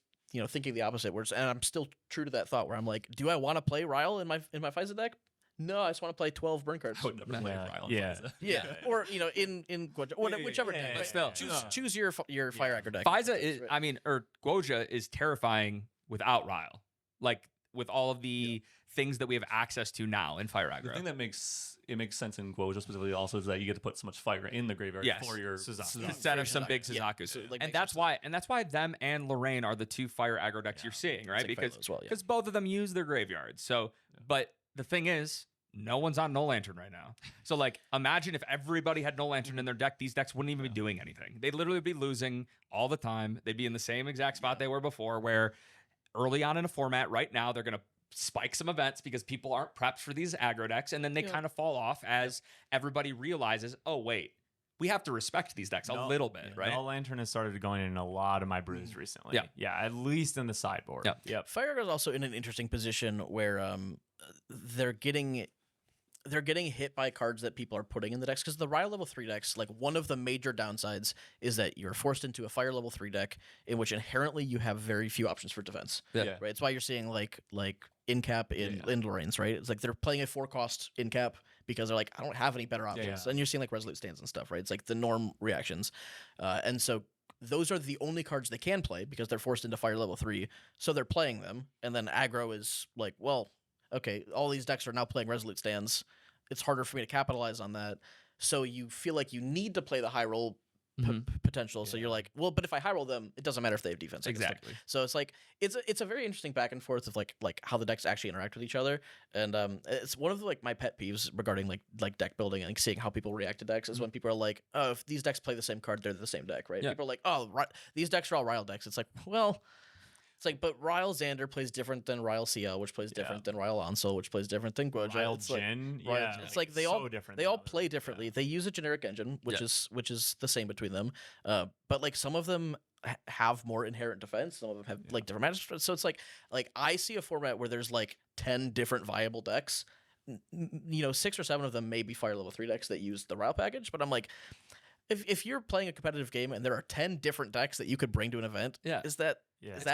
[SPEAKER 2] thinking the opposite, and I'm still true to that thought, where I'm like, do I want to play Rile in my FISA deck? No, I just want to play 12 burn cards.
[SPEAKER 4] I would never play Rile.
[SPEAKER 2] Yeah. Or in whichever deck.
[SPEAKER 1] But still,
[SPEAKER 2] choose your fire aggro deck.
[SPEAKER 1] FISA is, or Guoja is terrifying without Rile. Like with all of the things that we have access to now in fire aggro.
[SPEAKER 4] The thing that makes sense in Guoja specifically also is that you get to put so much fire in the graveyard for your
[SPEAKER 1] Suzaku. Instead of some big Suzaku. So, and that's why them and Lorraine are the 2 fire aggro decks you're seeing, right? Because both of them use their graveyards. So, but the thing is, no one's on No Lantern right now. So like, imagine if everybody had No Lantern in their deck, these decks wouldn't even be doing anything. They'd literally be losing all the time. They'd be in the same exact spot they were before, where early on in a format right now, they're going to spike some events because people aren't prepped for these aggro decks, and then they kind of fall off as everybody realizes, oh wait, we have to respect these decks a little bit, right?
[SPEAKER 3] No Lantern has started going in a lot of my brews recently. Yeah, at least in the sideboard.
[SPEAKER 1] Yep.
[SPEAKER 2] Fire aggro is also in an interesting position where they're getting hit by cards that people are putting in the decks, because the Rile level 3 decks, like one of the major downsides is that you're forced into a fire level 3 deck in which inherently you have very few options for defense. Right. It's why you're seeing like in-cap in Lorraine's, right? It's like they're playing a 4-cost in-cap because they're like, I don't have any better options. And you're seeing like Resolute Stands and stuff, right? It's like the norm reactions. And so those are the only cards they can play because they're forced into fire level 3. So they're playing them. And then aggro is like, well, okay, all these decks are now playing Resolute Stands. It's harder for me to capitalize on that. So you feel like you need to play the high roll potential. So you're like, well, but if I high roll them, it doesn't matter if they have defense.
[SPEAKER 1] Exactly.
[SPEAKER 2] So it's like it's a very interesting back and forth of like how the decks actually interact with each other. And it's one of the, like my pet peeves regarding like deck building and seeing how people react to decks is when people are like, oh, if these decks play the same card, they're the same deck, right? People are like, oh, these decks are all Rile decks. It's like, well, it's like, but Rile Xander plays different than Rile CL, which plays different than Rile Ansel, which plays different than Guoja.
[SPEAKER 3] Rile Jin,
[SPEAKER 2] it's like they all play differently. They use a generic engine, which is the same between them. But like some of them have more inherent defense, some of them have like different matches. So it's like I see a format where there's like 10 different viable decks. 6 or 7 of them may be fire level 3 decks that use the Rile package, but I'm like, if you're playing a competitive game and there are 10 different decks that you could bring to an event, is that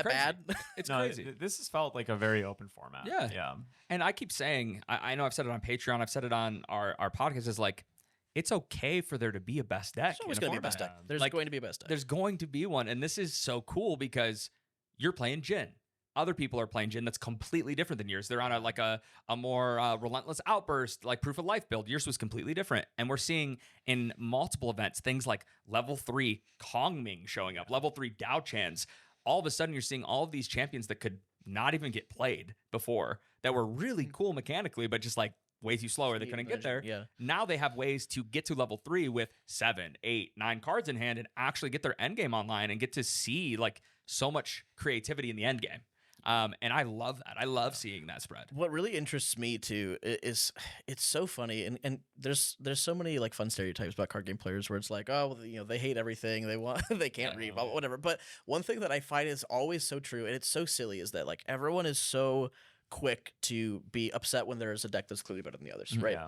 [SPEAKER 2] bad?
[SPEAKER 1] It's crazy.
[SPEAKER 3] This has felt like a very open format. Yeah.
[SPEAKER 1] And I keep saying, I know I've said it on Patreon, I've said it on our podcast, is like, it's okay for there to be a best deck.
[SPEAKER 2] There's always going to be a best deck. There's going to be a best deck.
[SPEAKER 1] There's going to be one. And this is so cool because you're playing Jin. Other people are playing Jin that's completely different than yours. They're on a more relentless outburst, like Proof of Life build. Yours was completely different. And we're seeing in multiple events things like level 3 Kong Ming showing up, level 3 Dao Chans, all of a sudden you're seeing all of these champions that could not even get played before that were really cool mechanically, but just like way too slow or they couldn't get there.
[SPEAKER 2] Yeah.
[SPEAKER 1] Now they have ways to get to level 3 with 7, 8, 9 cards in hand and actually get their end game online and get to see like so much creativity in the end game. And I love that. I love seeing that spread.
[SPEAKER 2] What really interests me too is it's so funny, and there's so many like fun stereotypes about card game players where it's like, oh, you know, they hate everything, they want they can't read, blah, whatever. But one thing that I find is always so true, and it's so silly, is that like everyone is so quick to be upset when there is a deck that's clearly better than the others, right?
[SPEAKER 3] Yeah.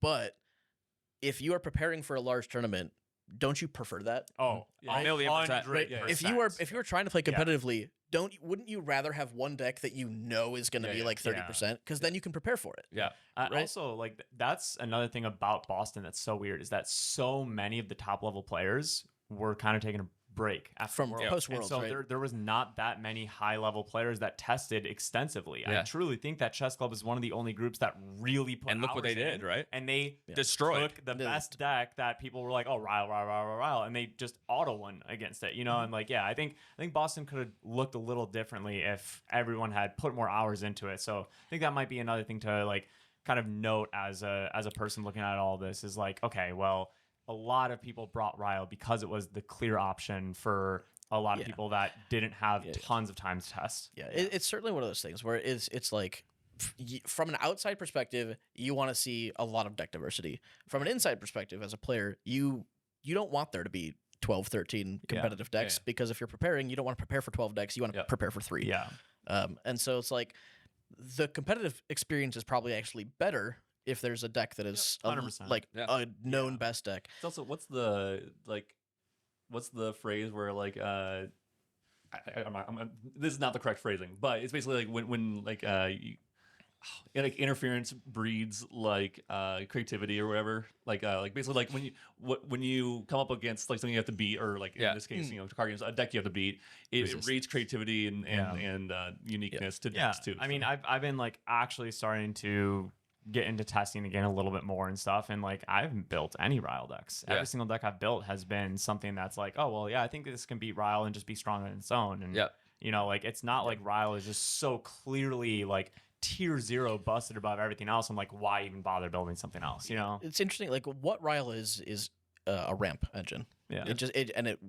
[SPEAKER 2] But if you are preparing for a large tournament, don't you prefer that?
[SPEAKER 3] Oh,
[SPEAKER 1] Yeah. A million percent.
[SPEAKER 3] 100%.
[SPEAKER 4] Yeah.
[SPEAKER 2] If you are trying to play competitively, wouldn't you rather have one deck that you know is going to be like 30%? Because then you can prepare for it.
[SPEAKER 1] Yeah.
[SPEAKER 2] Right?
[SPEAKER 3] Also, like that's another thing about Boston that's so weird is that so many of the top level players were kind of taking a break after
[SPEAKER 2] From
[SPEAKER 3] Worlds.
[SPEAKER 2] post-Worlds,
[SPEAKER 3] And so
[SPEAKER 2] right?
[SPEAKER 3] there was not that many high level players that tested extensively.
[SPEAKER 1] Yeah.
[SPEAKER 3] I truly think that Chess Club is one of the only groups that really put
[SPEAKER 1] And look what
[SPEAKER 3] hours
[SPEAKER 1] they did,
[SPEAKER 3] in,
[SPEAKER 1] right?
[SPEAKER 3] And they
[SPEAKER 1] Destroyed.
[SPEAKER 3] took the best deck that people were like, oh, Rile, and they just auto won against it, you know? And like, yeah, I think Boston could have looked a little differently if everyone had put more hours into it. So I think that might be another thing to like kind of note as a person looking at all this is like, okay, well, a lot of people brought Rile because it was the clear option for a lot of people that didn't have tons of time to test.
[SPEAKER 2] Yeah, it's certainly one of those things where it's like from an outside perspective, you want to see a lot of deck diversity. From an inside perspective, as a player, you don't want there to be 12, 13 competitive decks because if you're preparing, you don't want to prepare for 12 decks. You want to prepare for 3.
[SPEAKER 3] Yeah.
[SPEAKER 2] And so it's like the competitive experience is probably actually better if there's a deck that is
[SPEAKER 3] 100%.
[SPEAKER 2] a known best deck.
[SPEAKER 4] It's also what's the phrase where like this is not the correct phrasing, but it's basically like when like like interference breeds like creativity or whatever. Like basically like when you come up against like something you have to beat, or like in this case, you know, card games, a deck you have to beat, it breeds creativity and uniqueness to decks too.
[SPEAKER 3] I mean, I've been like actually starting to get into testing again a little bit more and stuff, and like I haven't built any Rile decks. Every single deck I've built has been something that's like, oh well, yeah, I think this can beat Rile and just be strong on its own. And you know, like it's not like Rile is just so clearly like tier 0 busted above everything else. I'm like, why even bother building something else? You know,
[SPEAKER 2] it's interesting. Like what Rile is a ramp engine.
[SPEAKER 3] Yeah.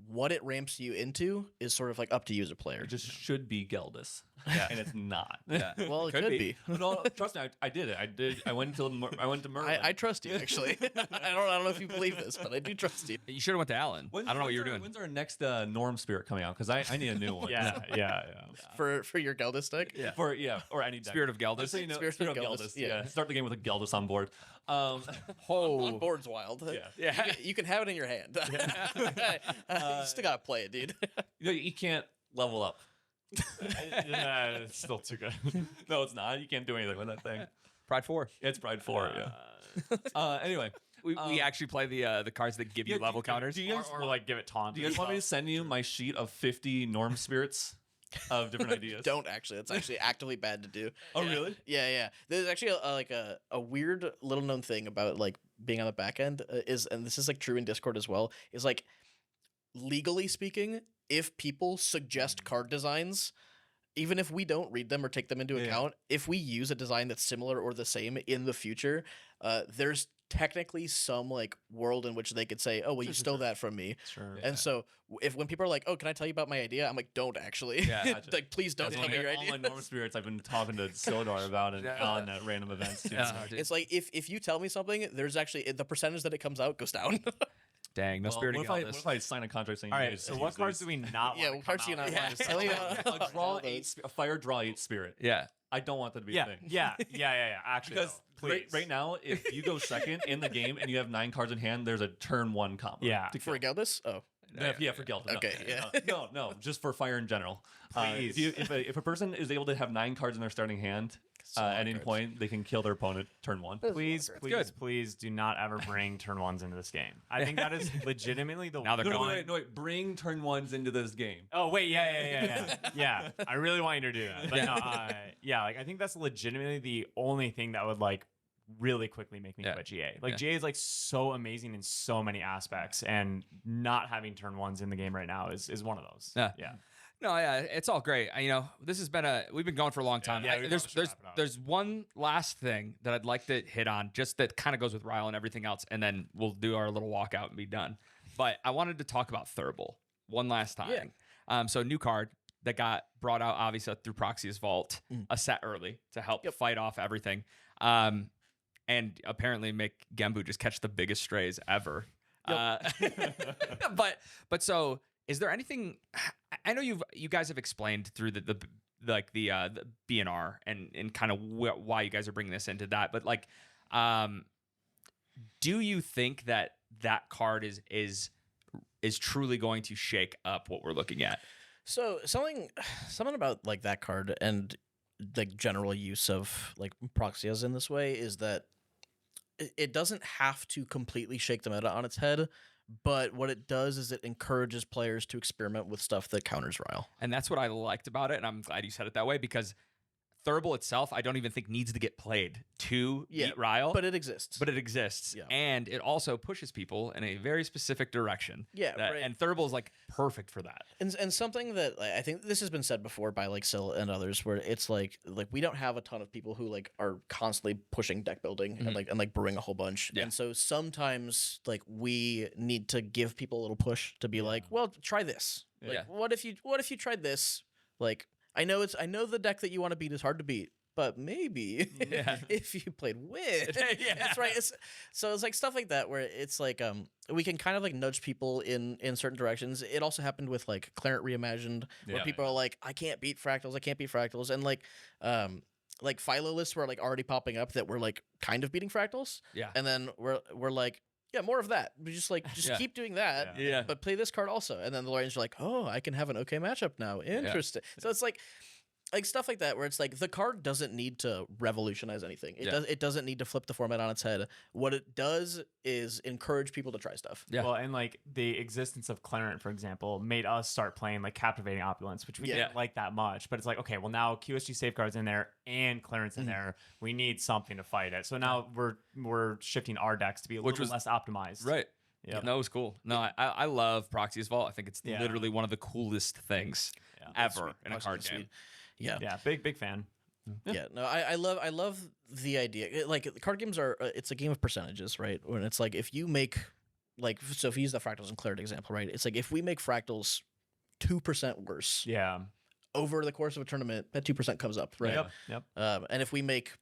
[SPEAKER 2] What it ramps you into is sort of like up to you as a player.
[SPEAKER 4] It just should be Geldis, and it's not.
[SPEAKER 2] Well, it could be.
[SPEAKER 4] No, trust me, I did it. I went to Merlin.
[SPEAKER 2] I trust you, actually. I don't know if you believe this, but I do trust you.
[SPEAKER 1] You should have went to Allen. I don't know what you were doing.
[SPEAKER 4] When's our next Norm Spirit coming out? Because I need a new one.
[SPEAKER 3] yeah.
[SPEAKER 2] For your Geldis deck?
[SPEAKER 1] Yeah.
[SPEAKER 4] Or any deck.
[SPEAKER 1] Spirit of Geldis.
[SPEAKER 4] So, you know,
[SPEAKER 2] Spirit of Geldis,
[SPEAKER 4] Yeah. Start the game with a Geldis on board.
[SPEAKER 2] On board's wild.
[SPEAKER 1] Yeah.
[SPEAKER 2] You can have it in your hand. You still gotta play it, dude.
[SPEAKER 4] You know, you can't level up.
[SPEAKER 3] It's still too good.
[SPEAKER 4] No, it's not. You can't do anything with that thing.
[SPEAKER 1] Pride 4.
[SPEAKER 4] It's Pride 4. Anyway,
[SPEAKER 1] We actually play the cards that give you level counters.
[SPEAKER 4] Do you guys
[SPEAKER 3] or like give it taunt.
[SPEAKER 4] Do you guys want me to send you my sheet of 50 Norm Spirits of different ideas?
[SPEAKER 2] Don't actually. It's actually actively bad to do.
[SPEAKER 4] Oh, really?
[SPEAKER 2] Yeah. There's actually a weird little known thing about like being on the back end and this is like true in Discord as well, is like legally speaking, if people suggest card designs, even if we don't read them or take them into account, if we use a design that's similar or the same in the future, there's technically some like world in which they could say, oh well, you stole that from me.
[SPEAKER 3] Sure.
[SPEAKER 2] And so when people are like, oh, can I tell you about my idea, I'm like, don't actually.
[SPEAKER 1] Yeah,
[SPEAKER 2] like please don't tell me your
[SPEAKER 4] all
[SPEAKER 2] idea.
[SPEAKER 4] my Norm Spirits I've been talking to Sildar about it on random events too.
[SPEAKER 2] It's like if you tell me something, there's actually the percentage that it comes out goes down.
[SPEAKER 1] Dang, no Spirit of
[SPEAKER 4] what
[SPEAKER 1] Geldis.
[SPEAKER 4] if I sign a contract saying
[SPEAKER 3] All
[SPEAKER 4] you
[SPEAKER 3] right,
[SPEAKER 4] guys
[SPEAKER 3] so
[SPEAKER 4] use
[SPEAKER 3] what cards
[SPEAKER 4] these?
[SPEAKER 3] do we not
[SPEAKER 2] Yeah,
[SPEAKER 3] want
[SPEAKER 2] what cards do you not want? Just tell me
[SPEAKER 4] a draw 8 a fire draw 8 spirit.
[SPEAKER 1] Yeah.
[SPEAKER 4] I don't want that to be a thing.
[SPEAKER 3] Yeah. Actually,
[SPEAKER 4] Because right now, if you go second in the game and you have 9 cards in hand, there's a turn 1 combo.
[SPEAKER 3] Yeah.
[SPEAKER 4] to
[SPEAKER 2] For
[SPEAKER 4] kill.
[SPEAKER 2] Geldis? Oh.
[SPEAKER 4] Yeah, for Geldis.
[SPEAKER 2] Okay,
[SPEAKER 4] No, just for fire in general.
[SPEAKER 3] Please.
[SPEAKER 4] If a person is able to have 9 cards in their starting hand, at any point, they can kill their opponent turn 1.
[SPEAKER 3] Please do not ever bring turn 1s into this game. I think that is legitimately the
[SPEAKER 1] Now they're
[SPEAKER 4] No,
[SPEAKER 1] going.
[SPEAKER 4] wait. Bring turn 1s into this game.
[SPEAKER 3] Oh wait, yeah. I really want you to do that. But no, like I think that's legitimately the only thing that would like really quickly make me quit GA. Like GA is like so amazing in so many aspects, and not having turn 1s in the game right now is one of those.
[SPEAKER 1] Yeah. No, yeah, it's all great. This has been we've been going for a long time.
[SPEAKER 3] Yeah, we
[SPEAKER 1] there's
[SPEAKER 3] probably should wrap it up.
[SPEAKER 1] there's one last thing that I'd like to hit on, just that kind of goes with Rile and everything else, and then we'll do our little walkout and be done. But I wanted to talk about Thurble one last time. So new card that got brought out obviously through Proxy's Vault, a set early to help fight off everything, and apparently make Genbu just catch the biggest strays ever. But so. Is there anything? I know you guys have explained through the BNR and kind of why you guys are bringing this into that, but do you think that card is truly going to shake up what we're looking at?
[SPEAKER 2] So something about like that card and like general use of like Proxias in this way is that it doesn't have to completely shake the meta on its head. But what it does is it encourages players to experiment with stuff that counters Rile.
[SPEAKER 1] And that's what I liked about it, and I'm glad you said it that way, because Thurble itself, I don't even think needs to get played to beat Rile.
[SPEAKER 2] But it exists.
[SPEAKER 1] And it also pushes people in a very specific direction.
[SPEAKER 2] Right.
[SPEAKER 1] And Thurble is like perfect for that.
[SPEAKER 2] And something that I think this has been said before by like Sil and others, where it's like we don't have a ton of people who like are constantly pushing deck building and brewing a whole bunch. And so sometimes like we need to give people a little push to be like, well, try this. Like, what if you tried this? Like, I know the deck that you want to beat is hard to beat, but maybe if you played Wit, that's right. So it's like stuff like that where it's like we can kind of like nudge people in certain directions. It also happened with like Clarent Reimagined, where people are like, I can't beat fractals, and like Philo lists were like already popping up that were like kind of beating fractals, and then we're like. Yeah, more of that. We just keep doing that. But play this card also. And then the Lorians are like, oh, I can have an okay matchup now. Interesting. So it's like stuff like that where it's like the card doesn't need to revolutionize anything. It doesn't need to flip the format on its head. What it does is encourage people to try stuff.
[SPEAKER 3] Well, and like the existence of Clarent, for example, made us start playing like Captivating Opulence, which we didn't like that much. But it's like, okay, well now QSG Safeguard's in there and Clarent's in there. We need something to fight it. So now we're shifting our decks to be a little less optimized.
[SPEAKER 1] Right. Yeah, that was cool. No, I love Proxy's Vault. I think it's literally one of the coolest things ever in a card game.
[SPEAKER 2] Yeah,
[SPEAKER 3] big fan.
[SPEAKER 2] No, I love the idea. Like card games are, it's a game of percentages, right? When it's like if you make, like, so if you use the fractals and Clarent example, right? It's like if we make fractals 2% worse, over the course of a tournament, that 2% comes up, right?
[SPEAKER 3] Yep.
[SPEAKER 2] And if we make,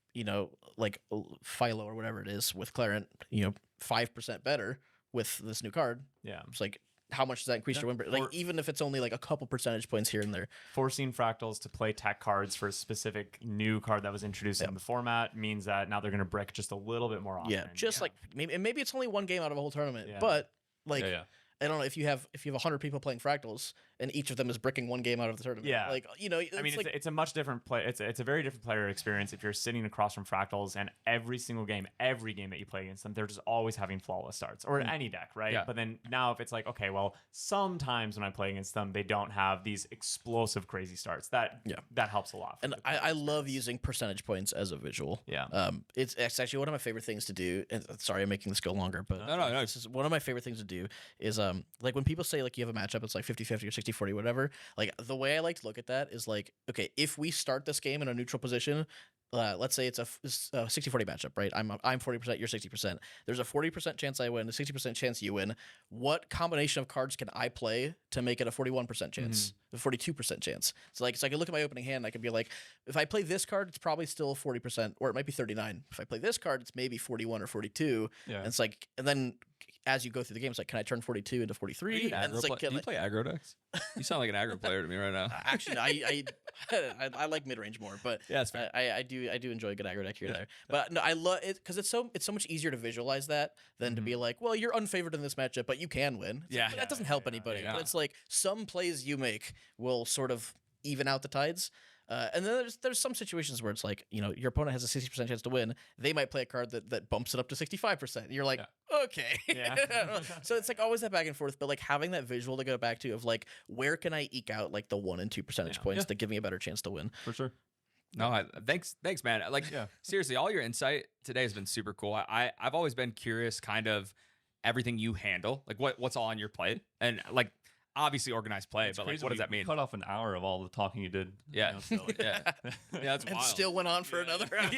[SPEAKER 2] like Philo or whatever it is with Clarent, 5% better with this new card, it's like, how much does that increase your win rate? Like, even if it's only like a couple percentage points here and there.
[SPEAKER 3] Forcing fractals to play tech cards for a specific new card that was introduced in the format means that now they're going to brick just a little bit more often.
[SPEAKER 2] Like maybe it's only one game out of a whole tournament, but like I don't know if you have 100 people playing fractals and each of them is bricking one game out of the tournament. Like
[SPEAKER 3] it's a much different play. It's a very different player experience if you're sitting across from fractals and every game that you play against them, they're just always having flawless starts or any deck, right? But then now if it's like, okay, well, sometimes when I play against them, they don't have these explosive crazy starts. That helps a lot.
[SPEAKER 2] And I love using percentage points as a visual. It's actually one of my favorite things to do. And sorry, I'm making this go longer, but
[SPEAKER 1] no.
[SPEAKER 2] This is one of my favorite things to do is like when people say like you have a matchup, it's like 50-50 or 60-40, whatever. Like the way I like to look at that is like, okay, if we start this game in a neutral position, let's say it's a 60-40 matchup, right? I'm 40%, you're 60%. There's a 40% chance I win, a 60% chance you win. What combination of cards can I play to make it a 41% chance, a 42% chance? So I can look at my opening hand, I could be like, if I play this card, it's probably still 40%, or it might be 39. If I play this card, it's maybe 41 or 42. And it's like, and then as you go through the game, it's like, can I turn 42 into 43?
[SPEAKER 1] And it's like, do you play aggro decks? You sound like an aggro player to me right now.
[SPEAKER 2] Actually, I like mid range more, but I do enjoy a good aggro deck here and there. But no, I love it because it's so much easier to visualize that than to be like, well, you're unfavored in this matchup, but you can win. Like, that doesn't help anybody. But it's like some plays you make will sort of even out the tides. And then there's some situations where it's like, your opponent has a 60% chance to win. They might play a card that bumps it up to 65%. You're like, okay. So it's like always that back and forth, but like having that visual to go back to of like, where can I eke out like the 1 and 2 percentage points that give me a better chance to win?
[SPEAKER 4] For sure.
[SPEAKER 1] No, thanks, man. Like, seriously, all your insight today has been super cool. I've always been curious, kind of everything you handle, like what's all on your plate, and like obviously organized play,
[SPEAKER 4] It's
[SPEAKER 1] but like,
[SPEAKER 4] crazy
[SPEAKER 1] what does
[SPEAKER 4] we
[SPEAKER 1] that mean?
[SPEAKER 4] Cut off an hour of all the talking you did.
[SPEAKER 1] Yeah.
[SPEAKER 4] So, like,
[SPEAKER 1] Yeah, that's
[SPEAKER 2] And
[SPEAKER 1] wild.
[SPEAKER 2] still went on for another hour.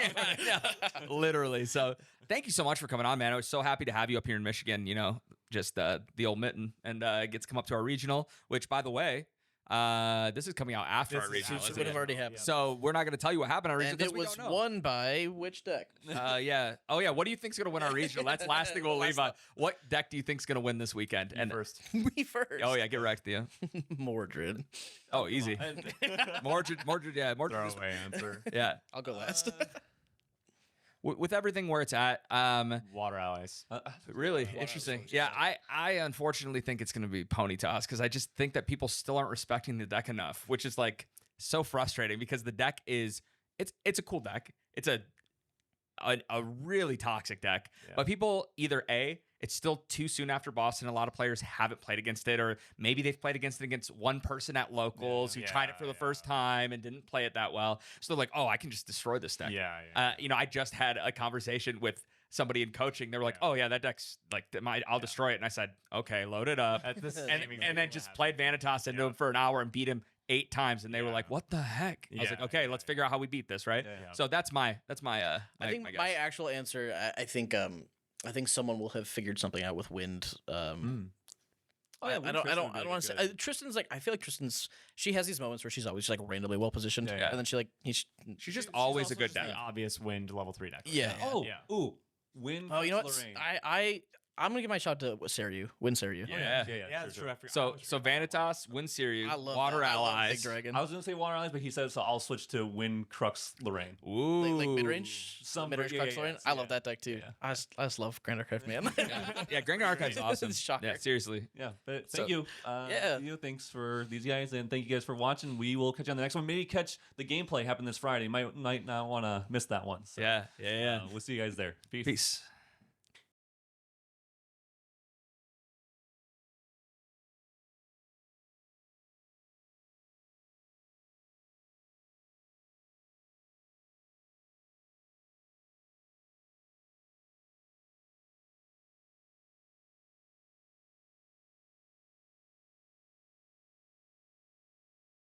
[SPEAKER 1] yeah, literally. So thank you so much for coming on, man. I was so happy to have you up here in Michigan. You know, just the old mitten, and gets to come up to our regional. Which, by the way, this is coming out after our regional.
[SPEAKER 2] It
[SPEAKER 1] isn't
[SPEAKER 2] would have
[SPEAKER 1] it?
[SPEAKER 2] already happened.
[SPEAKER 1] So we're not going to tell you what happened at our regional
[SPEAKER 2] And
[SPEAKER 1] because
[SPEAKER 2] it
[SPEAKER 1] we
[SPEAKER 2] was
[SPEAKER 1] don't know.
[SPEAKER 2] won by which deck?
[SPEAKER 1] Yeah. Oh yeah. What do you think's going to win our regional? That's the last thing we'll leave on. What deck do you think's going to win this weekend?
[SPEAKER 3] And first.
[SPEAKER 2] Me first.
[SPEAKER 1] Oh yeah, get wrecked, Theo.
[SPEAKER 2] Mordred.
[SPEAKER 1] Oh, easy. Mordred. Yeah. Mordred.
[SPEAKER 3] Throwaway answer.
[SPEAKER 1] Yeah.
[SPEAKER 2] I'll go last.
[SPEAKER 1] With everything where it's at,
[SPEAKER 3] Water allies.
[SPEAKER 1] really interesting. Yeah, I unfortunately think it's going to be pony toss because I just think that people still aren't respecting the deck enough, which is like so frustrating because the deck is it's a cool deck. It's a really toxic deck, but people either it's still too soon after Boston. A lot of players haven't played against it, or maybe they've played against it against one person at locals who tried it for the first time and didn't play it that well. So they're like, oh, I can just destroy this deck. You know, I just had a conversation with somebody in coaching. They were like, oh yeah, that deck's like, I'll destroy it. And I said, okay, load it up. And then just played Vanitas into him for an hour and beat him 8 times. And they were like, what the heck? I was like, okay, let's figure out how we beat this, right? So that's my
[SPEAKER 2] I think
[SPEAKER 1] my guess.
[SPEAKER 2] my actual answer. I think someone will have figured something out with Wind.
[SPEAKER 4] Oh, yeah,
[SPEAKER 2] I don't want to say Tristan's like, I feel like she has these moments where she's always like randomly well positioned,
[SPEAKER 1] Yeah.
[SPEAKER 2] and then
[SPEAKER 1] she's just always a good deck.
[SPEAKER 3] The obvious wind level 3 deck.
[SPEAKER 2] Yeah.
[SPEAKER 4] Oh,
[SPEAKER 3] Yeah.
[SPEAKER 4] ooh, win.
[SPEAKER 2] Oh, you know what?
[SPEAKER 4] Lorraine.
[SPEAKER 2] I'm gonna give my shot to Seiryu. Win Seiryu.
[SPEAKER 1] Yeah.
[SPEAKER 3] That's true.
[SPEAKER 1] So Vanitas, Win Series,
[SPEAKER 2] I love
[SPEAKER 1] Water
[SPEAKER 2] that. I love
[SPEAKER 1] Allies.
[SPEAKER 2] Big Dragon.
[SPEAKER 4] I was gonna say Water Allies, but he said so. I'll switch to Win Crux Lorraine.
[SPEAKER 1] Ooh.
[SPEAKER 2] like mid range,
[SPEAKER 4] Some
[SPEAKER 2] mid range
[SPEAKER 4] yeah,
[SPEAKER 2] Crux
[SPEAKER 4] yeah,
[SPEAKER 2] Lorraine.
[SPEAKER 4] yeah,
[SPEAKER 2] I love that deck too.
[SPEAKER 4] Yeah.
[SPEAKER 2] I just love Grand Archive, man.
[SPEAKER 1] Yeah, Grand Archive's awesome.
[SPEAKER 2] Shocker.
[SPEAKER 1] Yeah, seriously.
[SPEAKER 4] Yeah, but
[SPEAKER 1] So-
[SPEAKER 4] thank you.
[SPEAKER 2] Yeah.
[SPEAKER 4] Theo, thanks for these guys, and thank you guys for watching. We will catch you on the next one. Maybe catch the gameplay happen this Friday. Might not want to miss that one. So,
[SPEAKER 1] Yeah.
[SPEAKER 4] we'll see you guys there. Peace.
[SPEAKER 1] Peace.